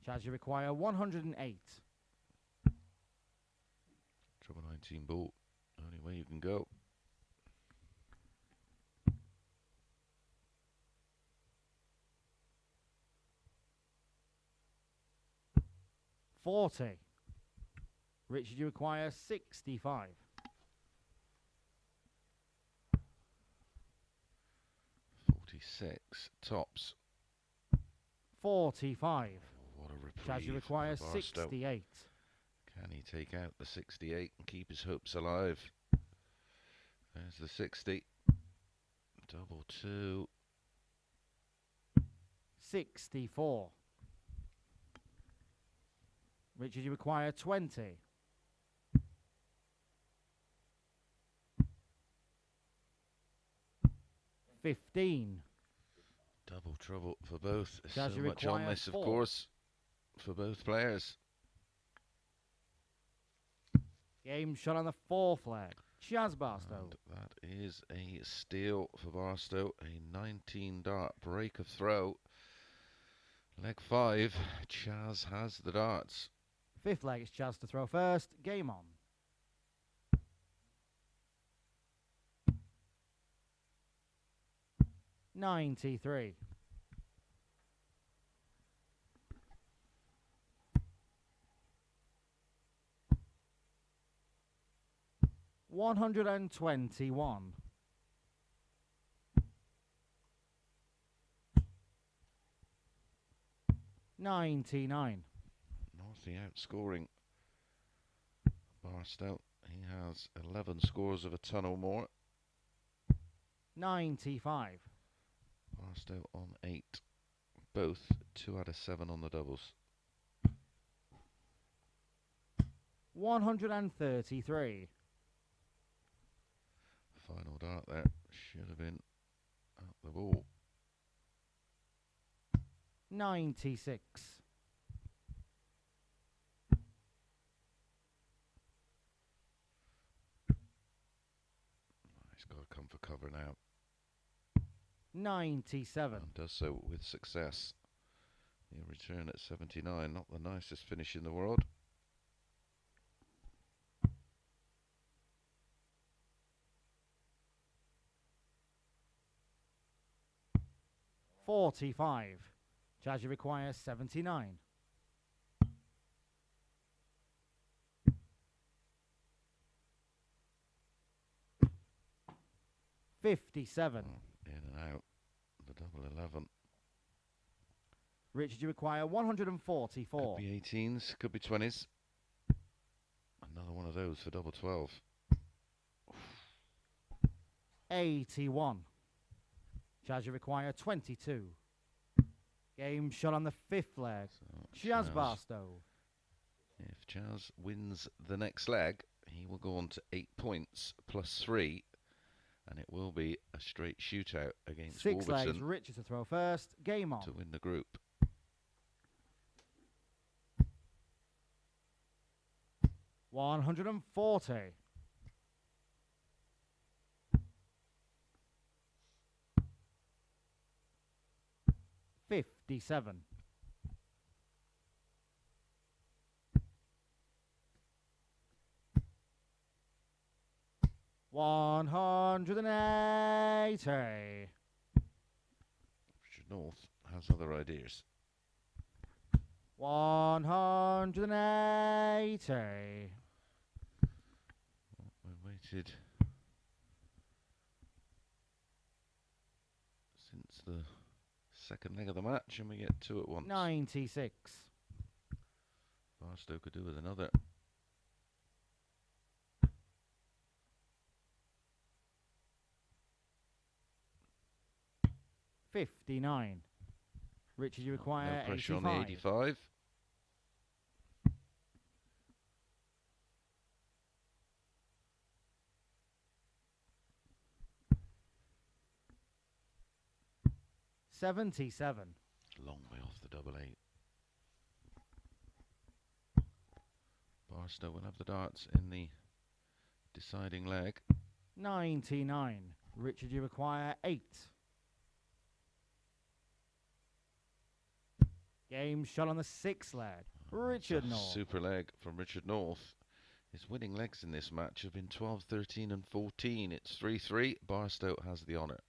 Speaker 2: Chaz, you require 108.
Speaker 1: Trouble 19 ball. Only way you can go.
Speaker 2: $40. Richard, you require 65.
Speaker 1: $46 tops.
Speaker 2: 45.
Speaker 1: What a reprieve.
Speaker 2: Chaz, you require
Speaker 1: for Barstow.
Speaker 2: 68.
Speaker 1: Can he take out the 68 and keep his hopes alive? There's the 60. Double 2.
Speaker 2: 64. Richard, you require 20. $15.
Speaker 1: Double trouble for both.
Speaker 2: Chaz,
Speaker 1: So
Speaker 2: you
Speaker 1: much on
Speaker 2: require
Speaker 1: this, of
Speaker 2: 4.
Speaker 1: course, for both players.
Speaker 2: Game shot on the fourth leg. Chaz Barstow.
Speaker 1: And that is a steal for Barstow. A 19 dart break of throw. Leg 5. Chaz has the darts.
Speaker 2: Fifth leg, it's Chaz to throw first. Game on. $93. $121. $99.
Speaker 1: Northie outscoring Barstow. He has 11 scores of a ton or more.
Speaker 2: $95.
Speaker 1: Barstow on 8. Both 2 out of 7 on the doubles.
Speaker 2: $133.
Speaker 1: Final dart there. Should have been at the ball.
Speaker 2: 96.
Speaker 1: He's got to come for cover now.
Speaker 2: 97.
Speaker 1: And does so with success. He'll return at 79. Not the nicest finish in the world.
Speaker 2: $45. Chaz, you require 79. $57.
Speaker 1: In and out. The double 11.
Speaker 2: Richard, you require 144.
Speaker 1: Could be 18s, could be 20s. Another one of those for double 12.
Speaker 2: 81. Chaz, you require 22. Game shot on the 5th leg.
Speaker 1: So
Speaker 2: Chaz Barstow.
Speaker 1: If Chaz wins the next leg, he will go on to 8 points plus 3, and it will be a straight shootout against
Speaker 2: 6 legs,
Speaker 1: Warburton
Speaker 2: Richard to throw first. Game on.
Speaker 1: to win the group.
Speaker 2: 140. 57. 180.
Speaker 1: Richard North has other ideas.
Speaker 2: 180.
Speaker 1: We waited since the second leg of the match, and we get 2 at once.
Speaker 2: 96.
Speaker 1: Barstow could do with another.
Speaker 2: 59. Richard, you require
Speaker 1: no pressure
Speaker 2: 85.
Speaker 1: on the 85.
Speaker 2: $77.
Speaker 1: Long way off the double 8. Barstow will have the darts in the deciding leg.
Speaker 2: 99. Richard, you require 8. Game shot on the 6th leg. Richard North.
Speaker 1: Super leg from Richard North. His winning legs in this match have been 12, 13 and 14. It's 3-3. Barstow has the honour.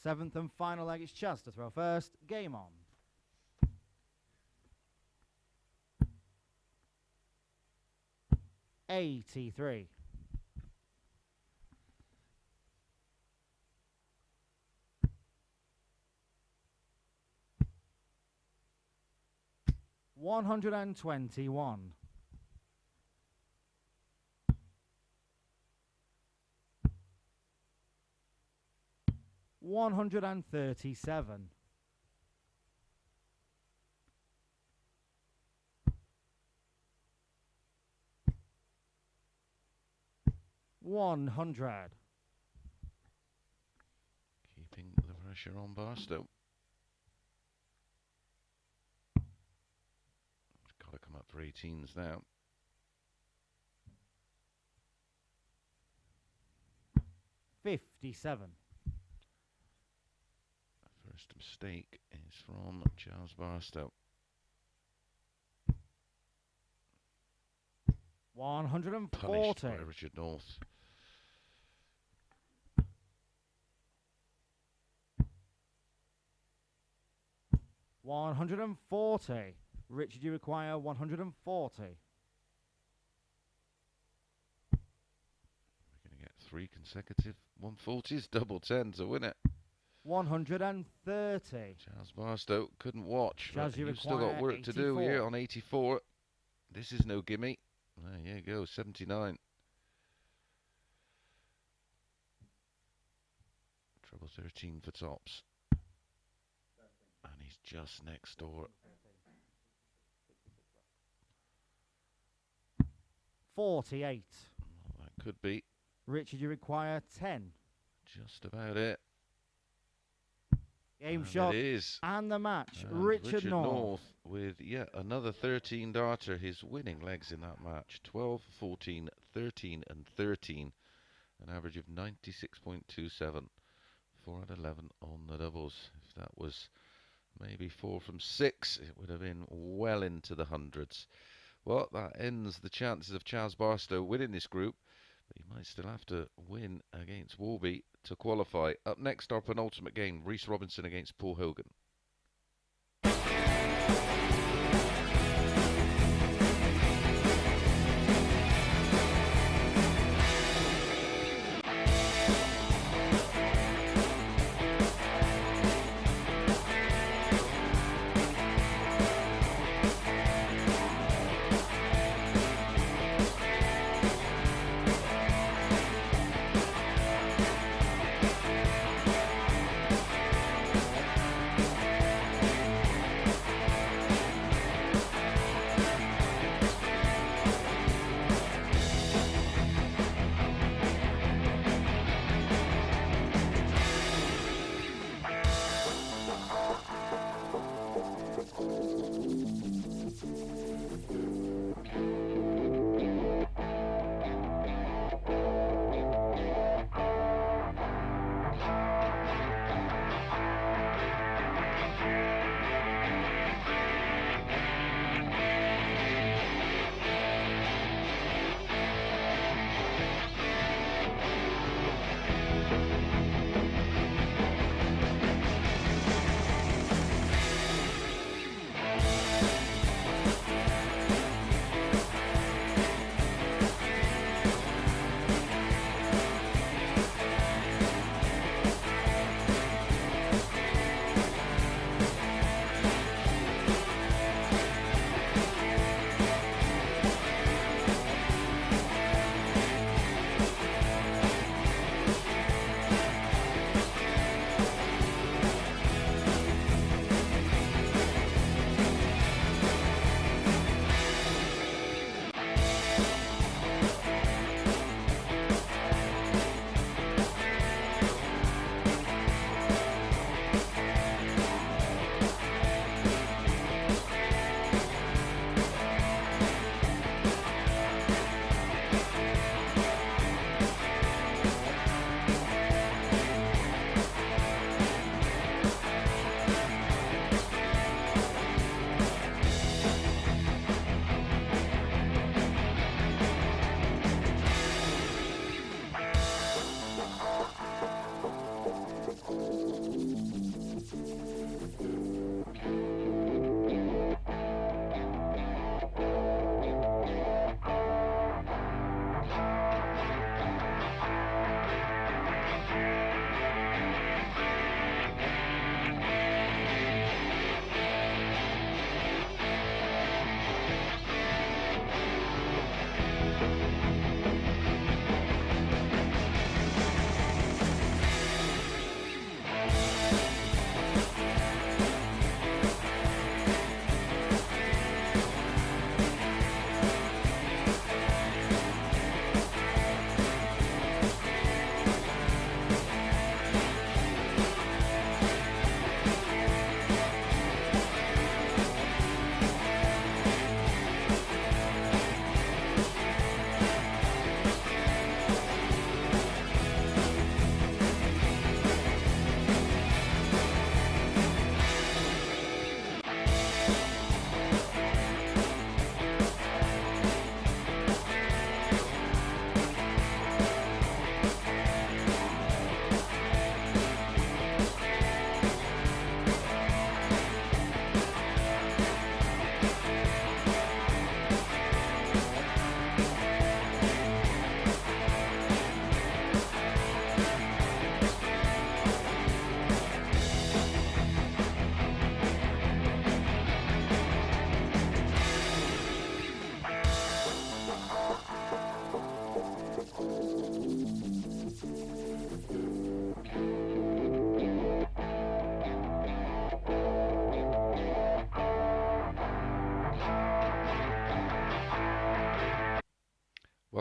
Speaker 2: 7th and final leg is Chaz to throw first. Game on. $83. 121. 137. 100.
Speaker 1: Keeping the pressure on Barstow. Got to come up for 18s now.
Speaker 2: $57.
Speaker 1: First mistake is from Charles Barstow.
Speaker 2: 140.
Speaker 1: Punished by Richard North.
Speaker 2: $140. Richard, you require 140.
Speaker 1: We're going to get 3 consecutive 140s, double 10 to win it.
Speaker 2: 130.
Speaker 1: Charles Barstow couldn't watch.
Speaker 2: Chaz, you
Speaker 1: You've still got
Speaker 2: require
Speaker 1: work to do
Speaker 2: 84.
Speaker 1: here on 84. This is no gimme. There you go, 79. Treble 13 for tops. And he's just next door.
Speaker 2: 48.
Speaker 1: Well, that could be
Speaker 2: Richard, you require 10.
Speaker 1: just about it.
Speaker 2: Game
Speaker 1: And
Speaker 2: shot
Speaker 1: it is.
Speaker 2: and the match.
Speaker 1: And
Speaker 2: Richard North.
Speaker 1: with yet another 13 darter. His winning legs in that match. 12, 14, 13 and 13. An average of 96.27. 4 out of 11 on the doubles. If that was maybe 4 from 6, it would have been well into the hundreds. Well, that ends the chances of Chaz Barstow winning this group. But he might still have to win against Warby to qualify. Up next, our penultimate game, Reece Robinson against Paul Hogan.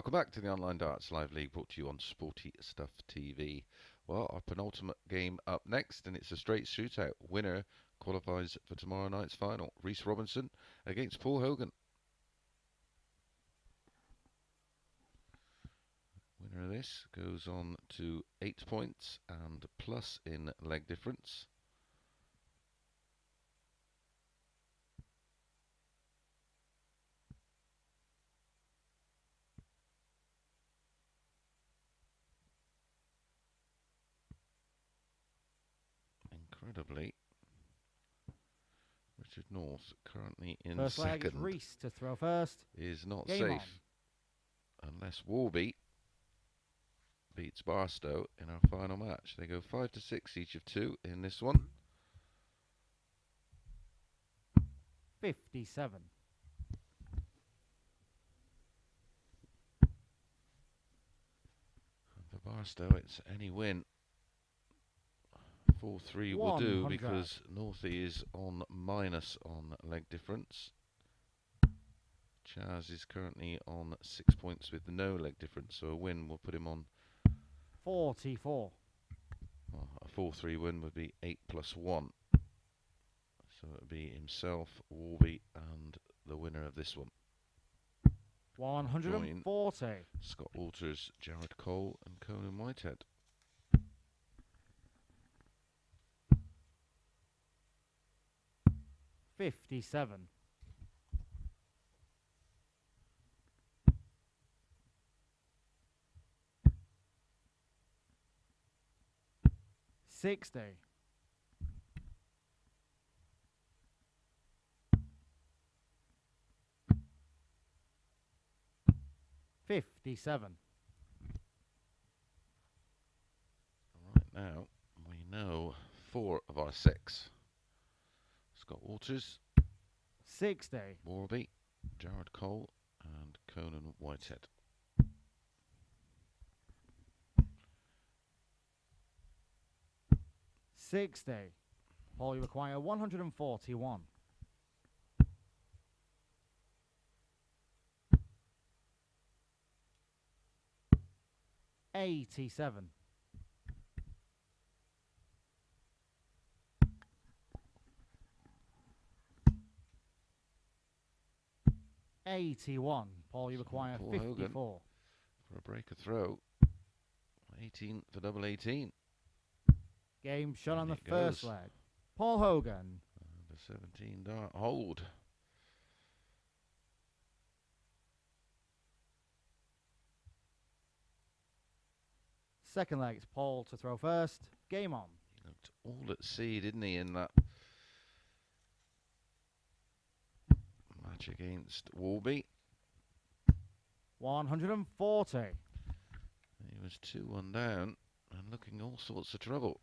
Speaker 1: welcome back to the Online Darts Live League, brought to you on Sporty Stuff TV. Well, our penultimate game up next, and it's a straight shootout. Winner qualifies for tomorrow night's final. Reece Robinson against Paul Hogan. Winner of this goes on to 8 points and plus in leg difference. Incredibly, Richard North, currently in
Speaker 2: First leg is
Speaker 1: second,
Speaker 2: Reece to throw first.
Speaker 1: is not
Speaker 2: Game
Speaker 1: safe unless Warby beats Barstow in our final match. They go 5-6 each of two in this one.
Speaker 2: 57.
Speaker 1: And for Barstow, it's any win. 4-3 will do
Speaker 2: 100.
Speaker 1: because Northie is on minus on leg difference. Chaz is currently on 6 points with no leg difference, so a win will put him on
Speaker 2: 44.
Speaker 1: Well, a 4-3 win would be 8 plus 1. So it would be himself, Warby, and the winner of this one.
Speaker 2: 140.
Speaker 1: Scott Walters, Jared Cole, and Conan Whitehead.
Speaker 2: $57. 60. 57.
Speaker 1: Right now, we know 4 of our 6. Scott Walters,
Speaker 2: 60.
Speaker 1: Warby, Jared Cole, and Conan Whitehead.
Speaker 2: $60. Paul, you require 141. 87. 81. Paul, you require
Speaker 1: Paul
Speaker 2: 54.
Speaker 1: Hogan for a breaker throw. 18 for double 18.
Speaker 2: Game shot on
Speaker 1: And
Speaker 2: the
Speaker 1: it
Speaker 2: first
Speaker 1: goes.
Speaker 2: leg. Paul Hogan.
Speaker 1: And a 17 dart hold.
Speaker 2: Second leg, it's Paul to throw first. Game on.
Speaker 1: He looked all at sea, didn't he, in that match against Warby.
Speaker 2: 140.
Speaker 1: He was 2-1 down and looking all sorts of trouble.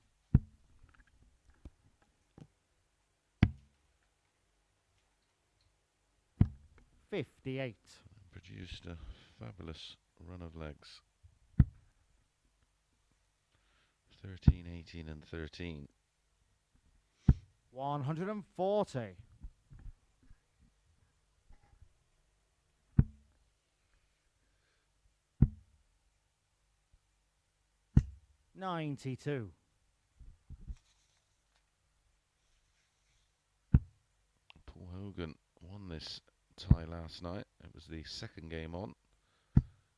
Speaker 2: $58.
Speaker 1: Produced a fabulous run of legs. 13, 18 and 13.
Speaker 2: 140. 92.
Speaker 1: Paul Hogan won this tie last night. It was the second game on.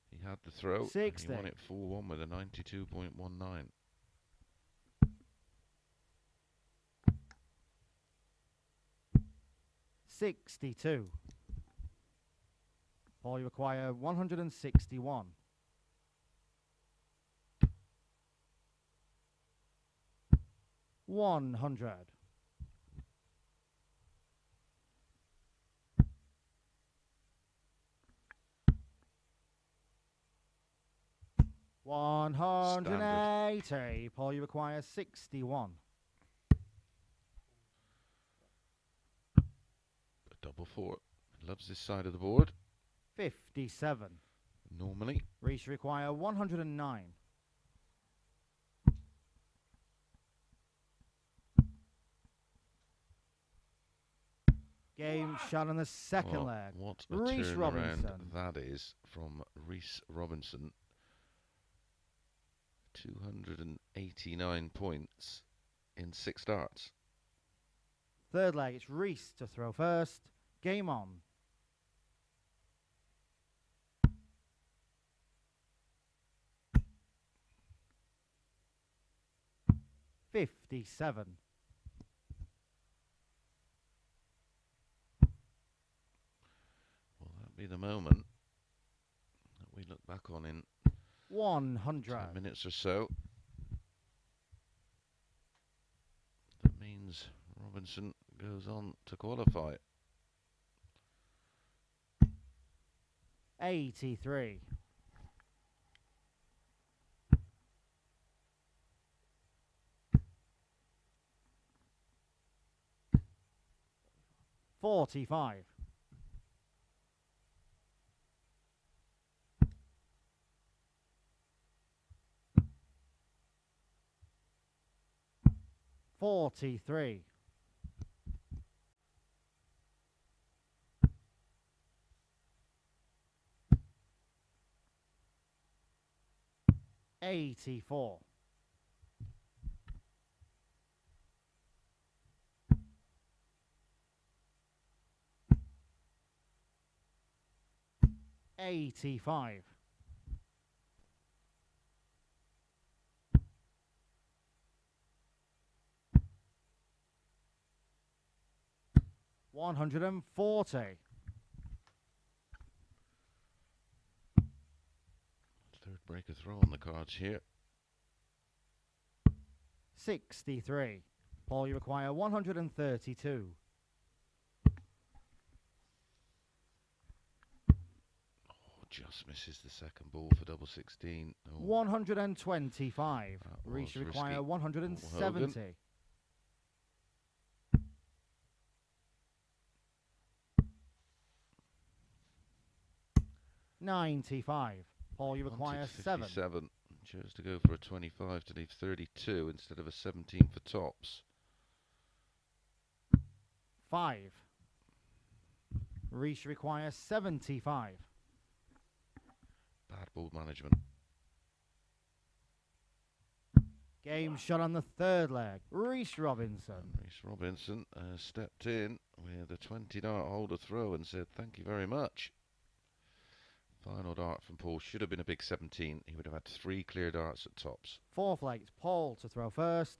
Speaker 1: He had the throw. And
Speaker 2: 60.
Speaker 1: he won it 4-1 with a 92.19.
Speaker 2: 62. Paul, you require 161. 100. 180. Paul, you require 61.
Speaker 1: A double 4. Loves this side of the board.
Speaker 2: 57.
Speaker 1: Normally.
Speaker 2: Reece require 109. Game shot on the second
Speaker 1: Well,
Speaker 2: leg.
Speaker 1: what a
Speaker 2: Reece
Speaker 1: turnaround
Speaker 2: Robinson.
Speaker 1: that is from Reece Robinson. 289 points in 6 starts.
Speaker 2: Third leg, it's Reece to throw first. Game on. $57.
Speaker 1: Will that be the moment that we look back on in
Speaker 2: 100.
Speaker 1: 10 minutes or so? That means Robinson goes on to qualify.
Speaker 2: 83. $45. 43. 84. 85. 140.
Speaker 1: Third breaker throw on the cards here.
Speaker 2: 63. Paul, you require 132.
Speaker 1: Just misses the second ball for double 16. Oh,
Speaker 2: 125.
Speaker 1: that
Speaker 2: Reece
Speaker 1: was
Speaker 2: require
Speaker 1: risky.
Speaker 2: 170. 95. Paul, you require 7.
Speaker 1: 57. Chose to go for a 25 to leave 32 instead of a 17 for tops.
Speaker 2: 5. Reece require 75.
Speaker 1: Bad ball management.
Speaker 2: Game shot on the third leg. Reece Robinson.
Speaker 1: Reece Robinson stepped in with a 20 dart holder throw and said thank you very much. Final dart from Paul should have been a big 17. He would have had 3 clear darts at tops.
Speaker 2: Fourth leg, it's Paul to throw first.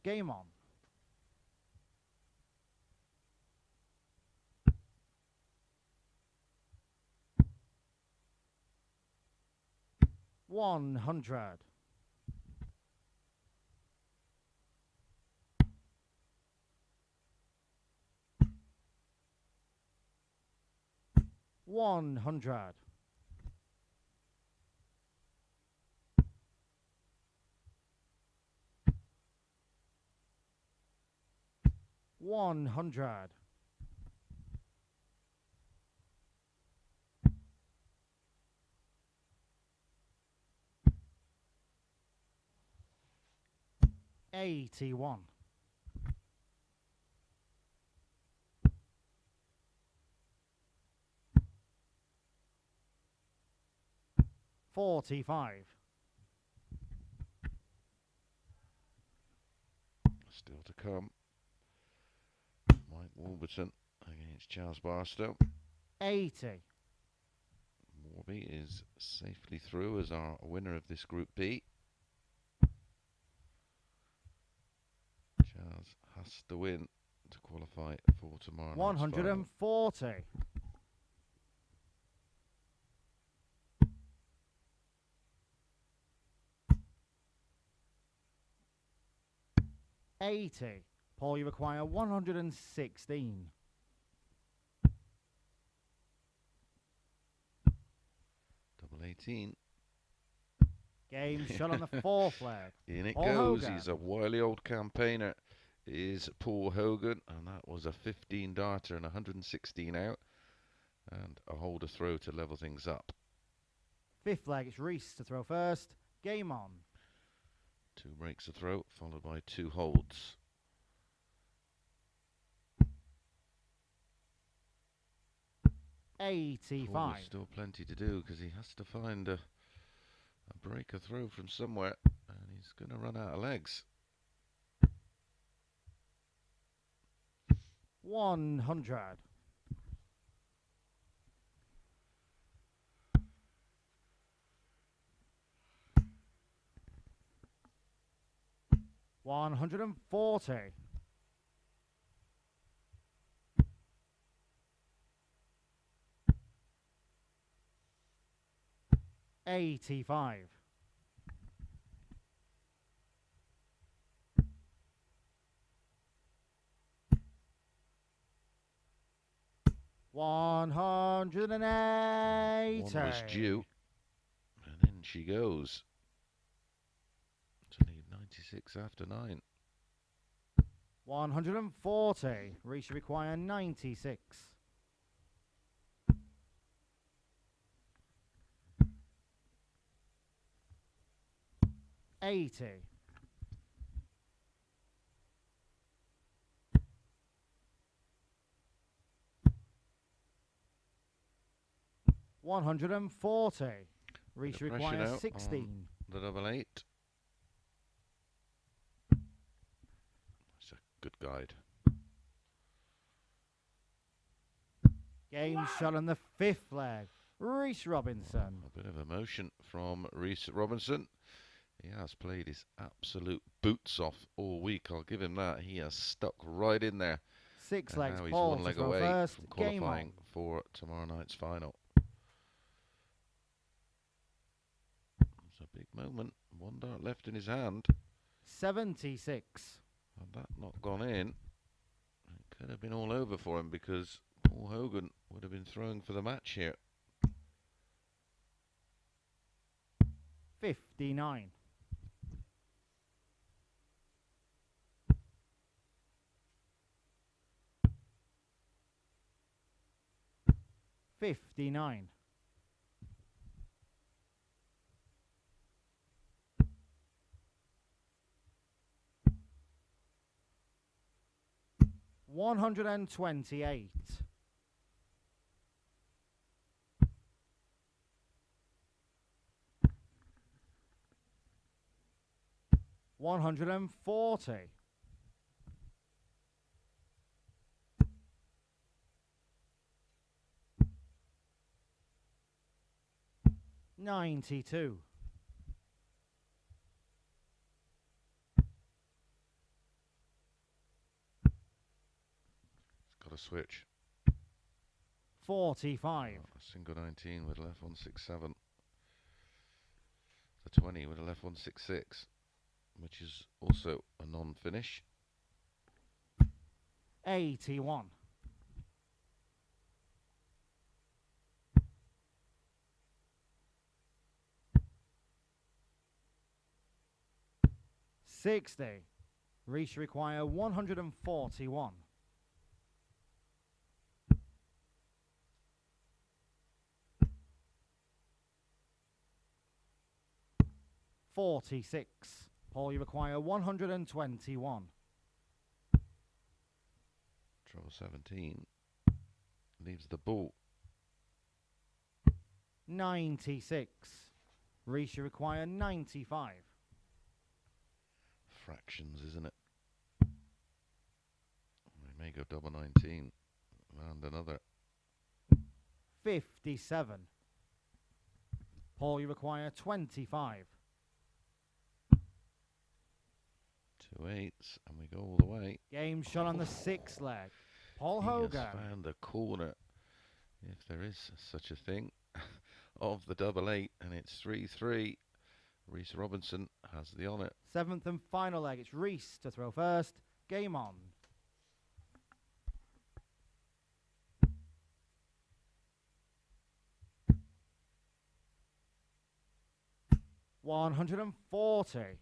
Speaker 2: Game on. $100. 100. 100. 81. 45.
Speaker 1: Still to come. Mike Warburton against Charles Barstow.
Speaker 2: 80.
Speaker 1: Warby is safely through as our winner of this Group B. Charles has to win to qualify for tomorrow night's
Speaker 2: 140. 80. Paul, you require 116.
Speaker 1: Double 18.
Speaker 2: Game shot on the fourth leg.
Speaker 1: In it
Speaker 2: Paul
Speaker 1: goes.
Speaker 2: Hogan.
Speaker 1: He's a wily old campaigner. Is Paul Hogan, and that was a 15 darter and 116 out, and a holder throw to level things up.
Speaker 2: Fifth leg, it's Reece to throw first. Game on.
Speaker 1: 2 breaks a throw, followed by 2 holds.
Speaker 2: 85.
Speaker 1: There's still plenty to do because he has to find a breaker throw from somewhere, and he's going to run out of legs.
Speaker 2: 100. 140. 85. 180.
Speaker 1: One was due, and in she goes. To need 96 after 9.
Speaker 2: 140. Reece require 96. 80. 140. Reece requires 16.
Speaker 1: The double 8. It's a good guide.
Speaker 2: Game shot on the 5th leg. Reece Robinson.
Speaker 1: A bit of emotion from Reece Robinson. He has played his absolute boots off all week. I'll give him that. He has stuck right in there.
Speaker 2: 6
Speaker 1: and
Speaker 2: legs.
Speaker 1: now he's
Speaker 2: Paul
Speaker 1: one leg
Speaker 2: to
Speaker 1: away
Speaker 2: first.
Speaker 1: from
Speaker 2: Game
Speaker 1: qualifying
Speaker 2: on.
Speaker 1: for tomorrow night's final. It's a big moment. One dart left in his hand.
Speaker 2: 76.
Speaker 1: Had that not gone in, it could have been all over for him because Paul Hogan would have been throwing for the match here.
Speaker 2: 59. 59. 128. 140. 92.
Speaker 1: 'A switch.
Speaker 2: 45.
Speaker 1: A single 19 with a left 167. The 20 with a left 166, which is also a non-finish.
Speaker 2: 81. 60. Reece require 141. 46. Paul, you require 121.
Speaker 1: Trouble 17 leaves the ball.
Speaker 2: 96. Reece, you require 95.
Speaker 1: Fractions, isn't it? We may go double 19 and another.
Speaker 2: 57. Paul, you require 25.
Speaker 1: 2 8s, and we go all the way.
Speaker 2: Game shot on the 6th leg. Paul
Speaker 1: He
Speaker 2: Hogan.
Speaker 1: has found the corner, if there is such a thing, of the double 8, and it's 3-3. Reece Robinson has the honour.
Speaker 2: 7th and final leg. It's Reece to throw first. Game on. $140.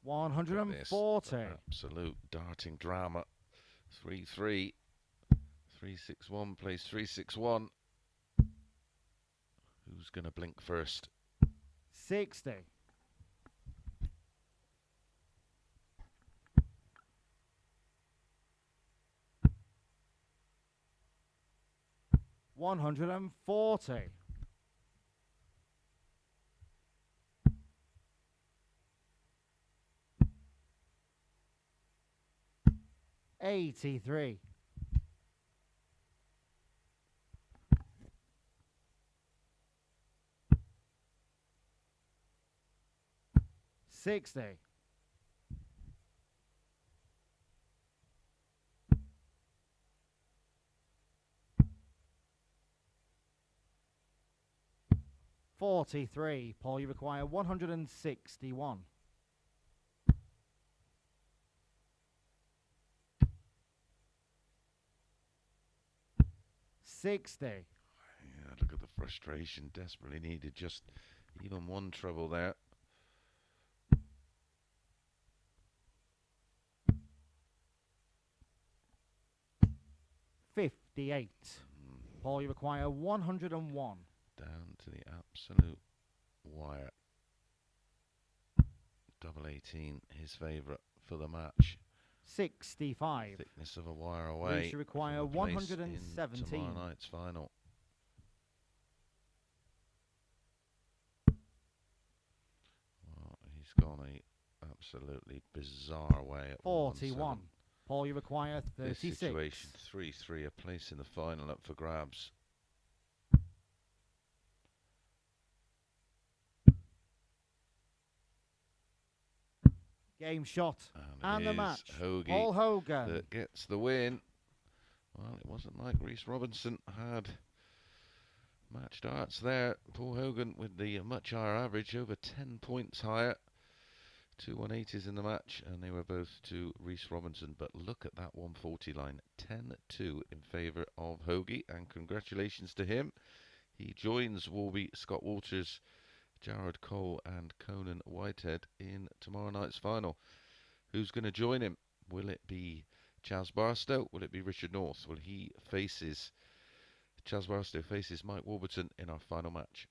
Speaker 2: 140.
Speaker 1: Absolute darting drama. 3-3. 3-6-1 plays 3-6-1. Who's going to blink first?
Speaker 2: 60. 140. 83. 60. 43. Paul, you require 161. 60.
Speaker 1: Yeah, look at the frustration. Desperately needed just even one treble there.
Speaker 2: 58. Paul, you require 101.
Speaker 1: Down to the absolute wire. Double 18, his favourite for the match.
Speaker 2: 65.
Speaker 1: Thickness of a wire away.
Speaker 2: Reece, you require 117.
Speaker 1: Tomorrow night's final. Well, he's gone a absolutely bizarre way at
Speaker 2: 41. Paul, you require 36.
Speaker 1: This situation, 3-3, a place in the final up for grabs.
Speaker 2: Game shot. And the match.
Speaker 1: Hogan
Speaker 2: Paul Hogan
Speaker 1: that gets the win. Well, it wasn't like Reece Robinson had match darts there. Paul Hogan with the much higher average, over 10 points higher. 2 180s in the match, and they were both to Reece Robinson. But look at that 140 line, 10-2 in favour of Hoagie, and congratulations to him. He joins Warby, Scott Walters, Jared Cole and Conan Whitehead in tomorrow night's final. Who's going to join him? Will it be Chaz Barstow? Will it be Richard North? Chaz Barstow faces Mike Warburton in our final match.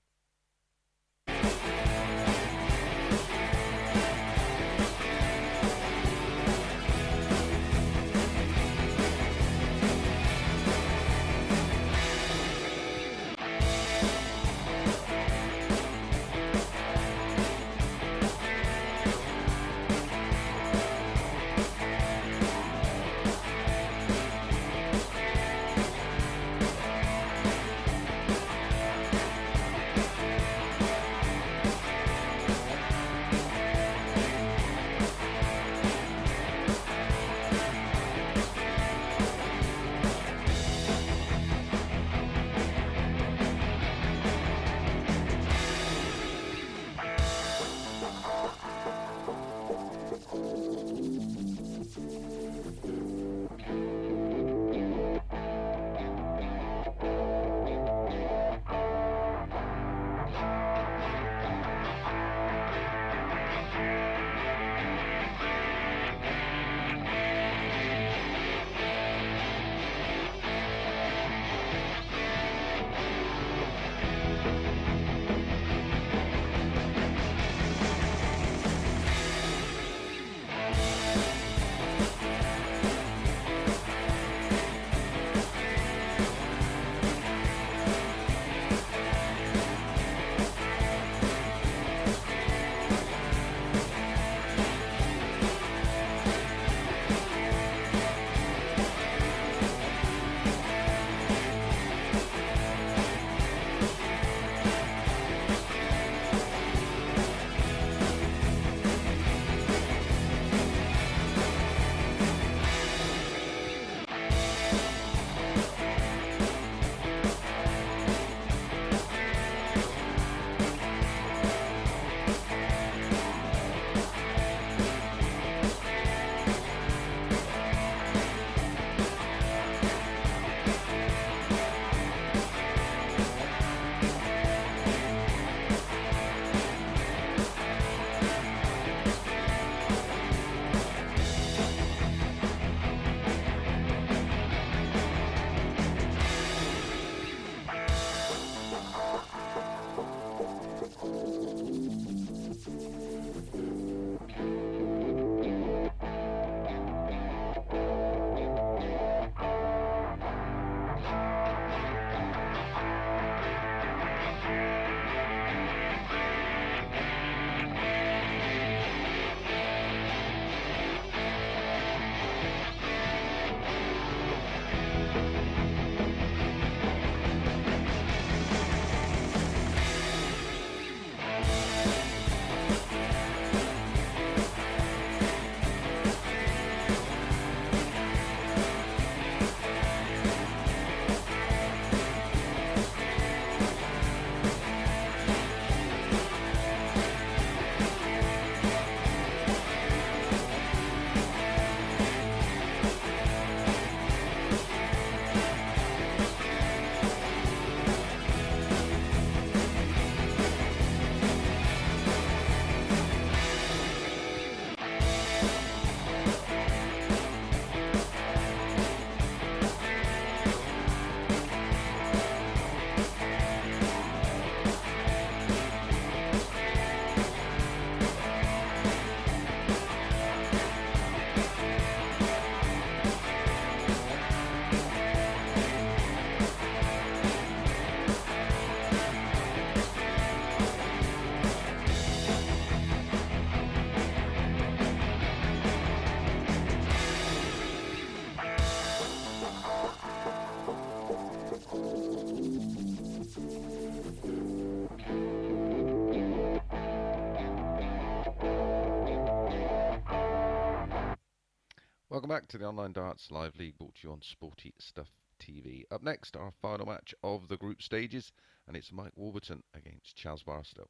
Speaker 1: Welcome back to the Online Darts Live League, brought to you on Sporty Stuff TV. Up next, our final match of the group stages, and it's Mike Warburton against Chaz Barstow.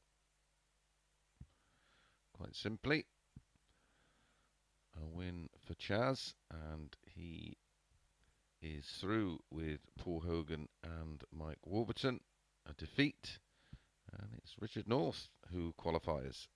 Speaker 1: Quite simply, a win for Chaz, and he is through with Paul Hogan and Mike Warburton. A defeat, and it's Richard North who qualifies.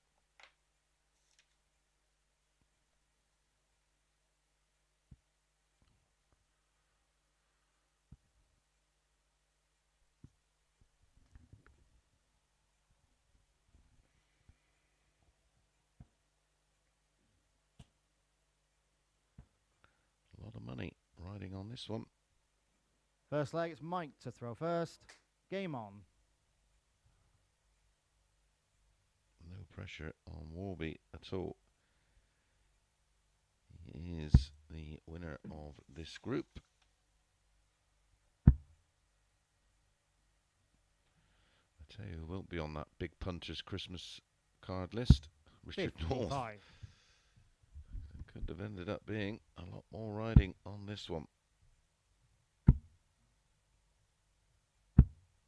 Speaker 1: A lot of money riding on this one.
Speaker 2: First leg, it's Mike to throw first. Game on.
Speaker 1: No pressure on Warby at all. He is the winner of this group. I tell you, who won't be on that big punters Christmas card list? Richard North. Could have ended up being a lot more riding on this one.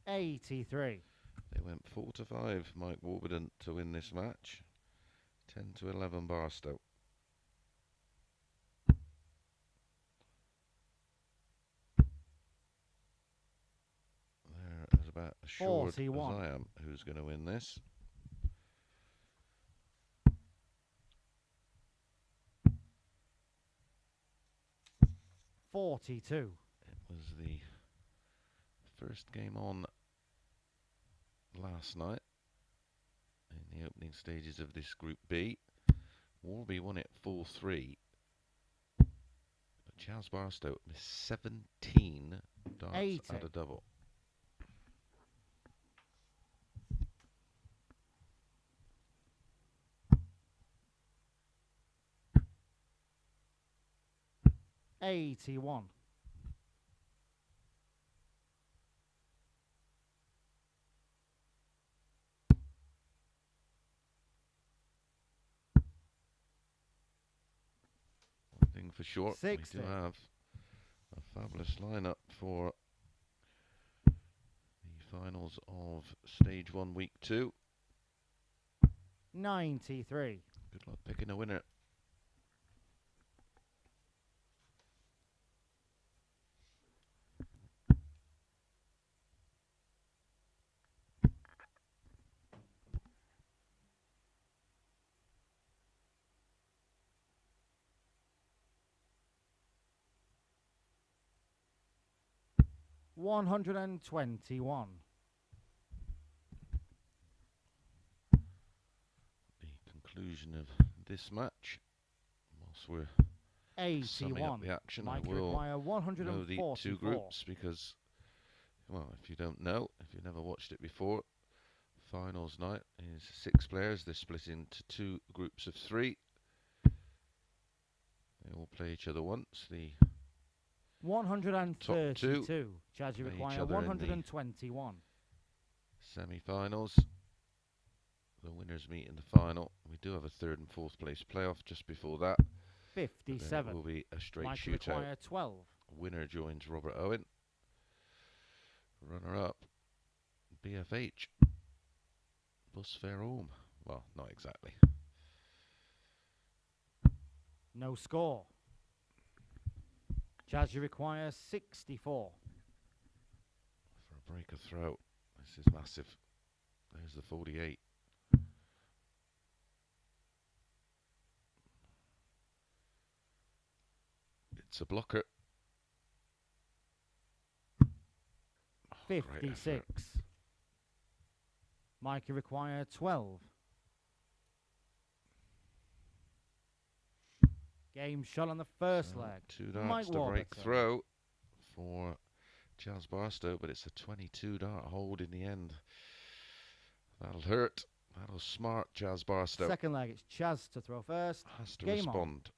Speaker 2: 83.
Speaker 1: They went 4-5, Mike Warburton, to win this match. 10-11 Barstow. They're as about assured
Speaker 2: 41.
Speaker 1: as I am who's going to win this.
Speaker 2: $42.
Speaker 1: It was the first game on last night in the opening stages of this Group B. Warby won it 4-3, but Chaz Barstow missed 17 darts
Speaker 2: 80.
Speaker 1: at a double.
Speaker 2: $81.
Speaker 1: One thing for sure,
Speaker 2: 60.
Speaker 1: we do have a fabulous lineup for the finals of Stage 1 Week 2.
Speaker 2: 93.
Speaker 1: Good luck picking a winner.
Speaker 2: $121.
Speaker 1: The conclusion of this match, whilst we're summing
Speaker 2: 81.
Speaker 1: up the action,
Speaker 2: Mike
Speaker 1: I will
Speaker 2: require
Speaker 1: know the
Speaker 2: 144.
Speaker 1: two groups because, well, if you don't know, if you've never watched it before, finals night is 6 players. They're split into 2 groups of 3. They all play each other once. The
Speaker 2: 132. Chaz, you
Speaker 1: play each
Speaker 2: require
Speaker 1: other in the
Speaker 2: 121.
Speaker 1: semi-finals. The winners meet in the final. We do have a 3rd and 4th place playoff just before that.
Speaker 2: 57.
Speaker 1: It will be a straight
Speaker 2: Mike
Speaker 1: shootout.
Speaker 2: require 12.
Speaker 1: Winner joins Robert Owen. Runner up, BFH. Bus Fair Home. Well, not exactly.
Speaker 2: No score. Chaz, you require 64.
Speaker 1: For a break of throat. This is massive. There's the 48. It's a blocker.
Speaker 2: 56. Mike, you require 12. Game shot on the first leg.
Speaker 1: 2
Speaker 2: Mike
Speaker 1: darts to break
Speaker 2: Warburton.
Speaker 1: throw for Chaz Barstow, but it's a 22 dart hold in the end. That'll hurt. That'll smart Chaz Barstow.
Speaker 2: Second leg, it's Chaz to throw first.
Speaker 1: Has to
Speaker 2: Game on.
Speaker 1: respond.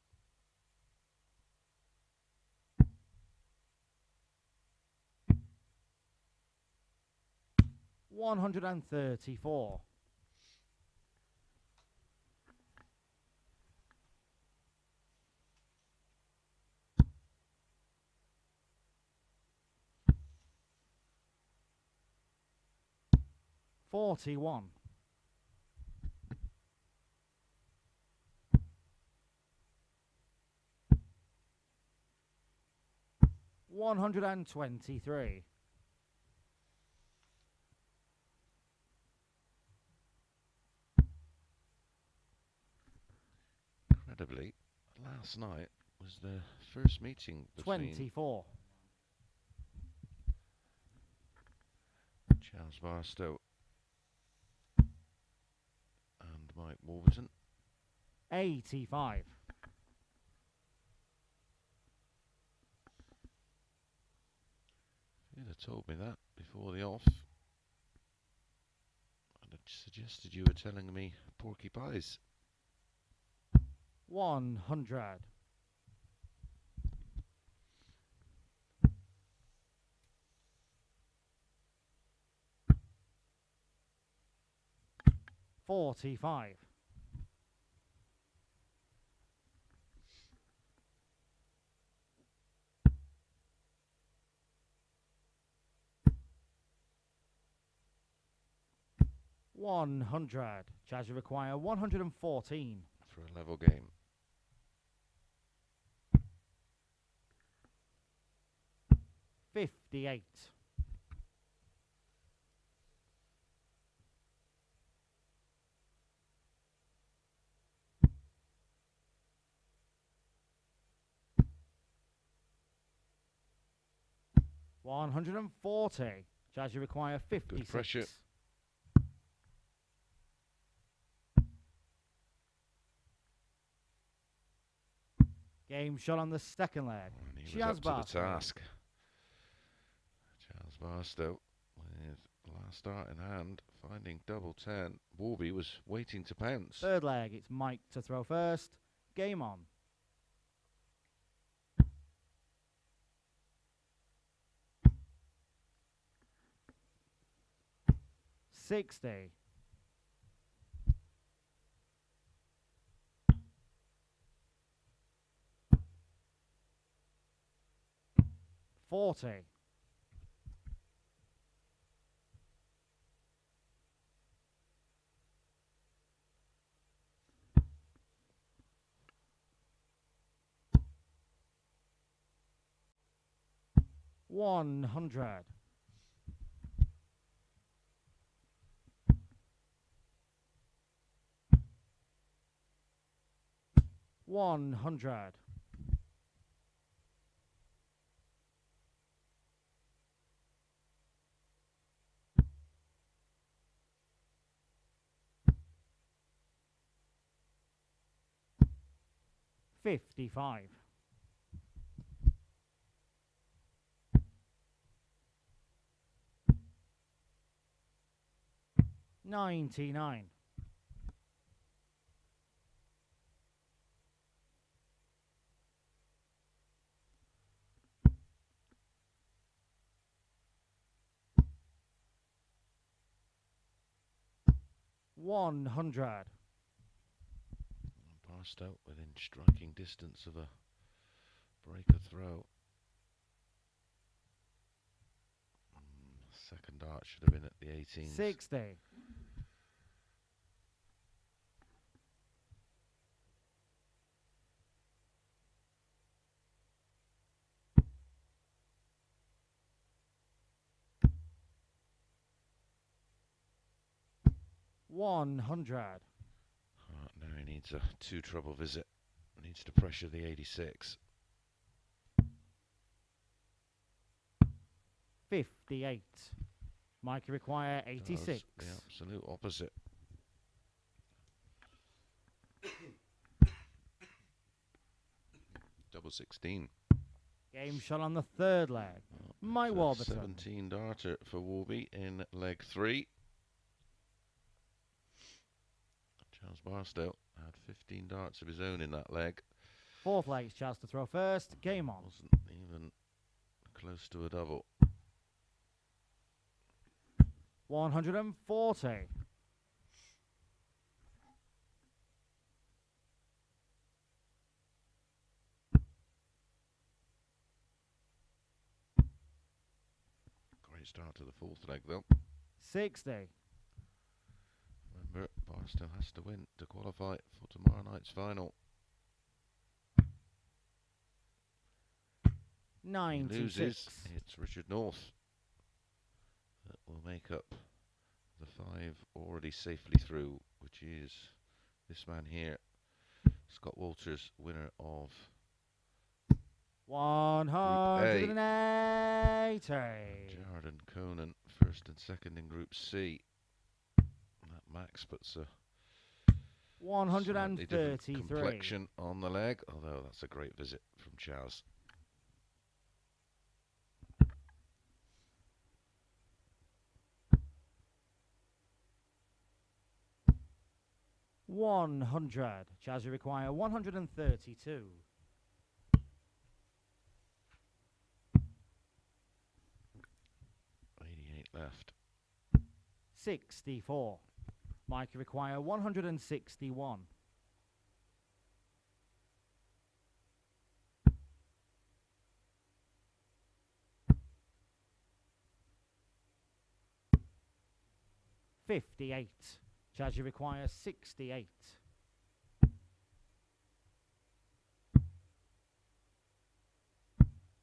Speaker 2: $134. 41. 123.
Speaker 1: Incredibly, last night was the first meeting between
Speaker 2: 24.
Speaker 1: Charles Barstow and Mike Warburton.
Speaker 2: 85.
Speaker 1: If you'd have told me that before the off, I'd have suggested you were telling me porky pies.
Speaker 2: 100. 45. 100. Charges require 114.
Speaker 1: For a level game.
Speaker 2: 58. 140. Charges require 56.
Speaker 1: Good pressure.
Speaker 2: Game shot on the second leg.
Speaker 1: And he was up to the
Speaker 2: Barstow.
Speaker 1: task. Charles Barstow with last start in hand, finding double 10. Warby was waiting to pounce.
Speaker 2: Third leg, it's Mike to throw first. Game on. 60. 40. 100. 100. 55. 99. 100.
Speaker 1: Barstow within striking distance of a breaker throw. Second dart should have been at the 18s.
Speaker 2: 60. 100.
Speaker 1: Now he needs a two trouble visit. Needs to pressure the 86.
Speaker 2: 58. Mike require 86.
Speaker 1: Does the absolute opposite. Double 16.
Speaker 2: Game shot on the third leg. Mike Warburton.
Speaker 1: 17 darter for Warby in leg 3. Charles Barstow had 15 darts of his own in that leg.
Speaker 2: Fourth leg, it's Charles to throw first. Game on.
Speaker 1: Wasn't even close to a double.
Speaker 2: 140.
Speaker 1: Great start to the fourth leg though.
Speaker 2: 60.
Speaker 1: Remember, Barstow has to win to qualify for tomorrow night's final.
Speaker 2: 96.
Speaker 1: He loses. It's Richard North that will make up the 5 already safely through, which is this man here, Scott Walters, winner of
Speaker 2: 180.
Speaker 1: Jared and Conan, first and second in Group C. That Max puts a slightly different
Speaker 2: 133.
Speaker 1: complexion on the leg, although that's a great visit from Chaz.
Speaker 2: $100. Chaz, you require 132.
Speaker 1: 88 left.
Speaker 2: 64. Mike, you require 161. 58. Chaz, you require 68.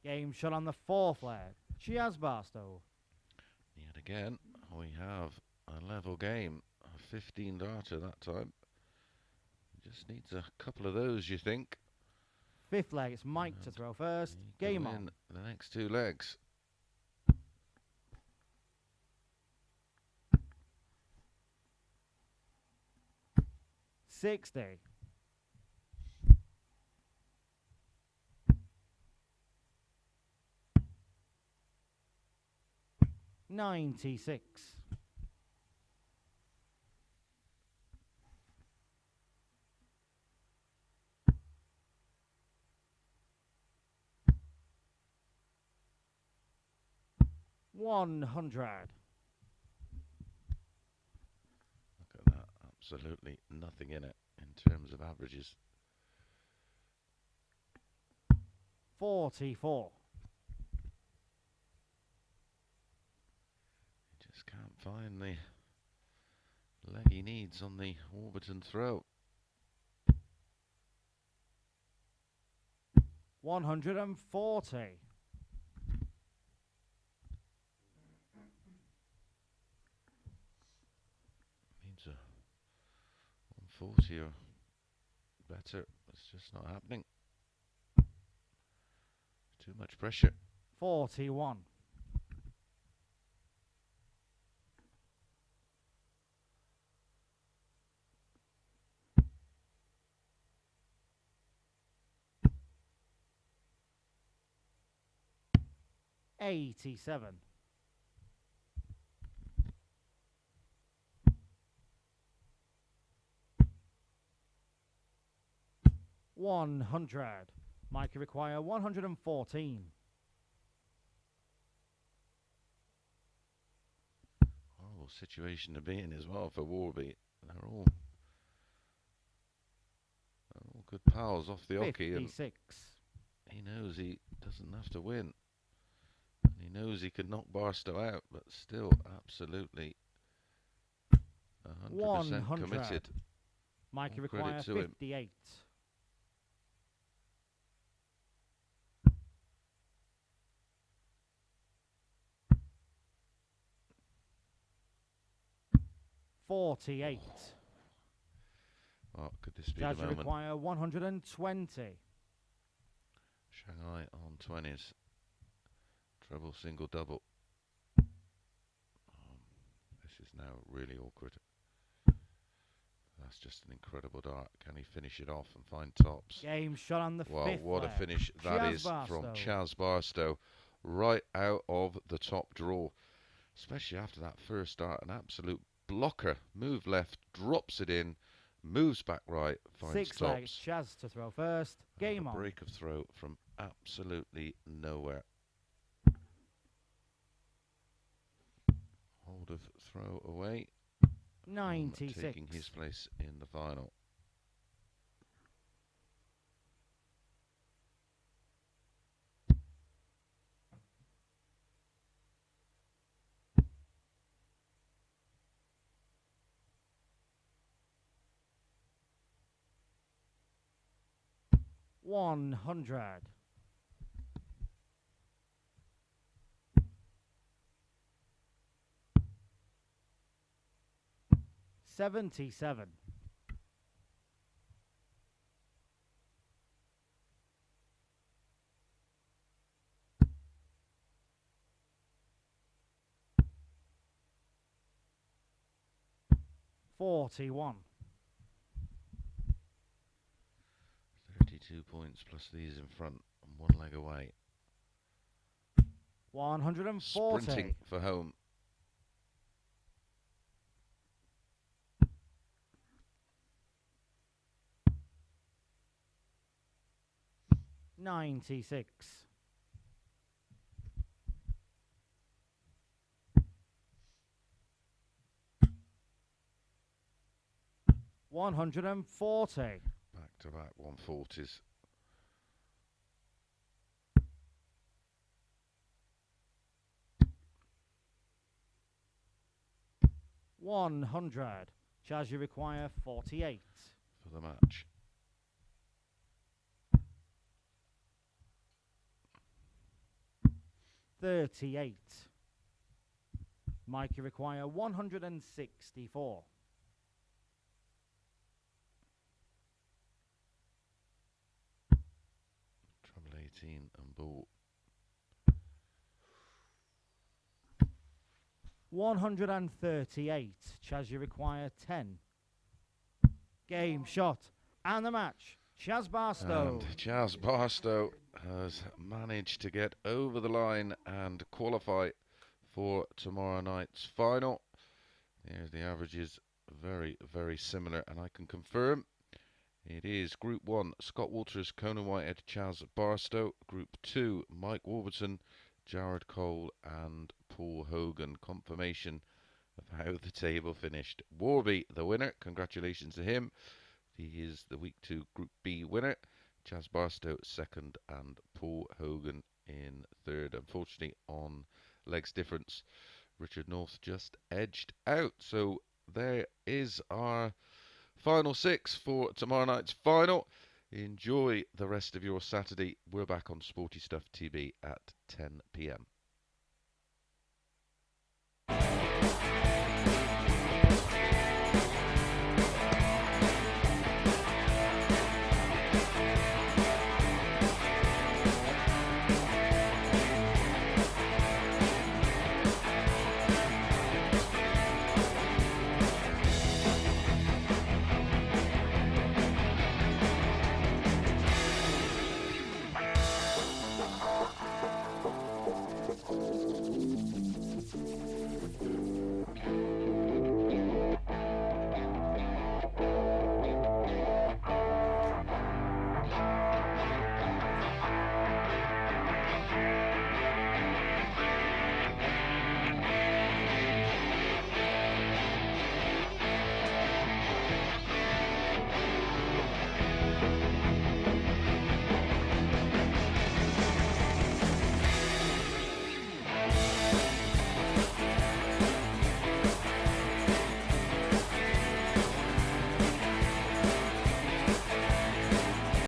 Speaker 2: Game shot on the 4th leg. Chaz Barstow.
Speaker 1: Yet again, we have a level game. A 15 darter that time. Just needs a couple of those, you think.
Speaker 2: 5th leg, it's Mike to throw first. Game on.
Speaker 1: The next 2 legs.
Speaker 2: $60. 96. 100.
Speaker 1: Look at that, absolutely nothing in it in terms of averages.
Speaker 2: 44.
Speaker 1: Just can't find the leg he needs on the Warburton throw.
Speaker 2: 140.
Speaker 1: Needs a 140 or better. It's just not happening. Too much pressure.
Speaker 2: 41. 87. 100. Mike, you require 114.
Speaker 1: Horrible situation to be in as well for Warby. They're all good pals off the hockey, and
Speaker 2: 56.
Speaker 1: he knows he doesn't have to win. And he knows he could knock Barstow out, but still absolutely 100%
Speaker 2: 100.
Speaker 1: committed.
Speaker 2: Mike, you
Speaker 1: All credit
Speaker 2: require
Speaker 1: to him.
Speaker 2: 58. 48.
Speaker 1: Oh, could this be
Speaker 2: Chaz,
Speaker 1: the
Speaker 2: you
Speaker 1: moment?
Speaker 2: require 120.
Speaker 1: Shanghai on 20s. Treble, single, double. This is now really awkward. That's just an incredible dart. Can he finish it off and find tops?
Speaker 2: Game shot on the
Speaker 1: Well,
Speaker 2: 5th
Speaker 1: what a
Speaker 2: leg.
Speaker 1: finish that
Speaker 2: Chaz
Speaker 1: is from
Speaker 2: Barstow.
Speaker 1: Chaz Barstow. Right out of the top draw. Especially after that first dart. An absolute blocker. Move left, drops it in, moves back right, finds
Speaker 2: 6 leg.
Speaker 1: tops.
Speaker 2: Chaz to throw first. Game
Speaker 1: A
Speaker 2: on.
Speaker 1: break of throw from absolutely nowhere. Hold of throw away.
Speaker 2: 96.
Speaker 1: Taking his place in the final.
Speaker 2: 100. 77. 41.
Speaker 1: 32 points plus these in front and one leg away.
Speaker 2: 140.
Speaker 1: Sprinting for home.
Speaker 2: 96. 140.
Speaker 1: Back to back 140s.
Speaker 2: 100. Chaz, you require 48.
Speaker 1: For the match.
Speaker 2: $38. Mike, you require 164.
Speaker 1: Treble 18 and ball.
Speaker 2: 138. Chaz, you require 10. Game, shot, and the match. Chaz Barstow.
Speaker 1: And Chaz Barstow has managed to get over the line and qualify for tomorrow night's final. There's the averages, very, very similar, and I can confirm it is Group 1, Scott Walters, Conan Whitehead, Chaz Barstow. Group 2, Mike Warburton, Jared Cole and Paul Hogan. Confirmation of how the table finished. Warby, the winner. Congratulations to him. He is the Week 2 Group B winner. Chaz Barstow second and Paul Hogan in third. Unfortunately, on legs difference, Richard North just edged out. So there is our final 6 for tomorrow night's final. Enjoy the rest of your Saturday. We're back on Sporty Stuff TV at 10 p.m.